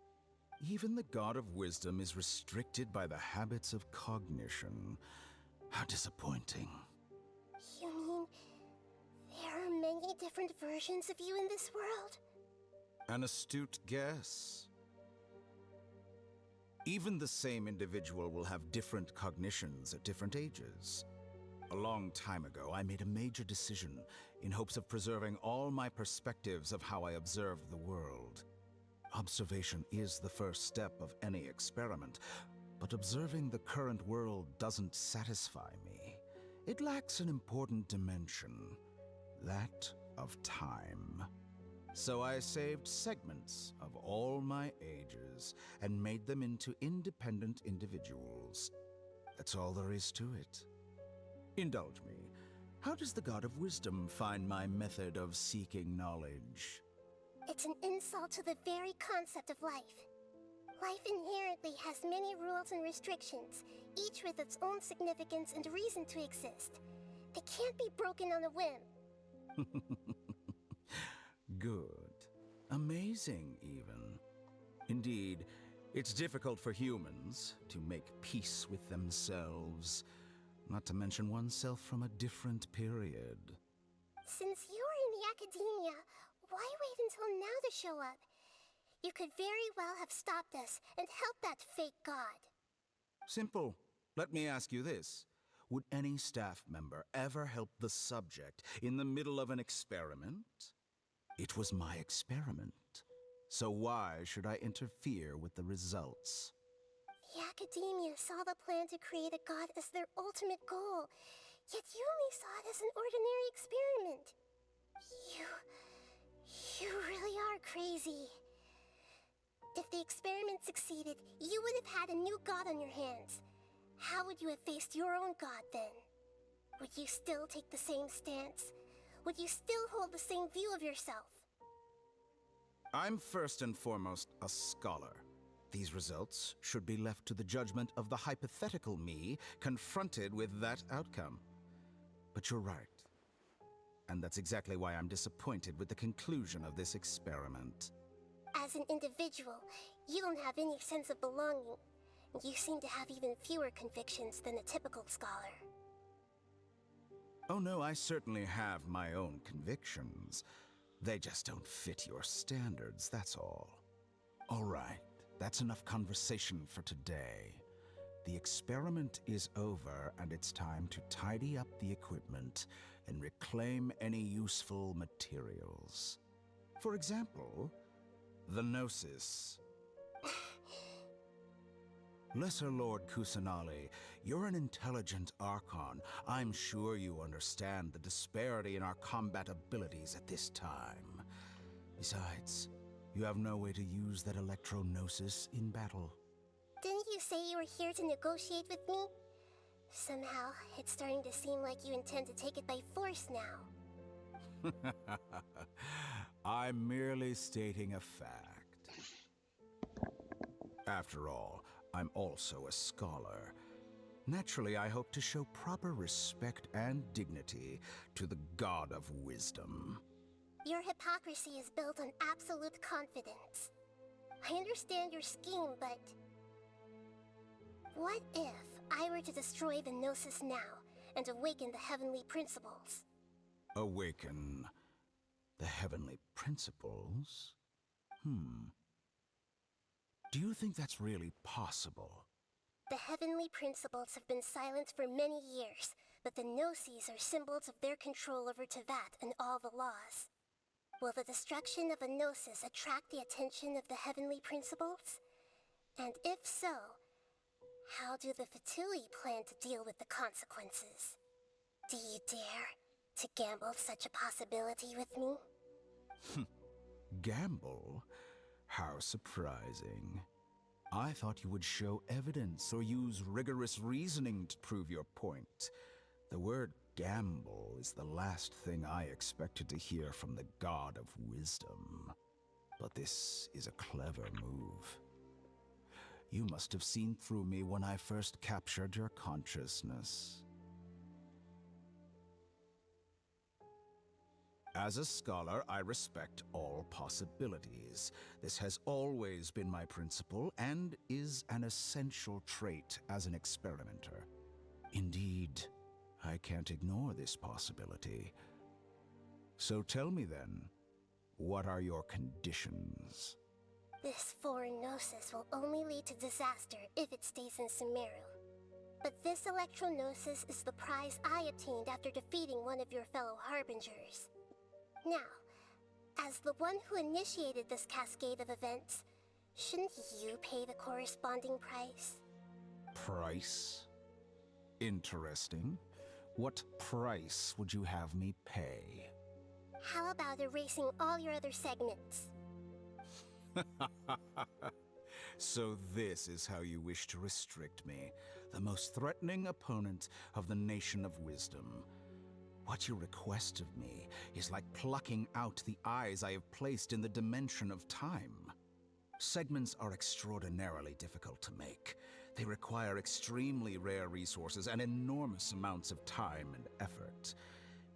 Even the God of Wisdom is restricted by the habits of cognition. How disappointing. You mean there are many different versions of you in this world? An astute guess. Even the same individual will have different cognitions at different ages. A long time ago, I made a major decision in hopes of preserving all my perspectives of how I observed the world. Observation is the first step of any experiment, but observing the current world doesn't satisfy me. It lacks an important dimension, that of time. So I saved segments of all my ages and made them into independent individuals. That's all there is to it. Indulge me. How does the God of Wisdom find my method of seeking knowledge? It's an insult to the very concept of life. Life inherently has many rules and restrictions, each with its own significance and reason to exist. They can't be broken on a whim. Good. Amazing, even. Indeed, it's difficult for humans to make peace with themselves, not to mention oneself from a different period. Since you are in the academia, why wait until now to show up? You could very well have stopped us and helped that fake god. Simple. Let me ask you this. Would any staff member ever help the subject in the middle of an experiment? It was my experiment. So why should I interfere with the results? The academia saw the plan to create a god as their ultimate goal, yet you only saw it as an ordinary experiment. You really are crazy. If the experiment succeeded, you would have had a new god on your hands. How would you have faced your own god then? Would you still take the same stance? Would you still hold the same view of yourself? I'm first and foremost a scholar. These results should be left to the judgment of the hypothetical me confronted with that outcome. But you're right. And that's exactly why I'm disappointed with the conclusion of this experiment. As an individual, you don't have any sense of belonging. You seem to have even fewer convictions than a typical scholar. Oh no, I certainly have my own convictions. They just don't fit your standards, that's all. All right, that's enough conversation for today. The experiment is over, and it's time to tidy up the equipment and reclaim any useful materials. For example, the Gnosis. Lesser Lord Kusanali, you're an intelligent Archon. I'm sure you understand the disparity in our combat abilities at this time. Besides, you have no way to use that Electro-Gnosis in battle. Didn't you say you were here to negotiate with me? Somehow, it's starting to seem like you intend to take it by force now. I'm merely stating a fact. After all, I'm also a scholar. Naturally, I hope to show proper respect and dignity to the God of Wisdom. Your hypocrisy is built on absolute confidence. I understand your scheme, but... what if I were to destroy the Gnosis now and awaken the heavenly principles? Awaken the heavenly principles? Do you think that's really possible? The heavenly principles have been silent for many years, but the Gnosis are symbols of their control over Tevat and all the laws. Will the destruction of a Gnosis attract the attention of the heavenly principles? And if so, how do the Fatui plan to deal with the consequences? Do you dare to gamble such a possibility with me? Gamble? How surprising. I thought you would show evidence or use rigorous reasoning to prove your point. The word gamble is the last thing I expected to hear from the God of Wisdom. But this is a clever move. You must have seen through me when I first captured your consciousness. As a scholar, I respect all possibilities. This has always been my principle and is an essential trait as an experimenter. Indeed, I can't ignore this possibility. So tell me then, what are your conditions? This foreign gnosis will only lead to disaster if it stays in Sumeru. But this electro-gnosis is the prize I obtained after defeating one of your fellow Harbingers. Now, as the one who initiated this cascade of events, shouldn't you pay the corresponding price? Price? Interesting. What price would you have me pay? How about erasing all your other segments? So this is how you wish to restrict me, the most threatening opponent of the Nation of Wisdom. What you request of me is like plucking out the eyes I have placed in the dimension of time. Segments are extraordinarily difficult to make. They require extremely rare resources and enormous amounts of time and effort,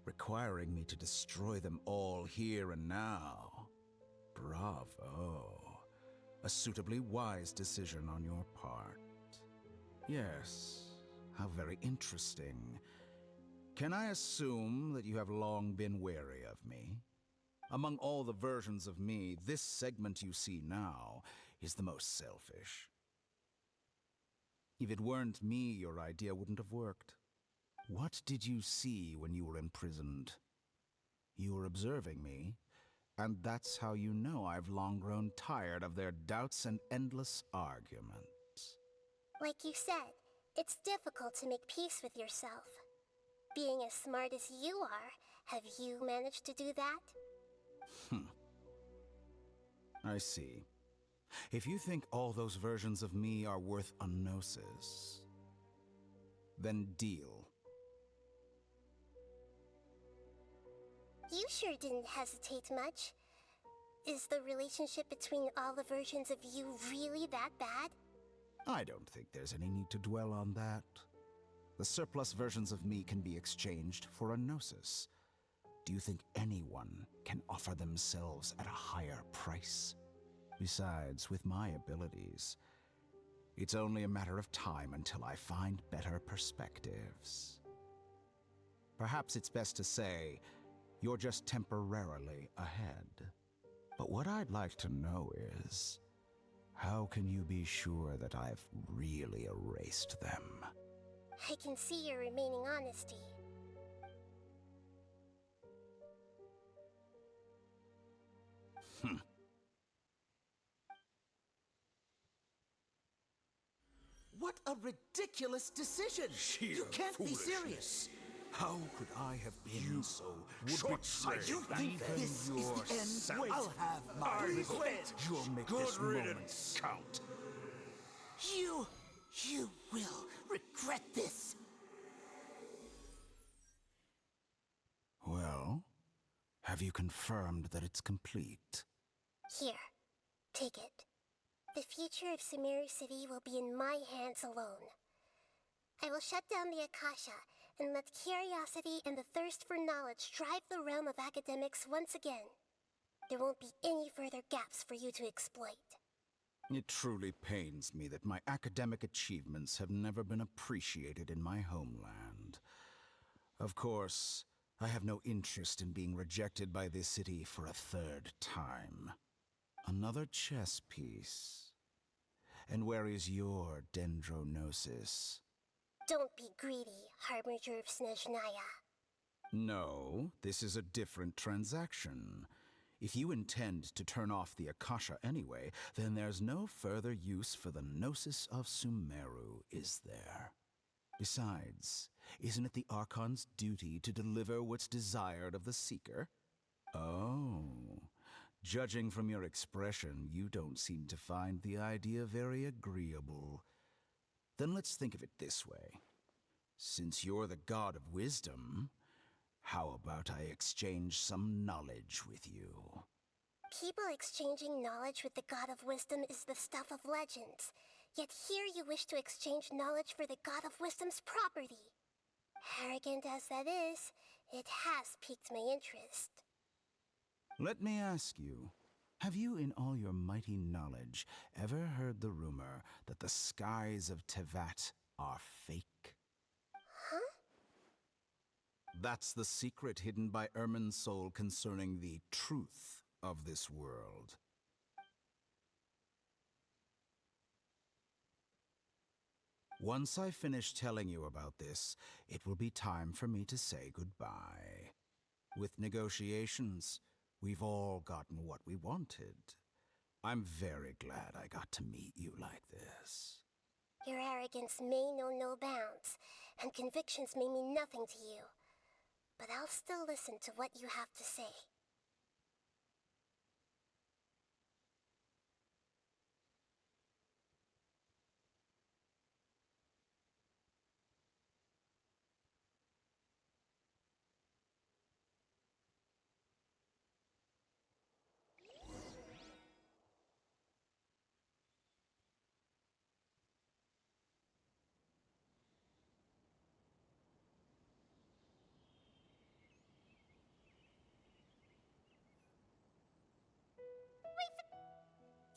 requiring me to destroy them all here and now. Bravo. A suitably wise decision on your part. Yes, how very interesting. Can I assume that you have long been wary of me? Among all the versions of me, this segment you see now is the most selfish. If it weren't me, your idea wouldn't have worked. What did you see when you were imprisoned? You were observing me, and that's how you know I've long grown tired of their doubts and endless arguments. Like you said, it's difficult to make peace with yourself. Being as smart as you are, have you managed to do that? I see. If you think all those versions of me are worth a gnosis, then deal. You sure didn't hesitate much. Is the relationship between all the versions of you really that bad? I don't think there's any need to dwell on that. The surplus versions of me can be exchanged for a gnosis. Do you think anyone can offer themselves at a higher price? Besides, with my abilities, it's only a matter of time until I find better perspectives. Perhaps it's best to say, you're just temporarily ahead. But what I'd like to know is, how can you be sure that I've really erased them? I can see your remaining honesty. What a ridiculous decision! You can't be serious! How could I have been so short-sighted? You think this is the end? Wait. I'll have my revenge. You'll make this moment count. You will regret this. Well, have you confirmed that it's complete? Here, take it. The future of Sumeru City will be in my hands alone. I will shut down the Akasha and let curiosity and the thirst for knowledge drive the realm of academics once again. There won't be any further gaps for you to exploit. It truly pains me that my academic achievements have never been appreciated in my homeland. Of course, I have no interest in being rejected by this city for a third time. Another chess piece. And where is your dendronosis? Don't be greedy, Harbinger of Snezhnaya. No, this is a different transaction. If you intend to turn off the Akasha anyway, then there's no further use for the Gnosis of Sumeru, is there? Besides, isn't it the Archon's duty to deliver what's desired of the Seeker? Oh, judging from your expression, you don't seem to find the idea very agreeable. Then let's think of it this way. Since you're the god of wisdom, how about I exchange some knowledge with you? People exchanging knowledge with the God of Wisdom is the stuff of legends. Yet here you wish to exchange knowledge for the God of Wisdom's property. Arrogant as that is, it has piqued my interest. Let me ask you, have you in all your mighty knowledge ever heard the rumor that the skies of Tevat are fake? Huh? That's the secret hidden by Irminsul concerning the truth of this world. Once I finish telling you about this, it will be time for me to say goodbye. With negotiations, we've all gotten what we wanted. I'm very glad I got to meet you like this. Your arrogance may know no bounds, and convictions may mean nothing to you. But I'll still listen to what you have to say.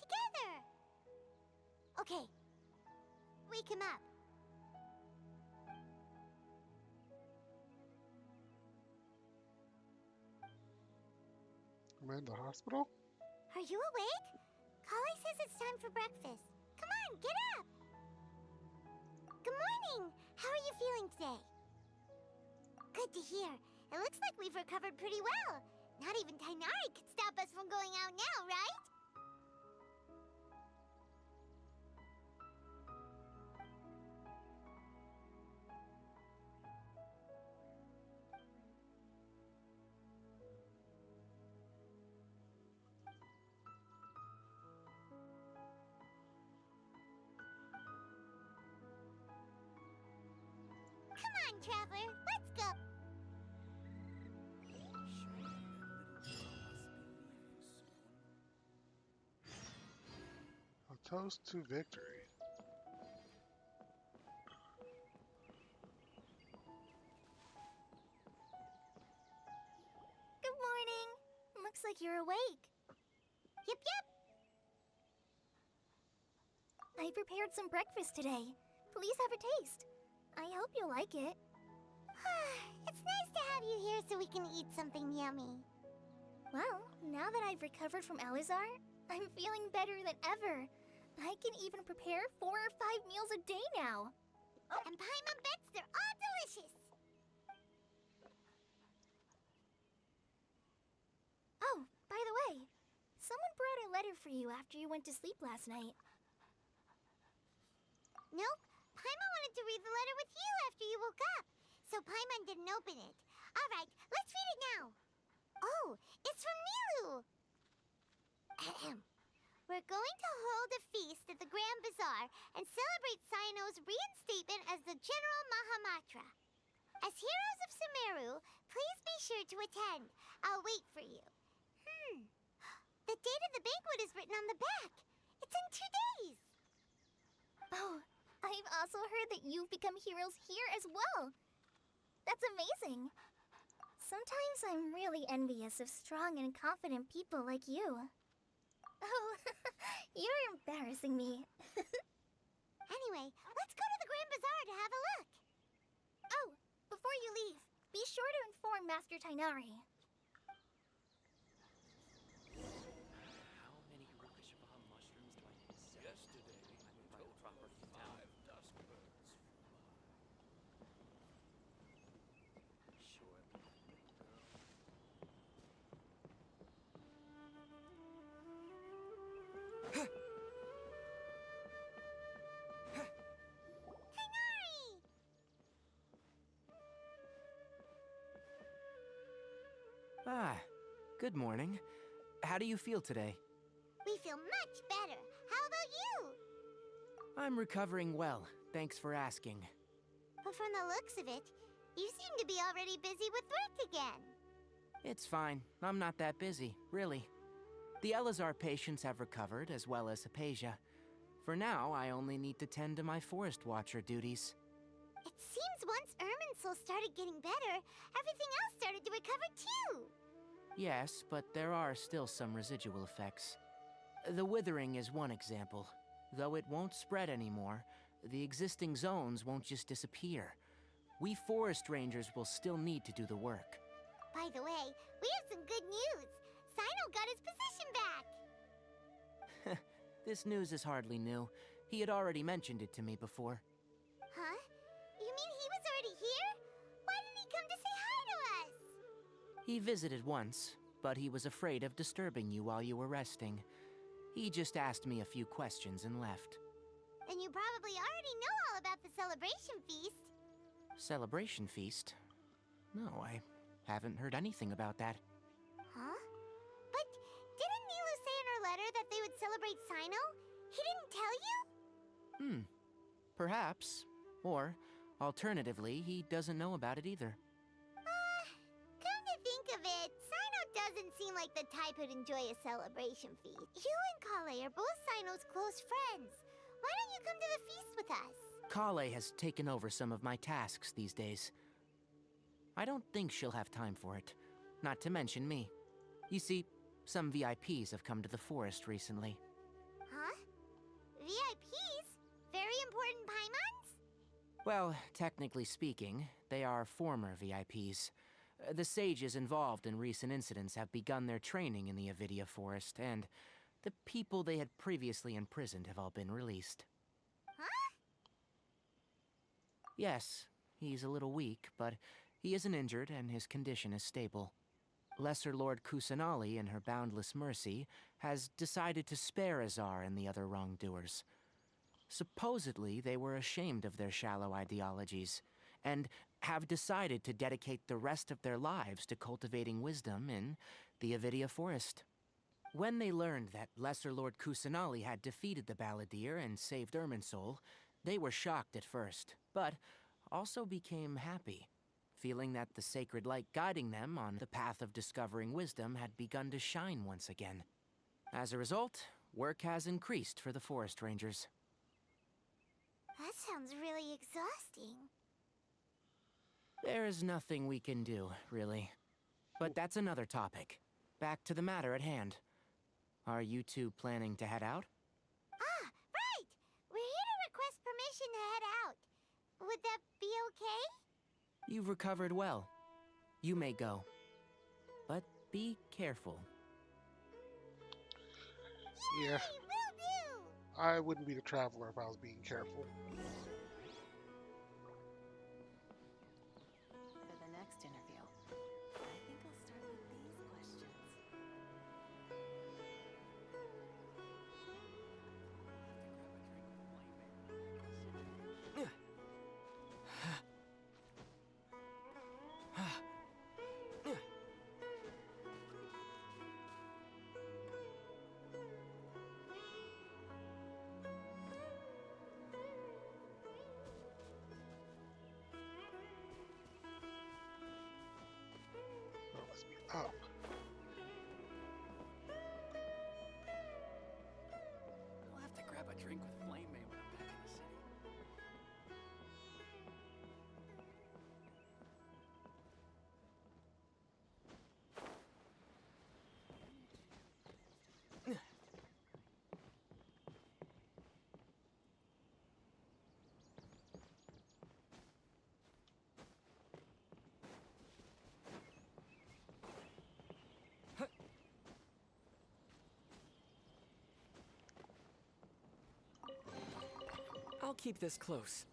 Together! Okay. Wake him up. Am I in the hospital? Are you awake? Kali says it's time for breakfast. Come on, get up! Good morning! How are you feeling today? Good to hear. It looks like we've recovered pretty well. Not even Tainari could stop us from going out now, right? Come on, Traveler, let's go! A toast to victory. Good morning. Looks like you're awake. Yep, yep. I prepared some breakfast today. Please have a taste. I hope you'll like it. It's nice to have you here so we can eat something yummy. Well, now that I've recovered from Alizar, I'm feeling better than ever. I can even prepare 4 or 5 meals a day now. And Paimon bets they're all delicious. Oh, by the way, someone brought a letter for you after you went to sleep last night. Nope. Paimon wanted to read the letter with you after you woke up. So Paimon didn't open it. Alright, let's read it now. Oh, it's from Nilu. Ahem. We're going to hold a feast at the Grand Bazaar and celebrate Cyano's reinstatement as the General Mahamatra. As heroes of Sumeru, please be sure to attend. I'll wait for you. The date of the banquet is written on the back. It's in 2 days. Oh, I've also heard that you've become heroes here as well. That's amazing. Sometimes I'm really envious of strong and confident people like you. Oh, you're embarrassing me. Anyway, let's go to the Grand Bazaar to have a look. Oh, before you leave, be sure to inform Master Tainari. How many Rukashava mushrooms do I need to sell? Yesterday, you told proper 5 dusk birds. Sure. Tainari! Ah, good morning. How do you feel today? We feel much better. How about you? I'm recovering well, thanks for asking. But from the looks of it, you seem to be already busy with work again. It's fine. I'm not that busy, really. The Elazar patients have recovered, as well as Hypatia. For now, I only need to tend to my Forest Watcher duties. It seems once Irminsul started getting better, everything else started to recover too. Yes, but there are still some residual effects. The withering is one example. Though it won't spread anymore, the existing zones won't just disappear. We forest rangers will still need to do the work. By the way, we have some good news. Sino got his position back. This news is hardly new. He had already mentioned it to me before. Huh? You mean he was already here? Why didn't he come to say hi to us? He visited once, but he was afraid of disturbing you while you were resting. He just asked me a few questions and left. Then you probably already know all about the celebration feast. Celebration feast? No, I haven't heard anything about that. Huh? But didn't Nilu say in her letter that they would celebrate Sino? He didn't tell you? Perhaps. Or, alternatively, he doesn't know about it either. Come to think of it, Sino doesn't seem like the type who'd enjoy a celebration feast. You and Kale are both Sino's close friends. Why don't you come to the feast with us? Kale has taken over some of my tasks these days. I don't think she'll have time for it. Not to mention me. You see, some VIPs have come to the forest recently. Huh? VIPs? Very important Paimons? Well, technically speaking, they are former VIPs. The sages involved in recent incidents have begun their training in the Avidia Forest, and the people they had previously imprisoned have all been released. Huh? Yes, he's a little weak, but he isn't injured and his condition is stable. Lesser Lord Kusanali, in her boundless mercy, has decided to spare Azar and the other wrongdoers. Supposedly, they were ashamed of their shallow ideologies, and have decided to dedicate the rest of their lives to cultivating wisdom in the Avidia Forest. When they learned that Lesser Lord Kusanali had defeated the Balladeer and saved Irminsul, they were shocked at first, but also became happy, feeling that the sacred light guiding them on the path of discovering wisdom had begun to shine once again. As a result, work has increased for the forest rangers. That sounds really exhausting. There is nothing we can do, really. But that's another topic. Back to the matter at hand. Are you two planning to head out? Ah, right! We're here to request permission to head out. Would that be okay? You've recovered well. You may go. But be careful. Yeah. Will do! I wouldn't be the traveler if I was being careful. For the next interview, I think I'll start with these questions. Oh, let's be up. I'll have to grab a drink with Flame May when I'm back in the city. I'll keep this close.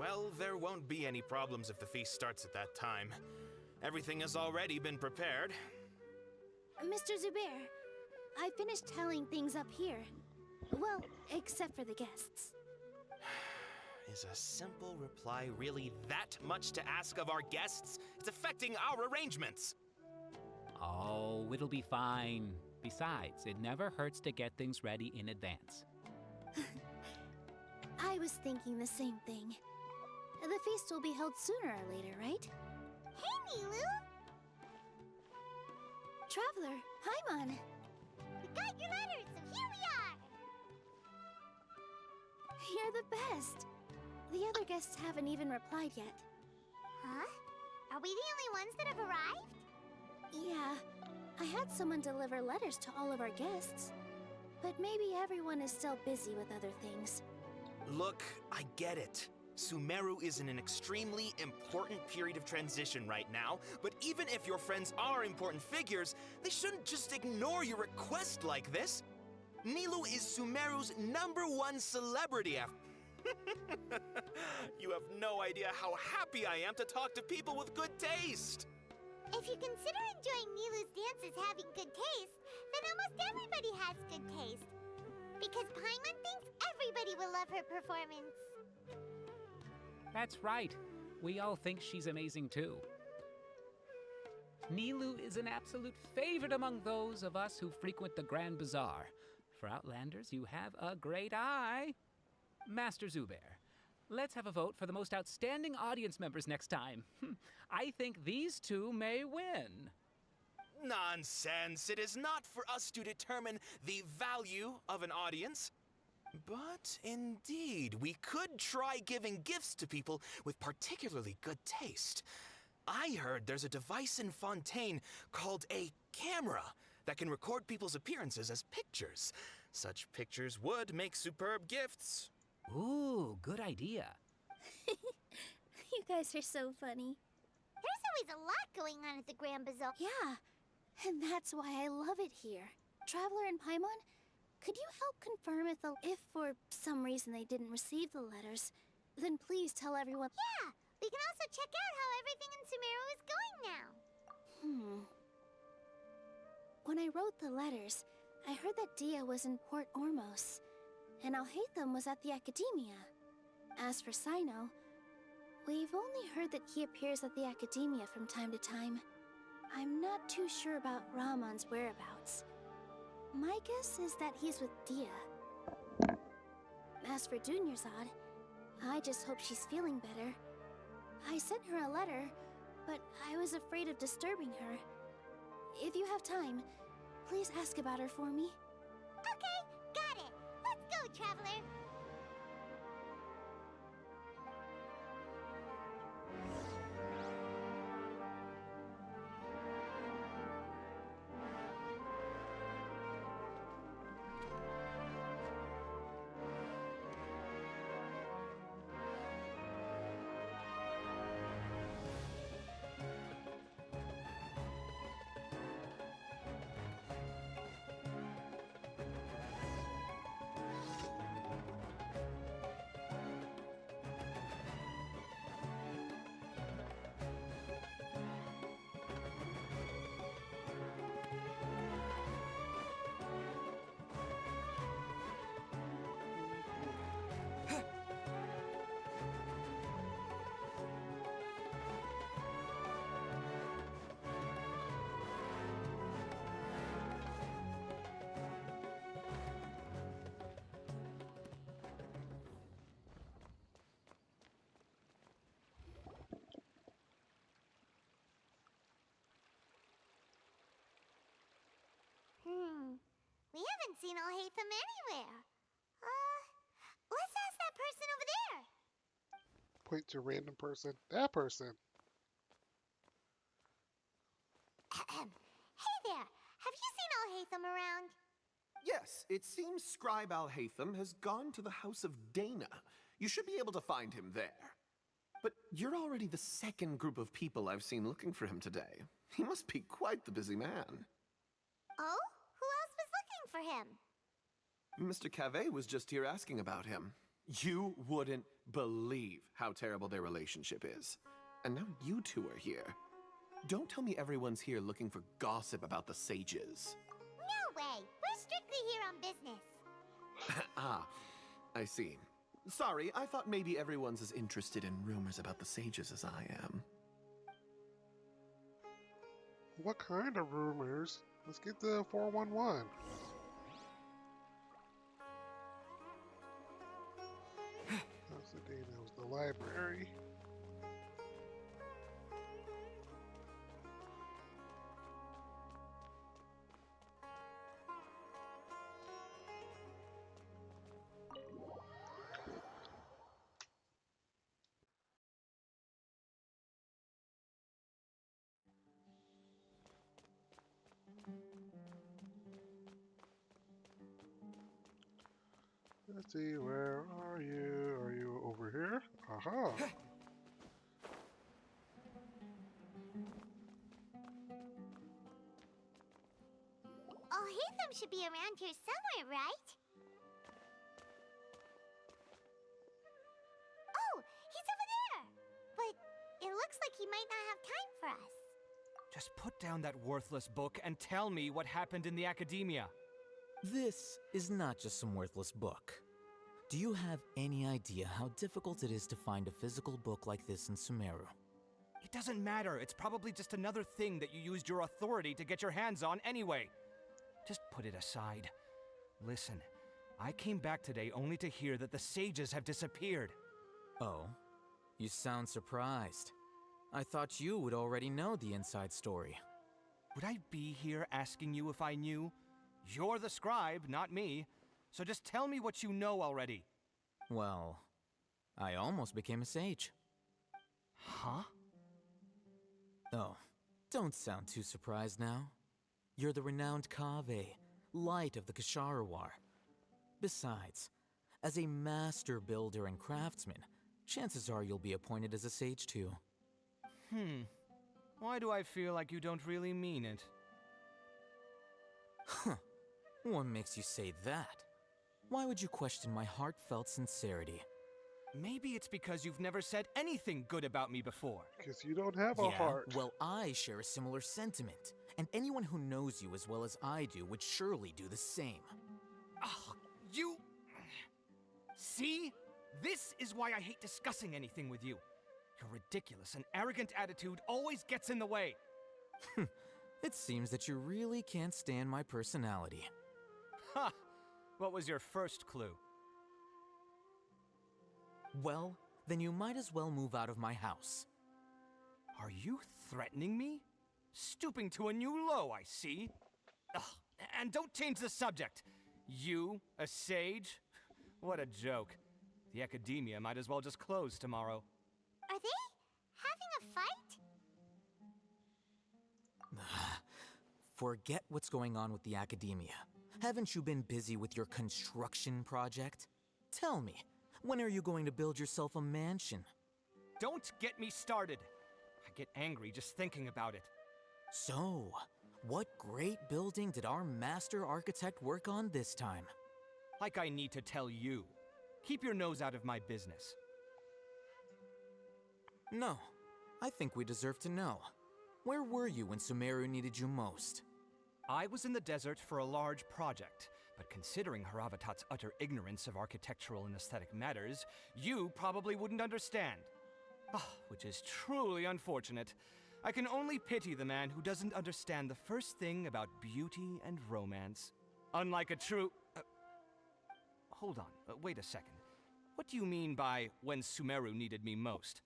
Well, there won't be any problems if the feast starts at that time. Everything has already been prepared. Mr. Zubair, I finished tallying things up here. Well, except for the guests. Is a simple reply really that much to ask of our guests? It's affecting our arrangements. Oh, it'll be fine. Besides, it never hurts to get things ready in advance. I was thinking the same thing. The feast will be held sooner or later, right? Hey, Nilu! Traveler, Paimon! We got your letters, so here we are! You're the best! The other guests haven't even replied yet. Huh? Are we the only ones that have arrived? Yeah, I had someone deliver letters to all of our guests. But maybe everyone is still busy with other things. Look, I get it. Sumeru is in an extremely important period of transition right now, but even if your friends are important figures, they shouldn't just ignore your request like this. Nilu is Sumeru's #1 celebrity after... You have no idea how happy I am to talk to people with good taste. If you consider enjoying Nilu's dances having good taste, then almost everybody has good taste. Because Paimon thinks everybody will love her performance. That's right. We all think she's amazing too. Nilu is an absolute favorite among those of us who frequent the Grand Bazaar. For Outlanders, you have a great eye. Master Zubair, let's have a vote for the most outstanding audience members next time. I think these two may win. Nonsense. It is not for us to determine the value of an audience. But indeed, we could try giving gifts to people with particularly good taste. I heard there's a device in Fontaine called a camera that can record people's appearances as pictures. Such pictures would make superb gifts. Ooh, good idea. You guys are so funny. There's always a lot going on at the Grand Bazaar. Yeah, and that's why I love it here. Traveler and Paimon, could you help confirm if for some reason they didn't receive the letters, then please tell everyone. Yeah, we can also check out how everything in Sumeru is going now. When I wrote the letters, I heard that Dia was in Port Ormos, and Alhaitham was at the Academia. As for Sino, we've only heard that he appears at the Academia from time to time. I'm not too sure about Rahman's whereabouts. My guess is that he's with Dia. As for Dunyarzad, I just hope she's feeling better. I sent her a letter, but I was afraid of disturbing her. If you have time, please ask about her for me. Okay, got it. Let's go, Traveler. We haven't seen Alhaitham anywhere. Let's ask that person over there. Point to a random person. That person. Hey there, have you seen Alhaitham around? Yes, it seems Scribe Alhaitham has gone to the House of Dana. You should be able to find him there. But you're already the second group of people I've seen looking for him today. He must be quite the busy man. Oh? Who else was looking for him? Mr. Cavey was just here asking about him. You wouldn't believe how terrible their relationship is. And now you two are here. Don't tell me everyone's here looking for gossip about the sages. No way! We're strictly here on business. Ah, I see. Sorry, I thought maybe everyone's as interested in rumors about the sages as I am. What kind of rumors? Let's get the 411. That was the day that was the library. Let's see, where are you? Are you over here? Aha! Oh, Hatham should be around here somewhere, right? Oh, he's over there! But it looks like he might not have time for us. Just put down that worthless book and tell me what happened in the academia. This is not just some worthless book. Do you have any idea how difficult it is to find a physical book like this in Sumeru? It doesn't matter. It's probably just another thing that you used your authority to get your hands on anyway. Just put it aside. Listen, I came back today only to hear that the sages have disappeared. Oh, you sound surprised. I thought you would already know the inside story. Would I be here asking you if I knew? You're the scribe, not me. So just tell me what you know already. Well, I almost became a sage. Huh? Oh, don't sound too surprised now. You're the renowned Kaveh, light of the Ksharawar. Besides, as a master builder and craftsman, chances are you'll be appointed as a sage too. Why do I feel like you don't really mean it? Huh. What makes you say that? Why would you question my heartfelt sincerity? Maybe it's because you've never said anything good about me before. Because you don't have a heart. Well, I share a similar sentiment, and anyone who knows you as well as I do would surely do the same. Ugh, you... See? This is why I hate discussing anything with you. Your ridiculous and arrogant attitude always gets in the way. It seems that you really can't stand my personality. Ha! What was your first clue? Well, then you might as well move out of my house. Are you threatening me? Stooping to a new low, I see. Ugh, and don't change the subject. You, a sage? What a joke. The academia might as well just close tomorrow. Are they having a fight? Forget what's going on with the academia. Haven't you been busy with your construction project? Tell me, when are you going to build yourself a mansion? Don't get me started. I get angry just thinking about it. So, what great building did our master architect work on this time? Like I need to tell you. Keep your nose out of my business. No, I think we deserve to know. Where were you when Sumeru needed you most? I was in the desert for a large project, but considering Haravatat's utter ignorance of architectural and aesthetic matters, you probably wouldn't understand. Which is truly unfortunate. I can only pity the man who doesn't understand the first thing about beauty and romance. Unlike a true... hold on, wait a second. What do you mean by when Sumeru needed me most?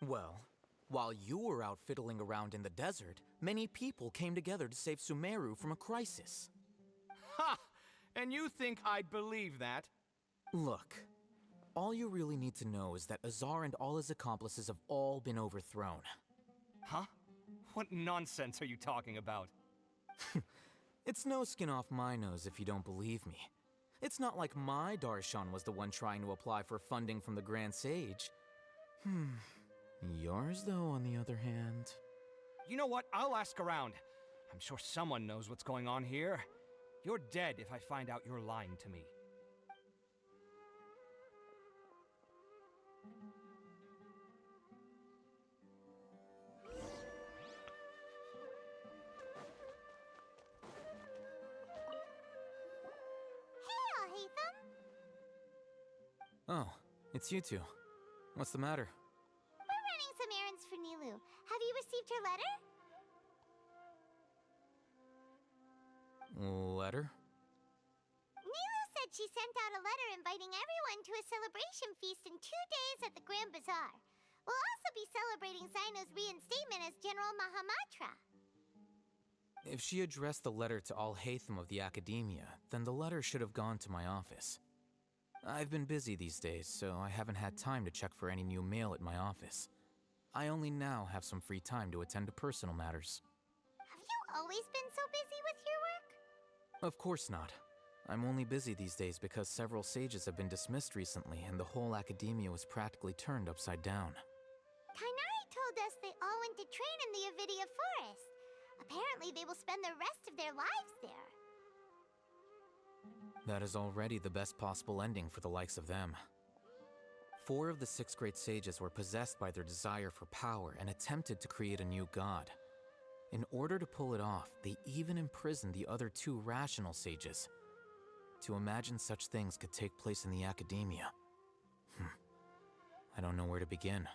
Well, while you were out fiddling around in the desert, many people came together to save Sumeru from a crisis. Ha! And you think I'd believe that? Look, all you really need to know is that Azar and all his accomplices have all been overthrown. Huh? What nonsense are you talking about? It's no skin off my nose if you don't believe me. It's not like my Darshan was the one trying to apply for funding from the Grand Sage. Yours, though, on the other hand... You know what? I'll ask around. I'm sure someone knows what's going on here. You're dead if I find out you're lying to me. Oh, it's you two. What's the matter? We're running some errands for Nilu. Have you received her letter? Letter? Nilu said she sent out a letter inviting everyone to a celebration feast in 2 days at the Grand Bazaar. We'll also be celebrating Sino's reinstatement as General Mahamatra. If she addressed the letter to Al-Haytham of the Academia, then the letter should have gone to my office. I've been busy these days, so I haven't had time to check for any new mail at my office. I only now have some free time to attend to personal matters. Have you always been so busy with your work? Of course not. I'm only busy these days because several sages have been dismissed recently and the whole Academia was practically turned upside down. Kainari told us they all went to train in the Avidia Forest. Apparently they will spend the rest of their lives there. That is already the best possible ending for the likes of them. 4 of the 6 great sages were possessed by their desire for power and attempted to create a new god. In order to pull it off, they even imprisoned the other 2 rational sages. To imagine such things could take place in the Academia. I don't know where to begin.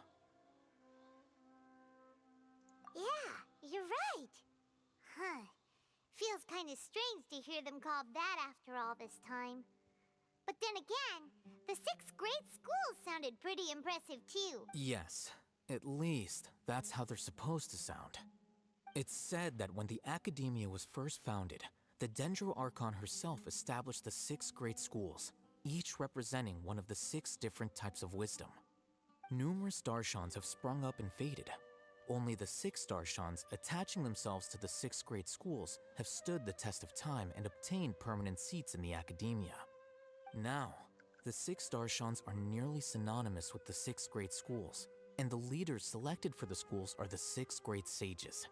Yeah, you're right. Huh. Feels kind of strange to hear them called that after all this time. But then again, the 6 great schools sounded pretty impressive too. Yes, at least that's how they're supposed to sound. It's said that when the Academia was first founded, the Dendro Archon herself established the 6 great schools, each representing one of the 6 different types of wisdom. Numerous Darshans have sprung up and faded. Only the 6 Darshans attaching themselves to the 6 great schools have stood the test of time and obtained permanent seats in the Academia. Now, the 6 Darshans are nearly synonymous with the 6 great schools, and the leaders selected for the schools are the 6 great sages.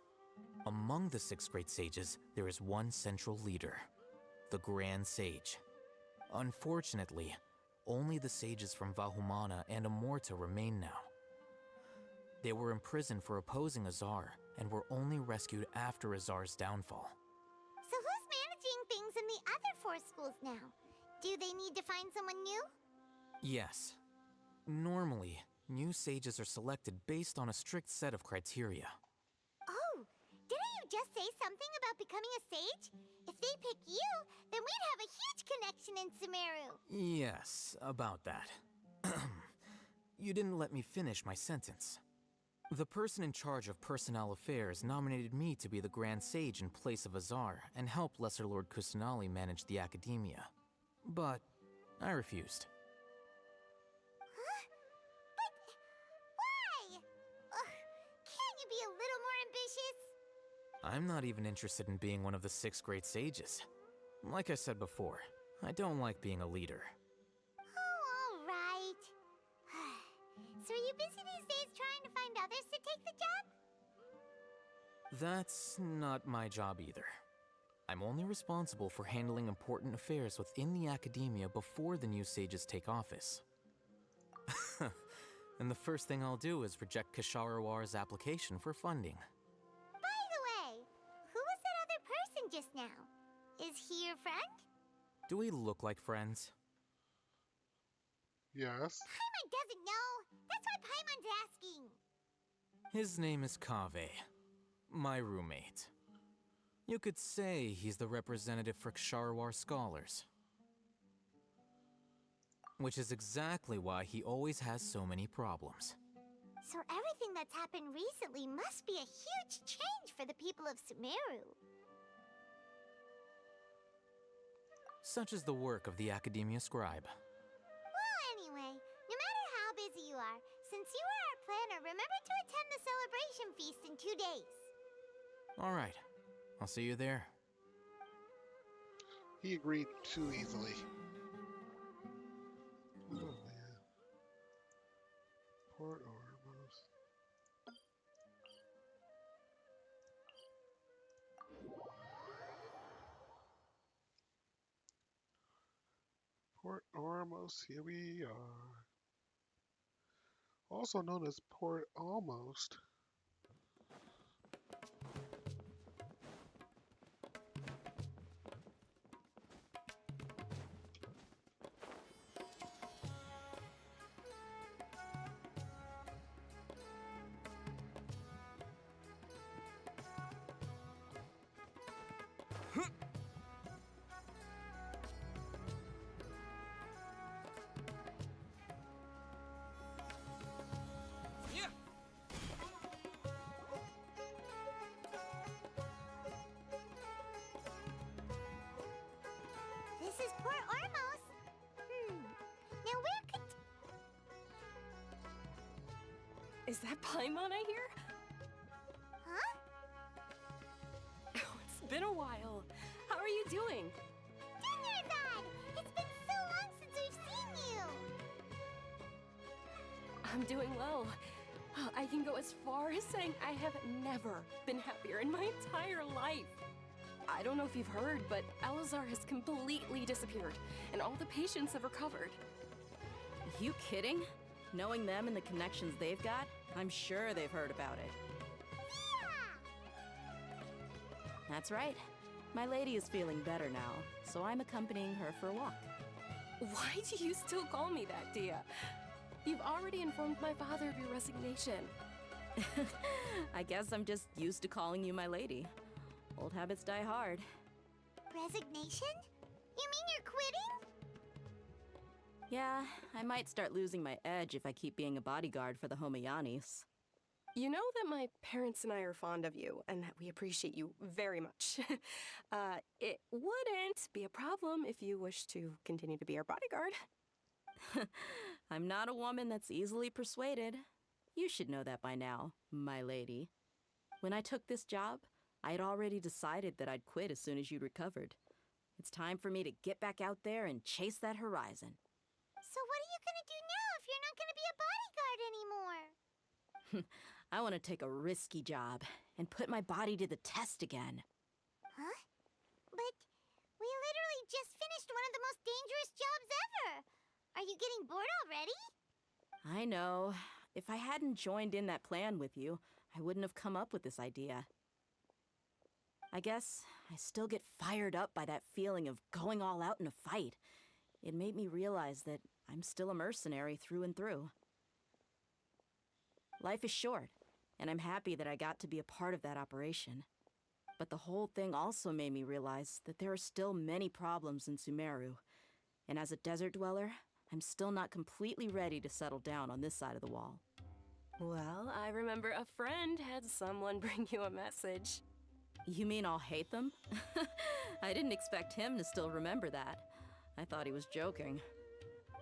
Among the 6 great sages, there is one central leader, the Grand Sage. Unfortunately, only the sages from Vahumana and Amorta remain now. They were imprisoned for opposing Azar, and were only rescued after Azar's downfall. So who's managing things in the other 4 schools now? Do they need to find someone new? Yes. Normally, new sages are selected based on a strict set of criteria. Oh, didn't you just say something about becoming a sage? If they pick you, then we'd have a huge connection in Sumeru. Yes, about that. You didn't let me finish my sentence. The person in charge of personnel affairs nominated me to be the Grand Sage in place of Azar and help Lesser Lord Kusanali manage the Academia. But I refused. Huh? But why? Can't you be a little more ambitious? I'm not even interested in being one of the 6 great sages. Like I said before, I don't like being a leader. Oh, all right. So are you busy these days trying to find others to take the job? That's not my job either. I'm only responsible for handling important affairs within the Academia before the new sages take office. And the first thing I'll do is reject Kasharawar's application for funding. By the way, who was that other person just now? Is he your friend? Do we look like friends? Yes. Paimon doesn't know. That's why Paimon's asking. His name is Kaveh, my roommate. You could say he's the representative for Ksharawar scholars. Which is exactly why he always has so many problems. So everything that's happened recently must be a huge change for the people of Sumeru. Such is the work of the Academia Scribe. Well, anyway, no matter how busy you are, since you are our planner, remember to attend the celebration feast in 2 days. All right, I'll see you there. He agreed too easily. Oh man. Port Ormos. Port Ormos, here we are. Also known as Port Almost. Is that Paimon I hear? Huh? Oh, it's been a while. How are you doing? Dinnerbad! It's been so long since we've seen you! I'm doing well. I can go as far as saying I have never been happier in my entire life. I don't know if you've heard, but Elazar has completely disappeared, and all the patients have recovered. You kidding? Knowing them and the connections they've got, I'm sure they've heard about it. That's right. My lady is feeling better now, so I'm accompanying her for a walk. Why do you still call me that, Dia? You've already informed my father of your resignation. I guess I'm just used to calling you my lady. Old habits die hard. Resignation? You mean you're quitting? Yeah, I might start losing my edge if I keep being a bodyguard for the Homayanis. You know that my parents and I are fond of you, and that we appreciate you very much. It wouldn't be a problem if you wish to continue to be our bodyguard. I'm not a woman that's easily persuaded. You should know that by now, my lady. When I took this job, I had already decided that I'd quit as soon as you'd recovered. It's time for me to get back out there and chase that horizon. So what are you gonna do now if you're not gonna be a bodyguard anymore? I want to take a risky job and put my body to the test again. Huh? But we literally just finished one of the most dangerous jobs ever! Are you getting bored already? I know. If I hadn't joined in that plan with you, I wouldn't have come up with this idea. I guess I still get fired up by that feeling of going all out in a fight. It made me realize that I'm still a mercenary through and through. Life is short, and I'm happy that I got to be a part of that operation. But the whole thing also made me realize that there are still many problems in Sumeru, and as a desert dweller, I'm still not completely ready to settle down on this side of the wall. Well, I remember a friend had someone bring you a message. You mean I'll hate them? I didn't expect him to still remember that. I thought he was joking.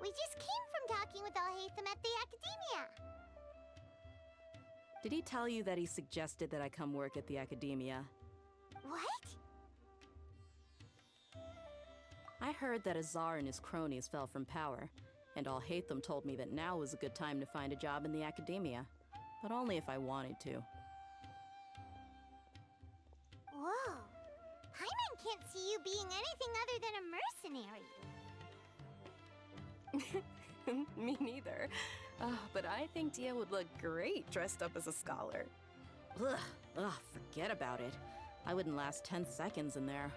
We just came from talking with Alhaitham at the Academia. Did he tell you that he suggested that I come work at the Academia? What? I heard that Azar and his cronies fell from power, and Alhaitham told me that now was a good time to find a job in the Academia, but only if I wanted to. Whoa. Paimon can't see you being anything other than a mercenary. Me neither. But I think Dia would look great dressed up as a scholar. Ugh, forget about it. I wouldn't last 10 seconds in there.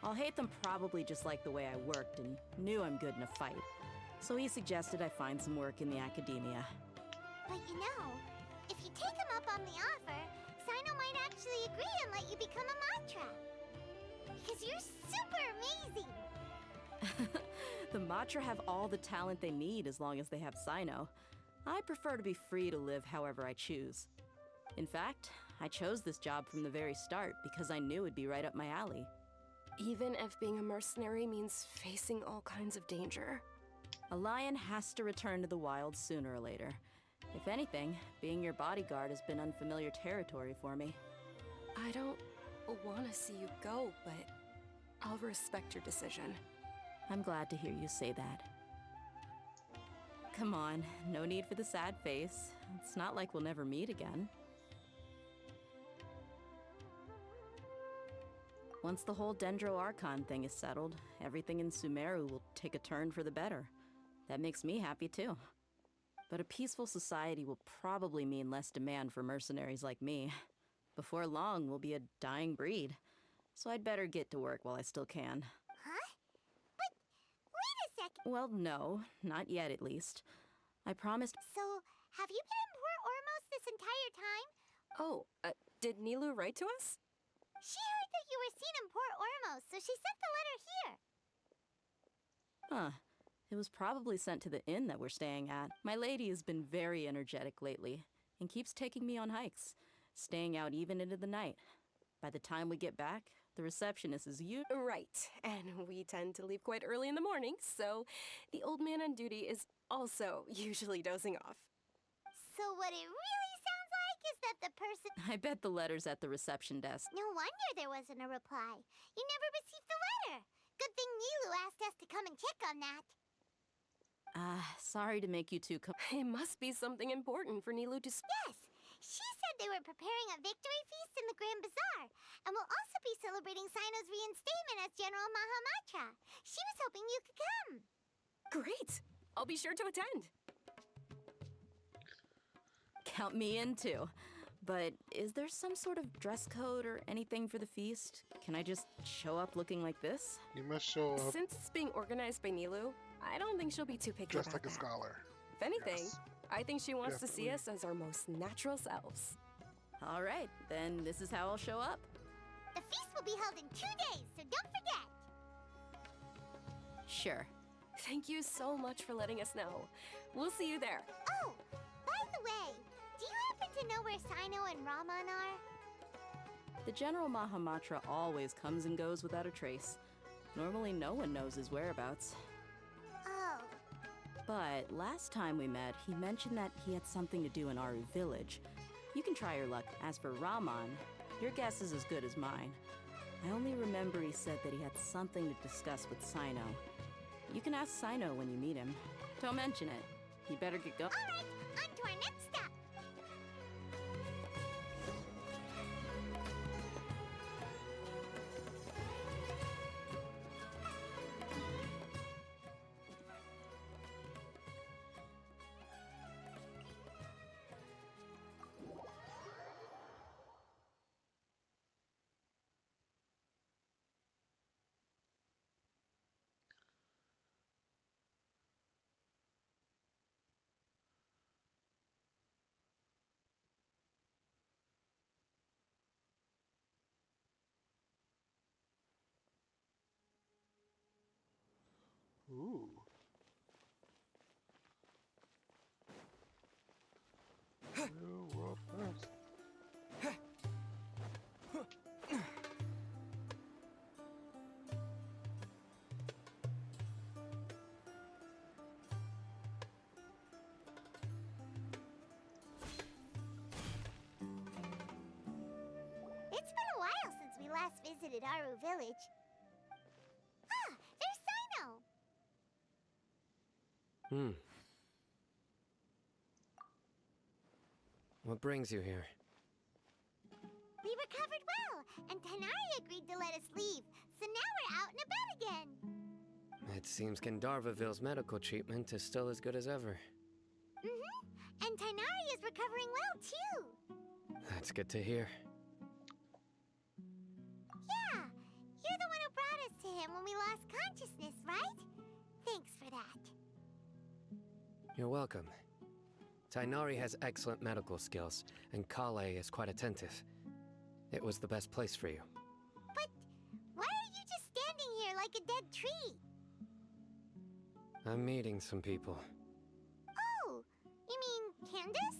Alhaitham probably just liked the way I worked and knew I'm good in a fight. So he suggested I find some work in the Academia. But you know, if you take him up on the offer, Sino might actually agree and let you become a Matra. Because you're super amazing! The Matra have all the talent they need as long as they have Sino. I prefer to be free to live however I choose. In fact, I chose this job from the very start because I knew it'd be right up my alley. Even if being a mercenary means facing all kinds of danger. A lion has to return to the wild sooner or later. If anything, being your bodyguard has been unfamiliar territory for me. I don't want to see you go, but I'll respect your decision. I'm glad to hear you say that. Come on, no need for the sad face. It's not like we'll never meet again. Once the whole Dendro Archon thing is settled, everything in Sumeru will take a turn for the better. That makes me happy too. But a peaceful society will probably mean less demand for mercenaries like me. Before long, we'll be a dying breed. So I'd better get to work while I still can. Huh? But wait a second. Well, no, not yet at least. I promised. So, have you been in Port Ormos this entire time? Oh, did Nilu write to us? She heard that you were seen in Port Ormos, so she sent the letter here. Huh. It was probably sent to the inn that we're staying at. My lady has been very energetic lately and keeps taking me on hikes, staying out even into the night. By the time we get back, the receptionist is you. Right, and we tend to leave quite early in the morning, so the old man on duty is also usually dozing off. So So what it really sounds like is that the person... I bet the letter's at the reception desk. No wonder there wasn't a reply. You never received the letter. Good thing Nilu asked us to come and check on that. Sorry to make you two It must be something important for Nilu to... Yes! She said they were preparing a victory feast in the Grand Bazaar, and will also be celebrating Sino's reinstatement as General Mahamatra. She was hoping you could come. Great! I'll be sure to attend. Count me in too. But is there some sort of dress code or anything for the feast? Can I just show up looking like this? You must show up Since it's being organized by Nilu, I don't think she'll be too picky dressed about like a that. scholar. If anything, Yes. I think she wants to see Definitely. us as our most natural selves. All right, then this is how I'll show up. The feast will be held in 2 days, so don't forget. Sure. Thank you so much for letting us know. We'll see you there. Oh, by the way, do you happen to know where Sino and Raman are? The General Mahamatra always comes and goes without a trace. Normally no one knows his whereabouts. Oh. But last time we met, he mentioned that he had something to do in Aru village. You can try your luck. As for Raman, your guess is as good as mine. I only remember he said that he had something to discuss with Sino. You can ask Sino when you meet him. Don't mention it. You better get going. All right, on to our next stop. Ooh. New world first. It's been a while since we last visited Aru village. Ah, there's Sino. What brings you here? We recovered well, and Tainari agreed to let us leave, so now we're out and about again. It seems Gandharvaville's medical treatment is still as good as ever. Mm-hmm. And Tainari is recovering well, too. That's good to hear. Yeah, you're the one who brought us to him when we lost consciousness, right? Thanks for that. You're welcome. Tainari has excellent medical skills, and Kale is quite attentive. It was the best place for you. But why are you just standing here like a dead tree? I'm meeting some people. Oh, you mean Candace?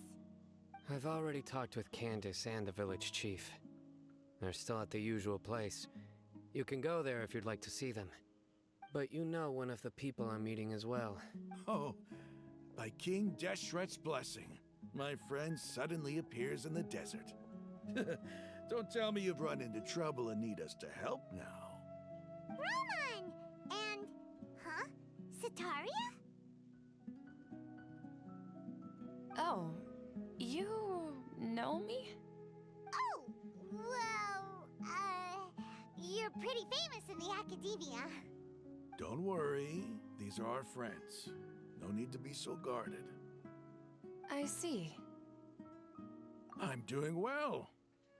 I've already talked with Candace and the village chief. They're still at the usual place. You can go there if you'd like to see them. But you know one of the people I'm meeting as well. Oh, by King Deshret's blessing, my friend suddenly appears in the desert. Don't tell me you've run into trouble and need us to help now. Roman! And... huh? Sitaria? Oh, you know me? Oh, well, you're pretty famous in the academia. Don't worry, these are our friends. No need to be so guarded. I see. I'm doing well.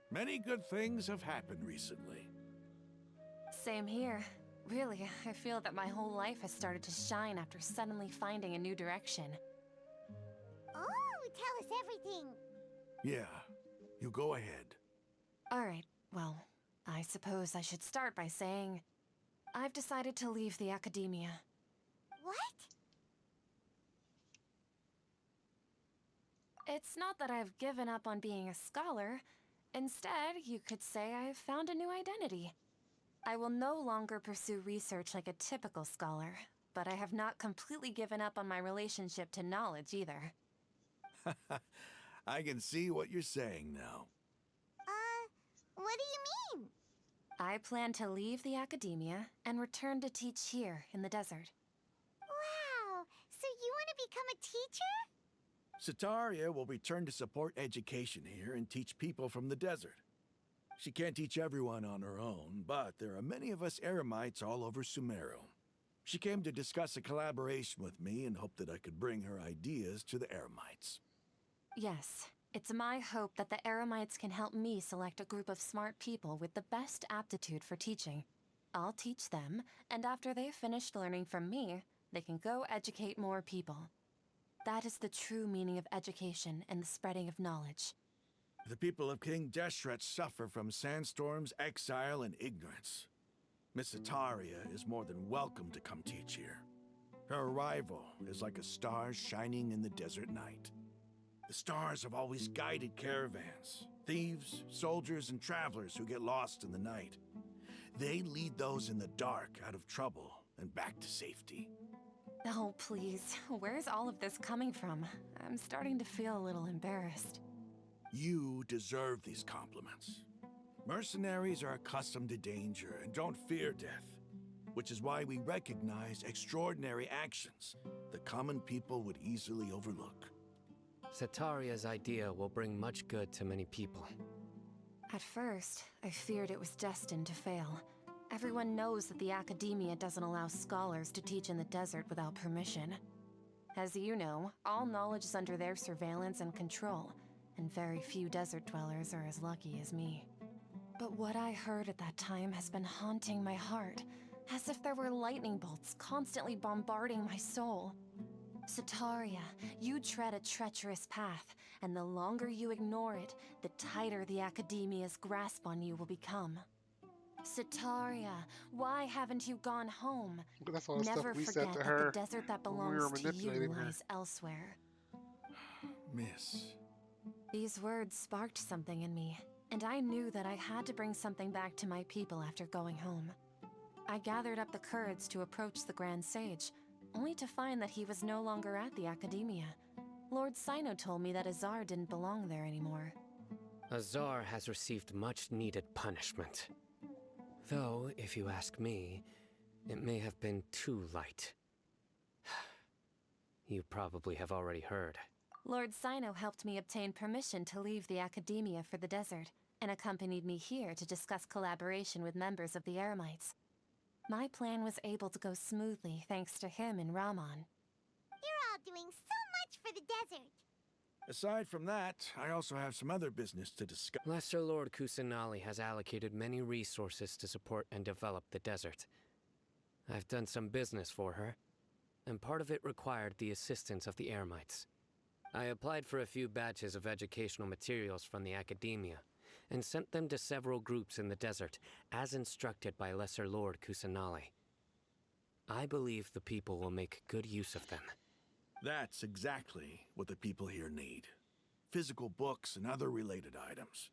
Many good things have happened recently. Same here. Really, I feel that my whole life has started to shine after suddenly finding a new direction. Oh, tell us everything. Yeah, you go ahead. Alright, well, I suppose I should start by saying I've decided to leave the academia. What? It's not that I've given up on being a scholar. Instead, you could say I've found a new identity. I will no longer pursue research like a typical scholar, but I have not completely given up on my relationship to knowledge either. I can see what you're saying now. What do you mean? I plan to leave the academia and return to teach here in the desert. Wow, so you want to become a teacher? Sataria will return to support education here and teach people from the desert. She can't teach everyone on her own, but there are many of us Eremites all over Sumeru. She came to discuss a collaboration with me and hoped that I could bring her ideas to the Eremites. Yes, it's my hope that the Eremites can help me select a group of smart people with the best aptitude for teaching. I'll teach them, and after they've finished learning from me, they can go educate more people. That is the true meaning of education and the spreading of knowledge. The people of King Deshret suffer from sandstorms, exile, and ignorance. Miss Sataria is more than welcome to come teach here. Her arrival is like a star shining in the desert night. The stars have always guided caravans, thieves, soldiers, and travelers who get lost in the night. They lead those in the dark out of trouble and back to safety. Oh, please, where's all of this coming from? I'm starting to feel a little embarrassed. You deserve these compliments. Mercenaries are accustomed to danger and don't fear death, which is why we recognize extraordinary actions that common people would easily overlook. Sataria's idea will bring much good to many people. At first, I feared it was destined to fail. Everyone knows that the academia doesn't allow scholars to teach in the desert without permission. As you know, all knowledge is under their surveillance and control, and very few desert dwellers are as lucky as me. But what I heard at that time has been haunting my heart, as if there were lightning bolts constantly bombarding my soul. Sataria, you tread a treacherous path, and the longer you ignore it, the tighter the academia's grasp on you will become. Sataria, why haven't you gone home? That's all the Never stuff we forget said to that her the desert that when we were belongs to you manipulating her. lies elsewhere. Miss. These words sparked something in me, and I knew that I had to bring something back to my people after going home. I gathered up the courage to approach the Grand Sage, only to find that he was no longer at the Academia. Lord Sino told me that Azar didn't belong there anymore. Azar has received much-needed punishment. Though, if you ask me, it may have been too light. You probably have already heard. Lord Sino helped me obtain permission to leave the Academia for the desert, and accompanied me here to discuss collaboration with members of the Eremites. My plan was able to go smoothly thanks to him and Rahman. You're all doing so much for the desert. Aside from that, I also have some other business to discuss. Lesser Lord Kusanali has allocated many resources to support and develop the desert. I've done some business for her, and part of it required the assistance of the Eremites. I applied for a few batches of educational materials from the Academia, and sent them to several groups in the desert, as instructed by Lesser Lord Kusanali. I believe the people will make good use of them. That's exactly what the people here need. Physical books and other related items.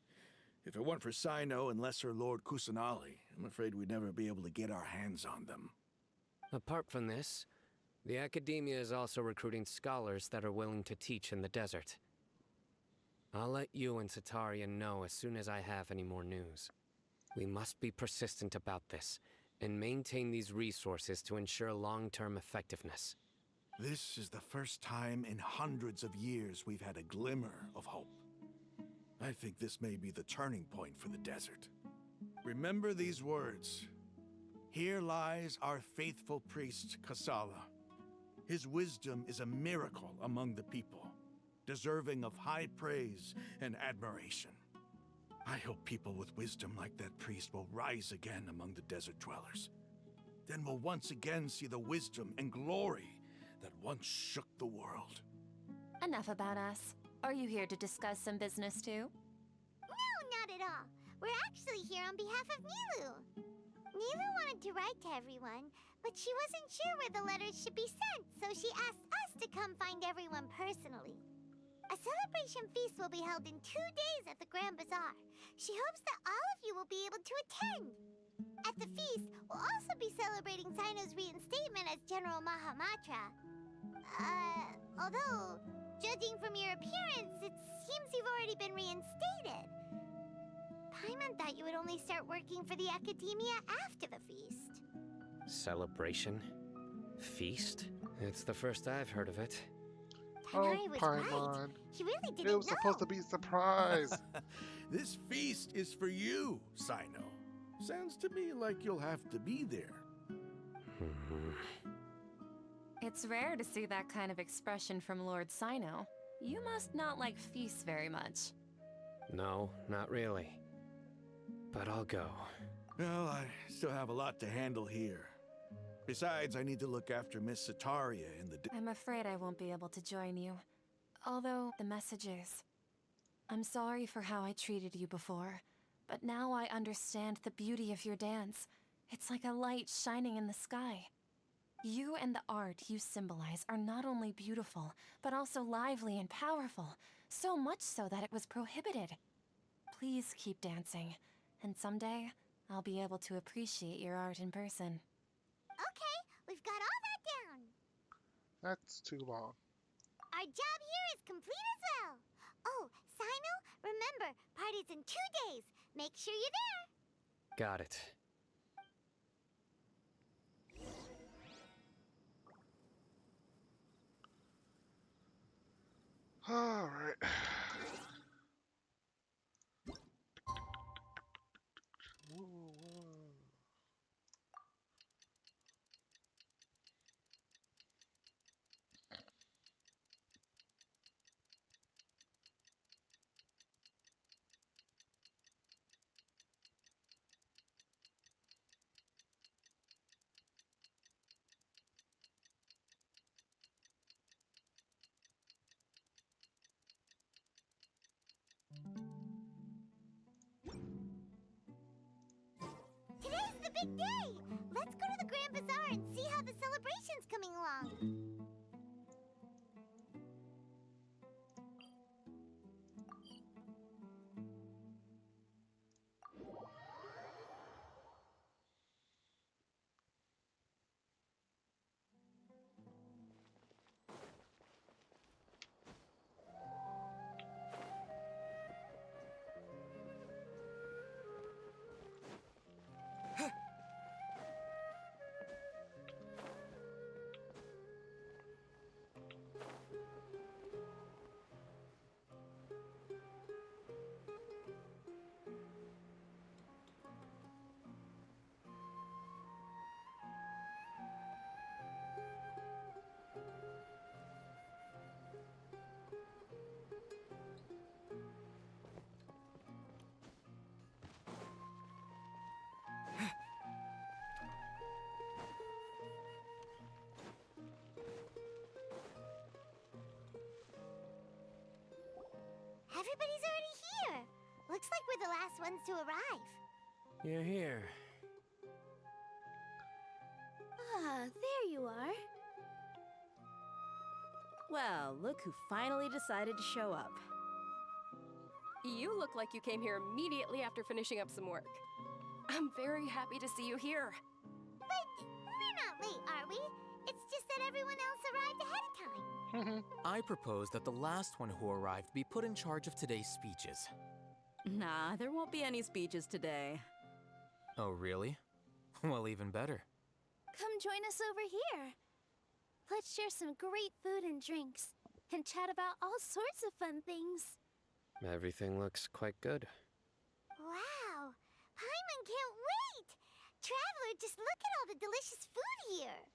If it weren't for Sino and Lesser Lord Kusanali, I'm afraid we'd never be able to get our hands on them. Apart from this, the Academia is also recruiting scholars that are willing to teach in the desert. I'll let you and Sataria know as soon as I have any more news. We must be persistent about this, and maintain these resources to ensure long-term effectiveness. This is the first time in hundreds of years we've had a glimmer of hope. I think this may be the turning point for the desert. Remember these words. Here lies our faithful priest, Kasala. His wisdom is a miracle among the people, deserving of high praise and admiration. I hope people with wisdom like that priest will rise again among the desert dwellers. Then we'll once again see the wisdom and glory that once shook the world. Enough about us. Are you here to discuss some business too? No, not at all. We're actually here on behalf of Nilu. Nilu wanted to write to everyone, but she wasn't sure where the letters should be sent, so she asked us to come find everyone personally. A celebration feast will be held in 2 days at the Grand Bazaar. She hopes that all of you will be able to attend. At the feast, we'll also be celebrating Sino's reinstatement as General Mahamatra. Although, judging from your appearance, it seems you've already been reinstated. Paimon thought you would only start working for the Academia after the feast. Celebration? Feast? It's the first I've heard of it. Tanari was right. Paimon. He really didn't It was supposed to be a surprise. This feast is for you, Sino. Sounds to me like you'll have to be there. It's rare to see that kind of expression from Lord Sino. You must not like feasts very much. No, not really. But I'll go. Well, I still have a lot to handle here. Besides, I need to look after Miss Sataria in the... I'm afraid I won't be able to join you. Although, the message is... I'm sorry for how I treated you before, but now I understand the beauty of your dance. It's like a light shining in the sky. You and the art you symbolize are not only beautiful, but also lively and powerful, so much so that it was prohibited. Please keep dancing, and someday, I'll be able to appreciate your art in person. Okay, we've got all that down. That's too long. Our job here is complete as well. Oh, Sino, remember, party's in 2 days. Make sure you're there. Got it. All right. Today's the big day. Let's go to the Grand Bazaar and see how the celebration's coming along. Everybody's already here. Looks like we're the last ones to arrive. You're here. Ah, there you are. Well, look who finally decided to show up. You look like you came here immediately after finishing up some work. I'm very happy to see you here. But we're not late, are we? It's just that everyone else arrived ahead of time. I propose that the last one who arrived be put in charge of today's speeches. Nah, there won't be any speeches today. Oh, really? Well, even better. Come join us over here. Let's share some great food and drinks, and chat about all sorts of fun things. Everything looks quite good. Wow! Paimon can't wait! Traveler, just look at all the delicious food here!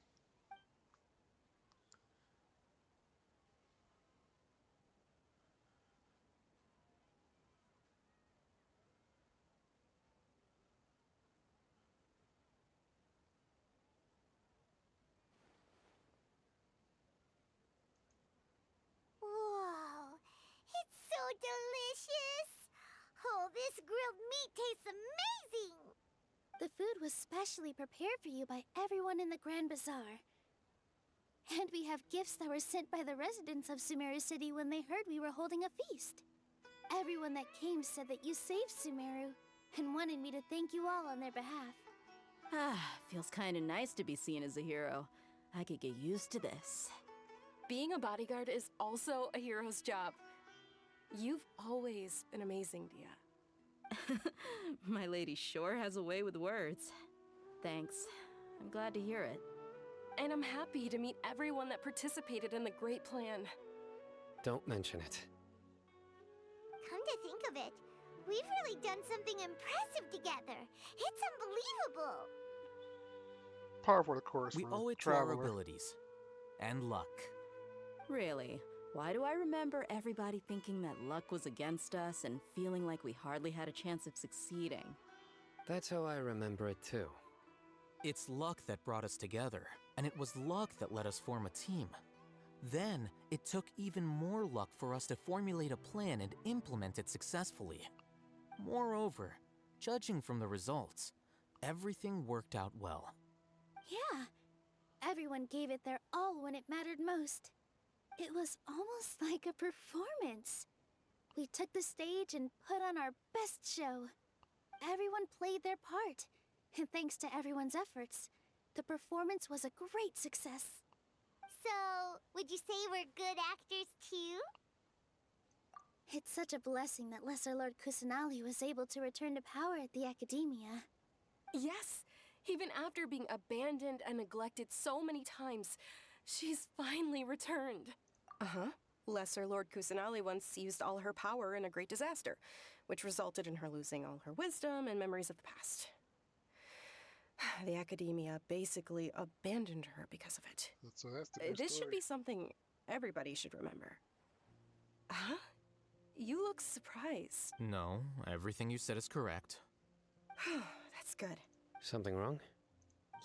Whoa! It's so delicious! Oh, this grilled meat tastes amazing! The food was specially prepared for you by everyone in the Grand Bazaar. And we have gifts that were sent by the residents of Sumeru City when they heard we were holding a feast. Everyone that came said that you saved Sumeru and wanted me to thank you all on their behalf. Ah, feels kinda nice to be seen as a hero. I could get used to this. being a bodyguard is also a hero's job. You've always been amazing, Dia. My lady sure has a way with words. Thanks. I'm glad to hear it. And I'm happy to meet everyone that participated in the great plan. Don't mention it. Come to think of it, we've really done something impressive together. It's unbelievable. Par for the course. We for owe it to our Traveler. abilities. And luck. Really? Why do I remember everybody thinking that luck was against us and feeling like we hardly had a chance of succeeding? That's how I remember it too. It's luck that brought us together, and it was luck that let us form a team. Then, it took even more luck for us to formulate a plan and implement it successfully. Moreover, judging from the results, everything worked out well. Yeah. Everyone gave it their all when it mattered most. It was almost like a performance. We took the stage and put on our best show. Everyone played their part, and thanks to everyone's efforts, the performance was a great success. So, would you say we're good actors too? It's such a blessing that Lesser Lord Kusanali was able to return to power at the Academia. Yes, even after being abandoned and neglected so many times, she's finally returned. Uh-huh. Lesser Lord Kusanali once used all her power in a great disaster, which resulted in her losing all her wisdom and memories of the past. The Academia basically abandoned her because of it. So that's the good This should story. be something everybody should remember. Huh? You look surprised. No, everything you said is correct. That's good. Something wrong?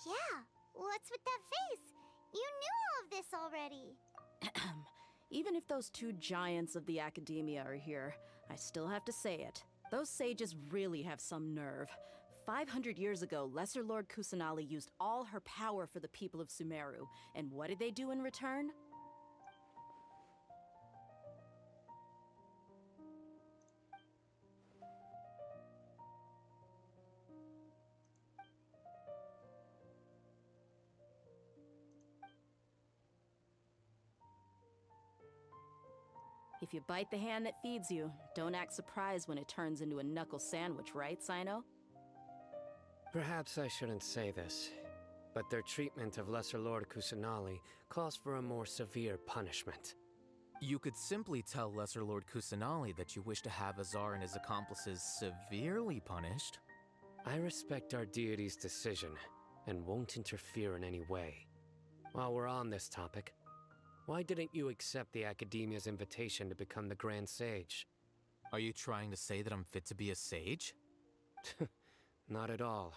Yeah, what's with that face? You knew all of this already. Even if those two giants of the Academia are here, I still have to say it. Those sages really have some nerve. 500 years ago, Lesser Lord Kusanali used all her power for the people of Sumeru. And what did they do in return? If you bite the hand that feeds you, don't act surprised when it turns into a knuckle sandwich, right, Sino? Perhaps I shouldn't say this, but their treatment of Lesser Lord Kusanali calls for a more severe punishment. You could simply tell Lesser Lord Kusanali that you wish to have Azar and his accomplices severely punished. I respect our deity's decision, and won't interfere in any way. While we're on this topic, why didn't you accept the Academia's invitation to become the Grand Sage? Are you trying to say that I'm fit to be a sage? Not at all.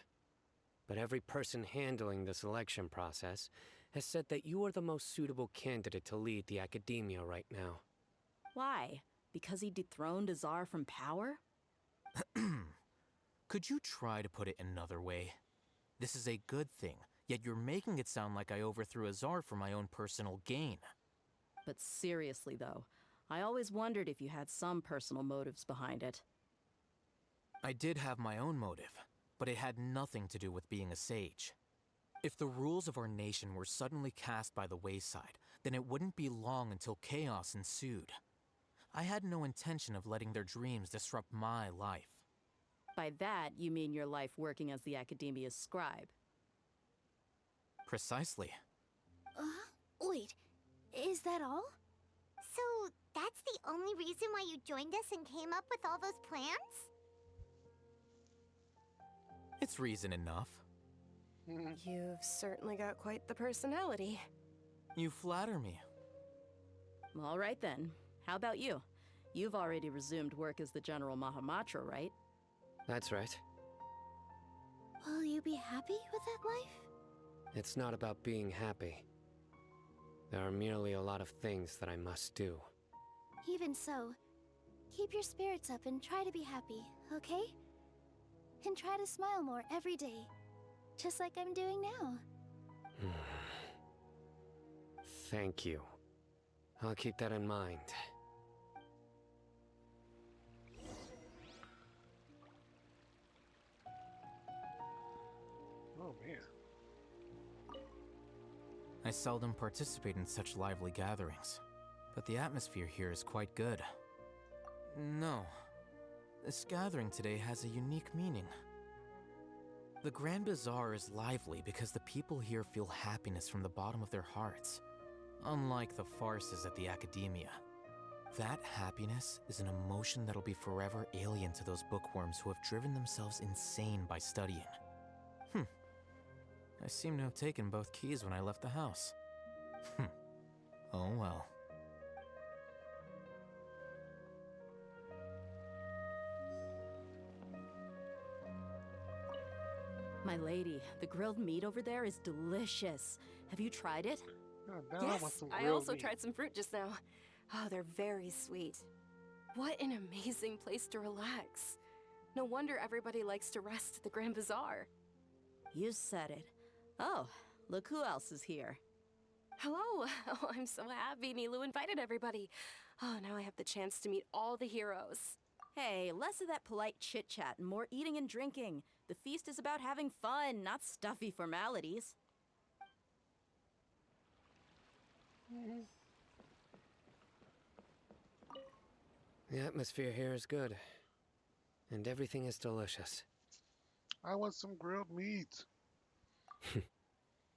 But every person handling the selection process has said that you are the most suitable candidate to lead the Academia right now. Why? Because he dethroned Azar from power? Could you try to put it another way? This is a good thing, yet you're making it sound like I overthrew Azar for my own personal gain. But seriously, though, I always wondered if you had some personal motives behind it. I did have my own motive, but it had nothing to do with being a sage. If the rules of our nation were suddenly cast by the wayside, then it wouldn't be long until chaos ensued. I had no intention of letting their dreams disrupt my life. By that, you mean your life working as the Academia's scribe. Precisely. Wait, is that all? So, that's the only reason why you joined us and came up with all those plans? It's reason enough. You've certainly got quite the personality. You flatter me. All right then. How about you? You've already resumed work as the General Mahamatra, right? That's right. Will you be happy with that life? It's not about being happy. There are merely a lot of things that I must do. Even so, keep your spirits up and try to be happy, okay? And try to smile more every day, just like I'm doing now. Thank you. I'll keep that in mind. Oh man. I I seldom participate in such lively gatherings, but the atmosphere here is quite good. No, this gathering today has a unique meaning. The Grand Bazaar is lively because the people here feel happiness from the bottom of their hearts, unlike the farces at the Academia. That happiness is an emotion that'll be forever alien to those bookworms who have driven themselves insane by studying. I seem to have taken both keys when I left the house. Oh well. My lady, the grilled meat over there is delicious. Have you tried it? Yes, I also tried some fruit just now. Oh, they're very sweet. What an amazing place to relax. No wonder everybody likes to rest at the Grand Bazaar. You said it. Oh, look who else is here. Hello! Oh, I'm so happy Nilu invited everybody. Oh, now I have the chance to meet all the heroes. Hey, less of that polite chit-chat and more eating and drinking. The feast is about having fun, not stuffy formalities. The atmosphere here is good, and everything is delicious. I want some grilled meat.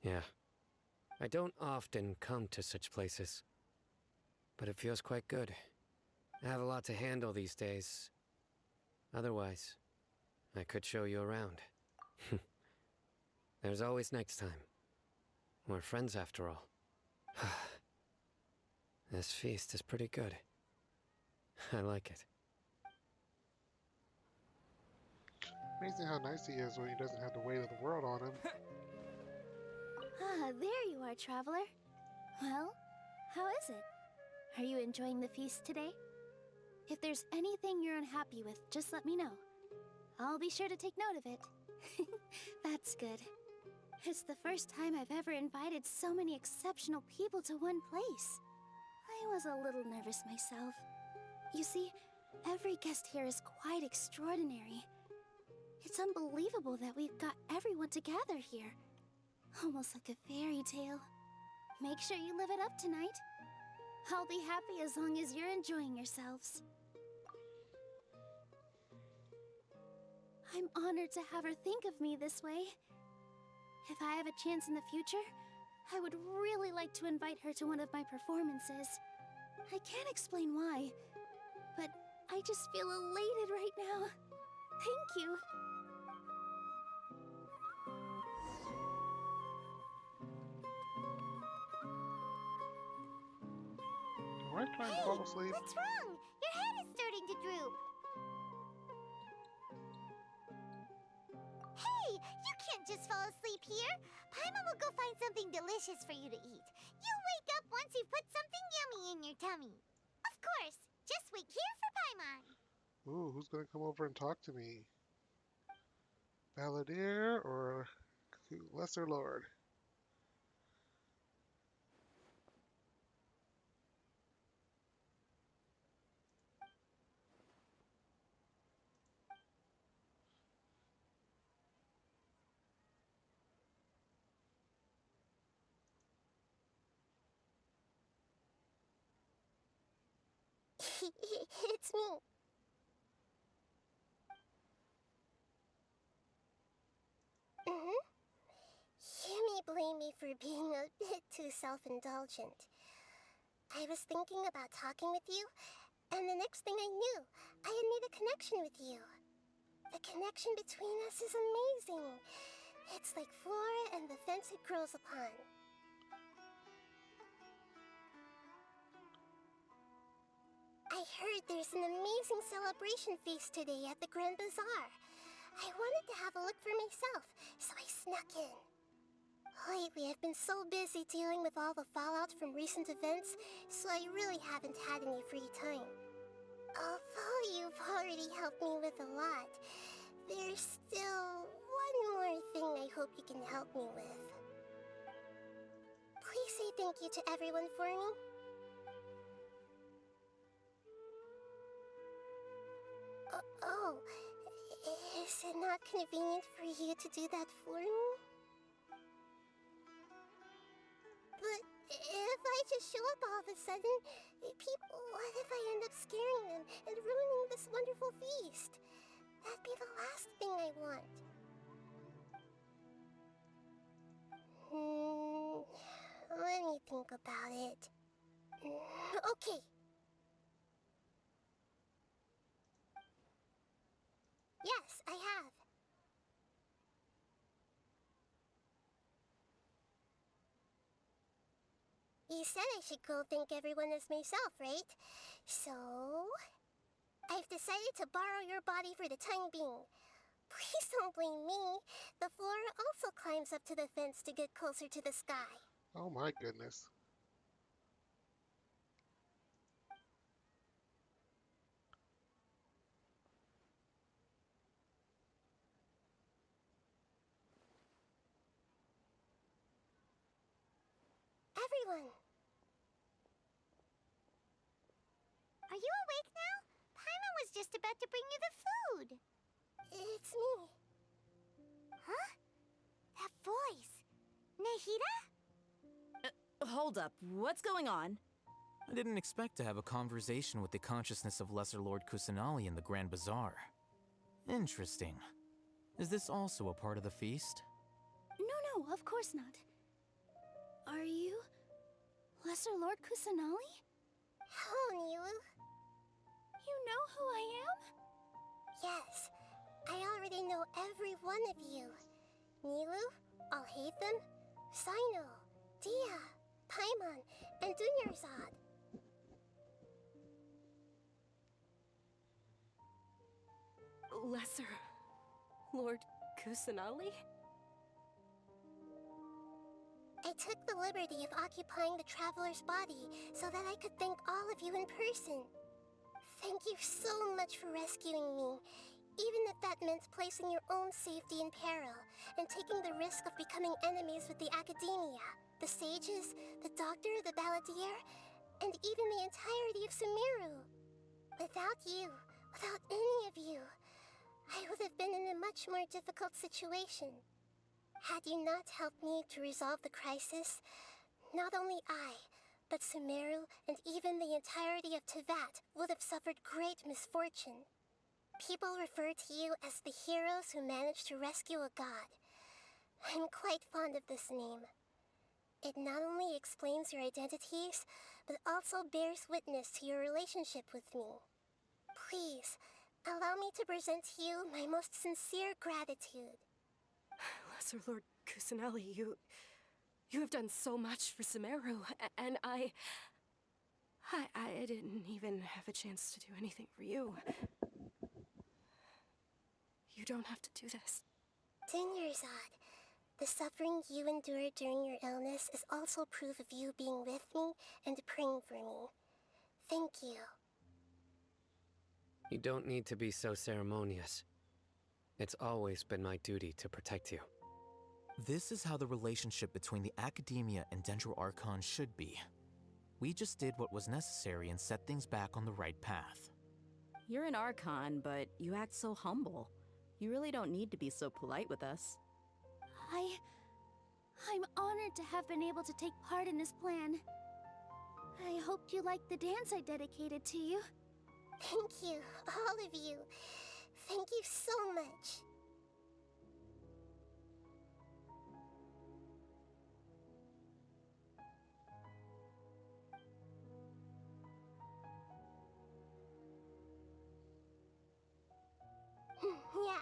Yeah. I don't often come to such places, but it feels quite good. I have a lot to handle these days. Otherwise, I could show you around. There's always next time. We're friends after all. This feast is pretty good. I like it. Amazing how nice he is when he doesn't have the weight of the world on him. Ah, there you are, traveler. Well, how is it? Are you enjoying the feast today? If there's anything you're unhappy with, just let me know. I'll be sure to take note of it. That's good. It's the first time I've ever invited so many exceptional people to one place. I was a little nervous myself. You see, every guest here is quite extraordinary. It's unbelievable that we've got everyone together here. Almost like a fairy tale. Make sure you live it up tonight. I'll be happy as long as you're enjoying yourselves. I'm honored to have her think of me this way. If I have a chance in the future, I would really like to invite her to one of my performances. I can't explain why, but I just feel elated right now. Thank you. Am I trying to fall asleep? What's wrong? Your head is starting to droop. Hey, you can't just fall asleep here. Paimon will go find something delicious for you to eat. You'll wake up once you've put something yummy in your tummy. Of course, just wait here for Paimon. Ooh, who's gonna come over and talk to me? Balladeer or Lesser Lord? It's me. You may blame me for being a bit too self-indulgent. I was thinking about talking with you, and the next thing I knew, I had made a connection with you. The connection between us is amazing. It's like flora and the fence it grows upon. I heard there's an amazing celebration feast today at the Grand Bazaar. I wanted to have a look for myself, so I snuck in. Lately, I've been so busy dealing with all the fallout from recent events, so I really haven't had any free time. Although you've already helped me with a lot, there's still one more thing I hope you can help me with. Please say thank you to everyone for me. Oh, is it not convenient for you to do that for me? But if I just show up all of a sudden, people, what if I end up scaring them and ruining this wonderful feast? That'd be the last thing I want. Let me think about it. Okay. Yes, I have. You said I should go thank everyone as myself, right? So, I've decided to borrow your body for the time being. Please don't blame me. The flora also climbs up to the fence to get closer to the sky. Oh my goodness. Everyone! Are you awake now? Paimon was just about to bring you the food. It's me. Huh? That voice. Nahida? Hold up, what's going on? I didn't expect to have a conversation with the consciousness of Lesser Lord Kusanali in the Grand Bazaar. Interesting. Is this also a part of the feast? No, of course not. Are you Lesser Lord Kusanali? Hello, Nilu. You know who I am? Yes, I already know every one of you. Nilu, Alhaitham, Sino, Dia, Paimon, and Dunyarzad. Lesser Lord Kusanali? I took the liberty of occupying the traveler's body so that I could thank all of you in person. Thank you so much for rescuing me, even if that meant placing your own safety in peril and taking the risk of becoming enemies with the Academia, the sages, the doctor, the balladeer, and even the entirety of Sumeru. Without you, without any of you, I would have been in a much more difficult situation. Had you not helped me to resolve the crisis, not only I, but Sumeru and even the entirety of Tevat would have suffered great misfortune. People refer to you as the heroes who managed to rescue a god. I'm quite fond of this name. It not only explains your identities, but also bears witness to your relationship with me. Please, allow me to present to you my most sincere gratitude. Lesser Lord Kusanali, you have done so much for Sumeru, and I didn't even have a chance to do anything for you. You don't have to do this. Dunyarzad, the suffering you endured during your illness is also proof of you being with me and praying for me. Thank you. You don't need to be so ceremonious. It's always been my duty to protect you. This is how the relationship between the Academia and Dendro Archon should be. We just did what was necessary and set things back on the right path. You're an Archon, but you act so humble. You really don't need to be so polite with us. I'm honored to have been able to take part in this plan. I hoped you liked the dance I dedicated to you. Thank you, all of you. Thank you so much. Yeah.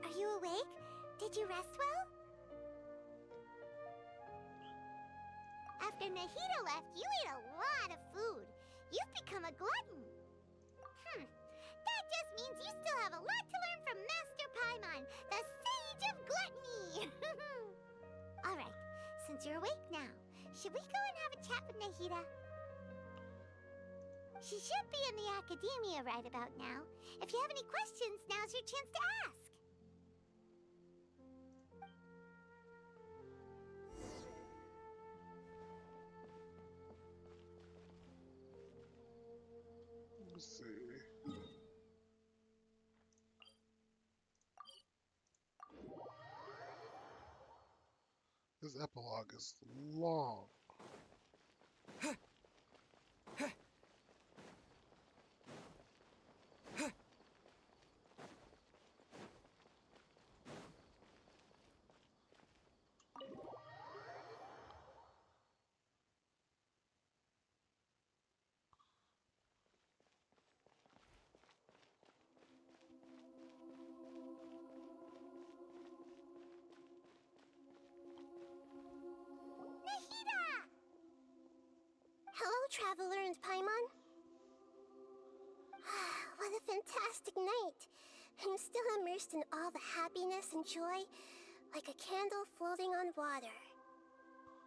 Are you awake? Did you rest well? After Nahida left, you ate a lot of food. You've become a glutton. That just means you still have a lot to learn from Master Paimon, the Sage of Gluttony. All right, since you're awake now, should we go and have a chat with Nahida? She should be in the academia right about now. If you have any questions, now's your chance to ask. Let's see. This epilogue is long. Hello, Traveler and Paimon. What a fantastic night. I'm still immersed in all the happiness and joy, like a candle floating on water.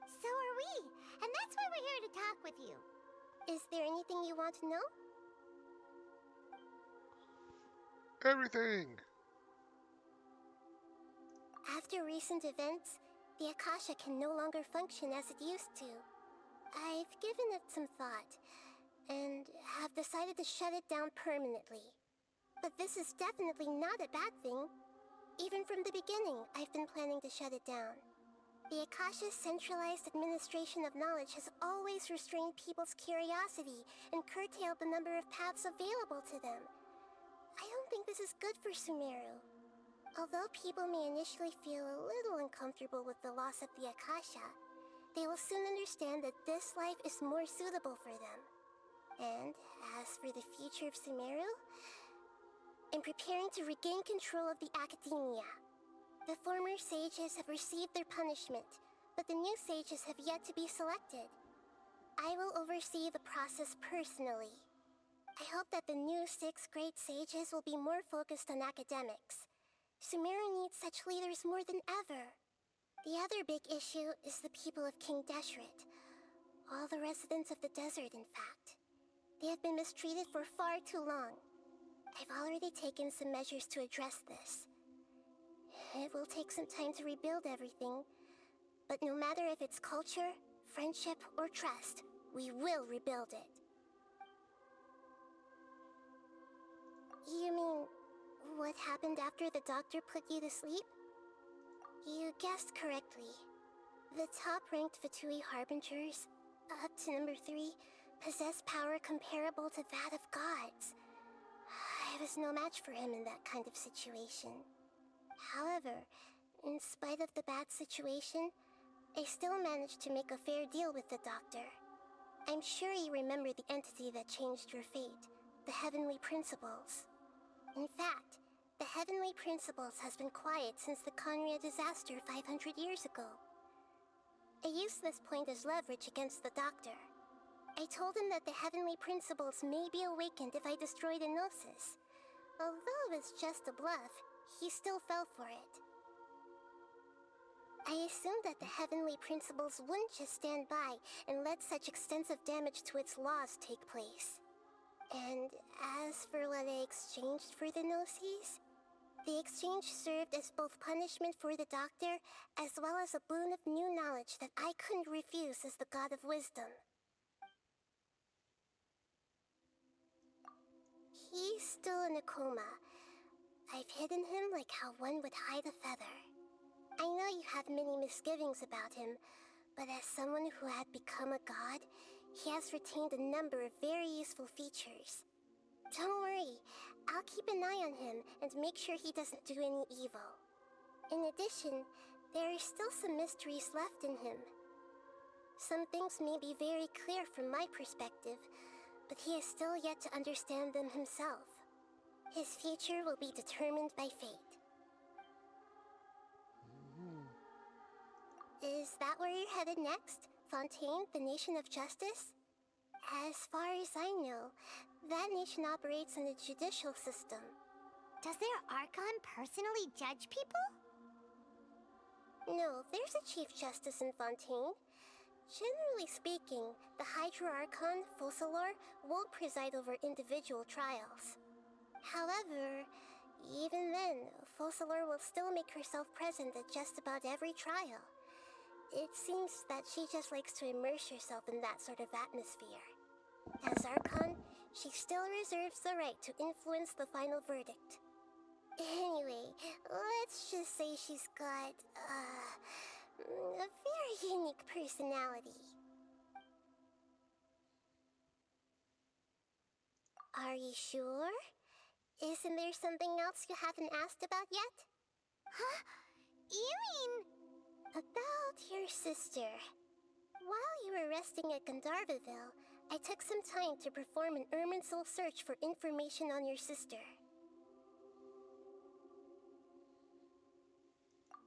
So are we, and that's why we're here to talk with you. Is there anything you want to know? Everything! After recent events, the Akasha can no longer function as it used to. I've given it some thought, and have decided to shut it down permanently. But this is definitely not a bad thing. Even from the beginning, I've been planning to shut it down. The Akasha's centralized administration of knowledge has always restrained people's curiosity and curtailed the number of paths available to them. I don't think this is good for Sumeru. Although people may initially feel a little uncomfortable with the loss of the Akasha, they will soon understand that this life is more suitable for them. And as for the future of Sumeru, I'm preparing to regain control of the academia. The former sages have received their punishment, but the new sages have yet to be selected. I will oversee the process personally. I hope that the new 6th grade sages will be more focused on academics. Sumeru needs such leaders more than ever. The other big issue is the people of King Deshret. All the residents of the desert, in fact. They have been mistreated for far too long. I've already taken some measures to address this. It will take some time to rebuild everything, but no matter if it's culture, friendship, or trust, we will rebuild it. You mean, what happened after the doctor put you to sleep? You guessed correctly. The top-ranked Fatui Harbingers, up to number 3, possess power comparable to that of gods. I was no match for him in that kind of situation. However, in spite of the bad situation, I still managed to make a fair deal with the doctor. I'm sure you remember the entity that changed your fate, the Heavenly Principles. In fact, the Heavenly Principles has been quiet since the Conria disaster 500 years ago. I used this point as leverage against the doctor. I told him that the Heavenly Principles may be awakened if I destroyed Enosis. Although it's just a bluff, he still fell for it. I assumed that the Heavenly Principles wouldn't just stand by and let such extensive damage to its laws take place. And as for what I exchanged for the Gnosis, the exchange served as both punishment for the doctor, as well as a boon of new knowledge that I couldn't refuse as the God of Wisdom. He's still in a coma. I've hidden him like how one would hide a feather. I know you have many misgivings about him, but as someone who had become a god, he has retained a number of very useful features. Don't worry, I'll keep an eye on him and make sure he doesn't do any evil. In addition, there are still some mysteries left in him. Some things may be very clear from my perspective, but he is still yet to understand them himself. His future will be determined by fate. Is that where you're headed next? Fontaine, the Nation of Justice? As far as I know, that nation operates in a judicial system. Does their Archon personally judge people? No, there's a Chief Justice in Fontaine. Generally speaking, the Hydra-Archon, Focalor, won't preside over individual trials. However, even then, Focalor will still make herself present at just about every trial. It seems that she just likes to immerse herself in that sort of atmosphere. As Archon, she still reserves the right to influence the final verdict. Anyway, let's just say she's got, a very unique personality. Are you sure? Isn't there something else you haven't asked about yet? Huh? You mean... About your sister. While you were resting at Gandharvaville, I took some time to perform an Irminsul search for information on your sister.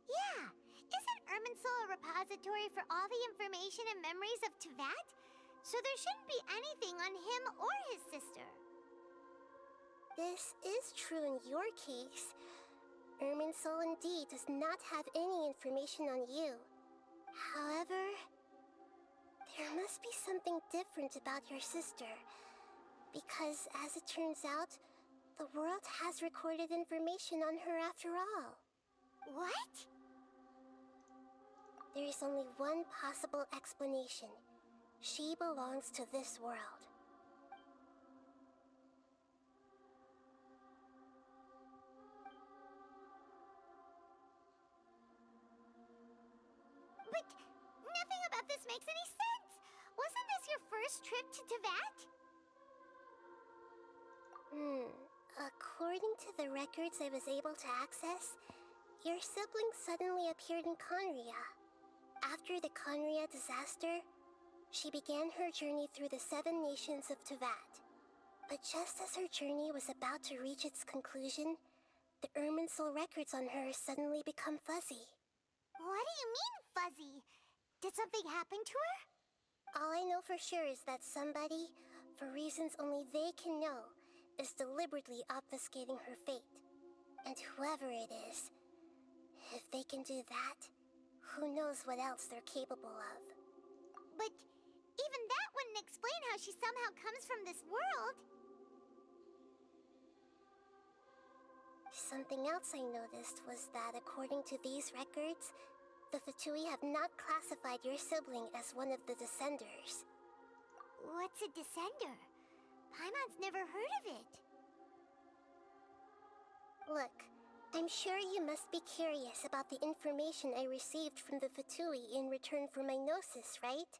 Yeah! Isn't Irminsul a repository for all the information and memories of Teyvat? So there shouldn't be anything on him or his sister. This is true in your case. Irminsul indeed does not have any information on you. However, there must be something different about your sister. Because, as it turns out, the world has recorded information on her after all. What? There is only one possible explanation. She belongs to this world. But nothing about this makes any sense! Wasn't this your first trip to Teyvat? According to the records I was able to access, your sibling suddenly appeared in Conria. After the Conria disaster, she began her journey through the 7 nations of Teyvat. But just as her journey was about to reach its conclusion, the Irminsul records on her suddenly become fuzzy. What do you mean, fuzzy? Did something happen to her? All I know for sure is that somebody, for reasons only they can know, is deliberately obfuscating her fate. And whoever it is, if they can do that, who knows what else they're capable of. But even that wouldn't explain how she somehow comes from this world. Something else I noticed was that according to these records, the Fatui have not classified your sibling as one of the Descenders. What's a Descender? Paimon's never heard of it. Look, I'm sure you must be curious about the information I received from the Fatui in return for my gnosis, right?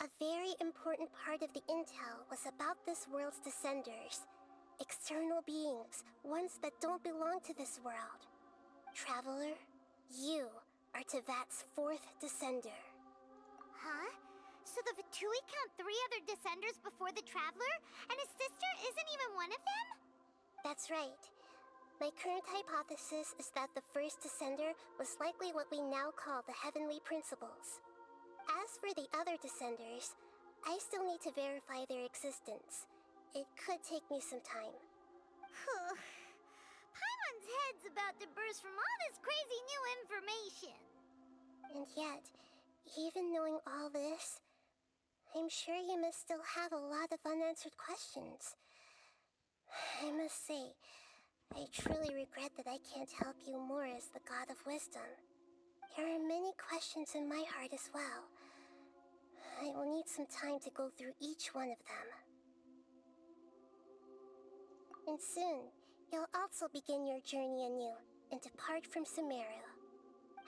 A very important part of the intel was about this world's Descenders. External beings, ones that don't belong to this world. Traveler, you are Teyvat's 4th Descender. Huh? So the Fatui count 3 other Descenders before the Traveler, and his sister isn't even one of them? That's right. My current hypothesis is that the first Descender was likely what we now call the Heavenly Principles. As for the other Descenders, I still need to verify their existence. It could take me some time. Paimon's head's about to burst from all this crazy new information. And yet, even knowing all this, I'm sure you must still have a lot of unanswered questions. I must say, I truly regret that I can't help you more as the God of Wisdom. There are many questions in my heart as well. I will need some time to go through each one of them. And soon, you'll also begin your journey anew and depart from Sumeru.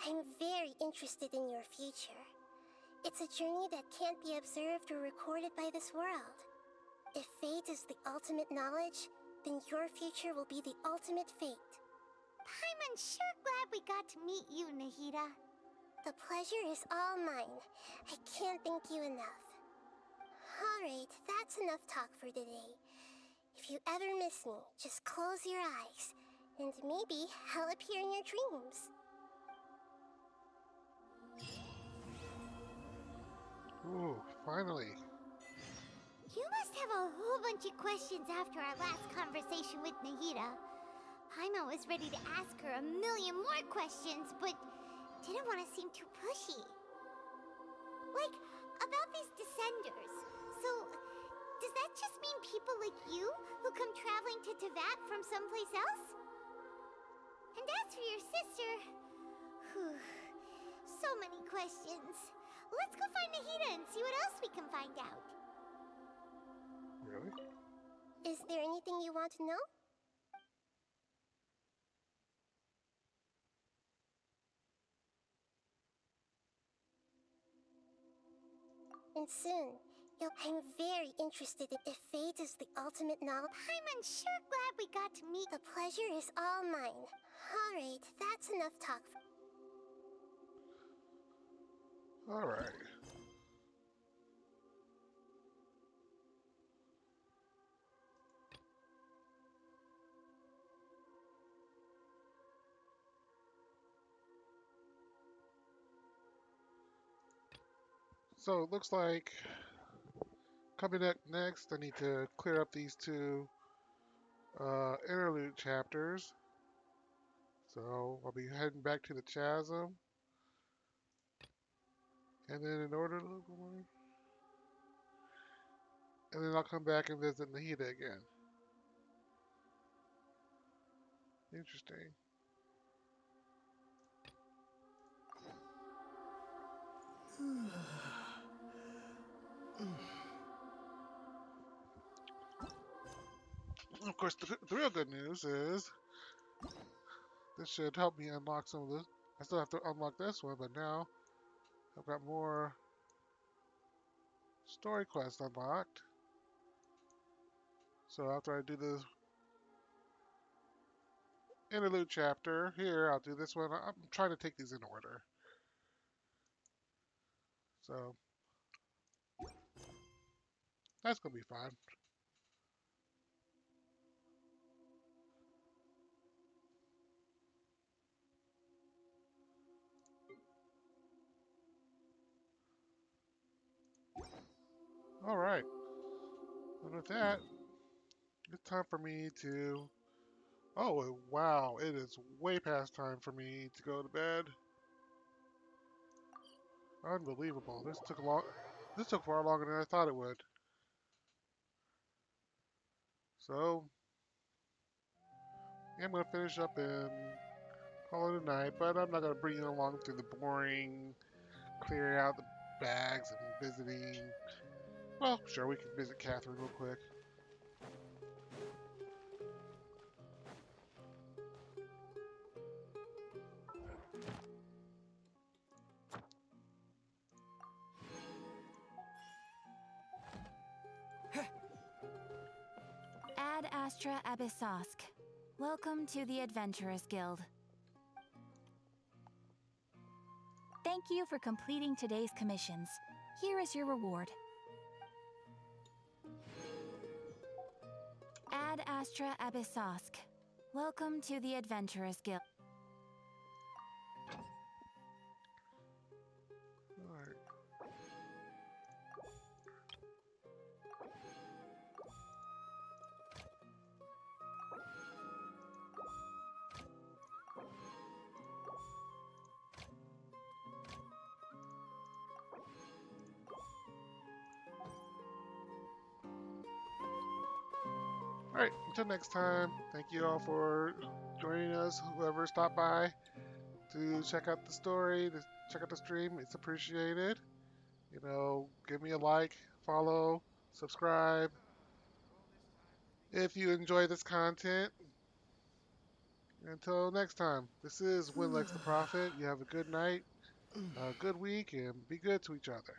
I'm very interested in your future. It's a journey that can't be observed or recorded by this world. If fate is the ultimate knowledge, then your future will be the ultimate fate. Paimon's sure glad we got to meet you, Nahida. The pleasure is all mine. I can't thank you enough. Alright, that's enough talk for today. If you ever miss me, just close your eyes, and maybe I'll appear in your dreams. Ooh, finally. You must have a whole bunch of questions after our last conversation with Nahida. Paimon was ready to ask her a million more questions, but didn't want to seem too pushy. Like, about these descenders. So, does that just mean people like you who come traveling to Teyvat from someplace else? And as for your sister... Whew, so many questions. Let's go find Nahida and see what else we can find out. Really? Is there anything you want to know? And soon, I'm very interested in if fate is the ultimate knowledge. I'm sure glad we got to meet. The pleasure is all mine. Alright, that's enough talk. Alright. So it looks like coming up next, I need to clear up these two interlude chapters. So I'll be heading back to the chasm. And then in order to... And then I'll come back and visit Nahida again. Interesting. Of course, the real good news is this should help me unlock some of this. I still have to unlock this one, but now I've got more story quests unlocked. So after I do the interlude chapter here, I'll do this one. I'm trying to take these in order. So that's going to be fun. All right. And with that, it's time for me to... Oh, wow. It is way past time for me to go to bed. Unbelievable. This took far longer than I thought it would. So, yeah, I'm going to finish up and call it a night, but I'm not going to bring you along through the boring clearing out the bags and visiting. Well, sure, we can visit Catherine real quick. Ad Astra Abyssosk. Welcome to the Adventurers Guild. Thank you for completing today's commissions. Here is your reward. Ad Astra Abyssosk. Welcome to the Adventurers Guild. Alright. Alright, until next time, thank you all for joining us, whoever stopped by to check out the story, to check out the stream, it's appreciated. You know, give me a like, follow, subscribe. If you enjoy this content, until next time, this is Winlex the Prophet. You have a good night, a good week, and be good to each other.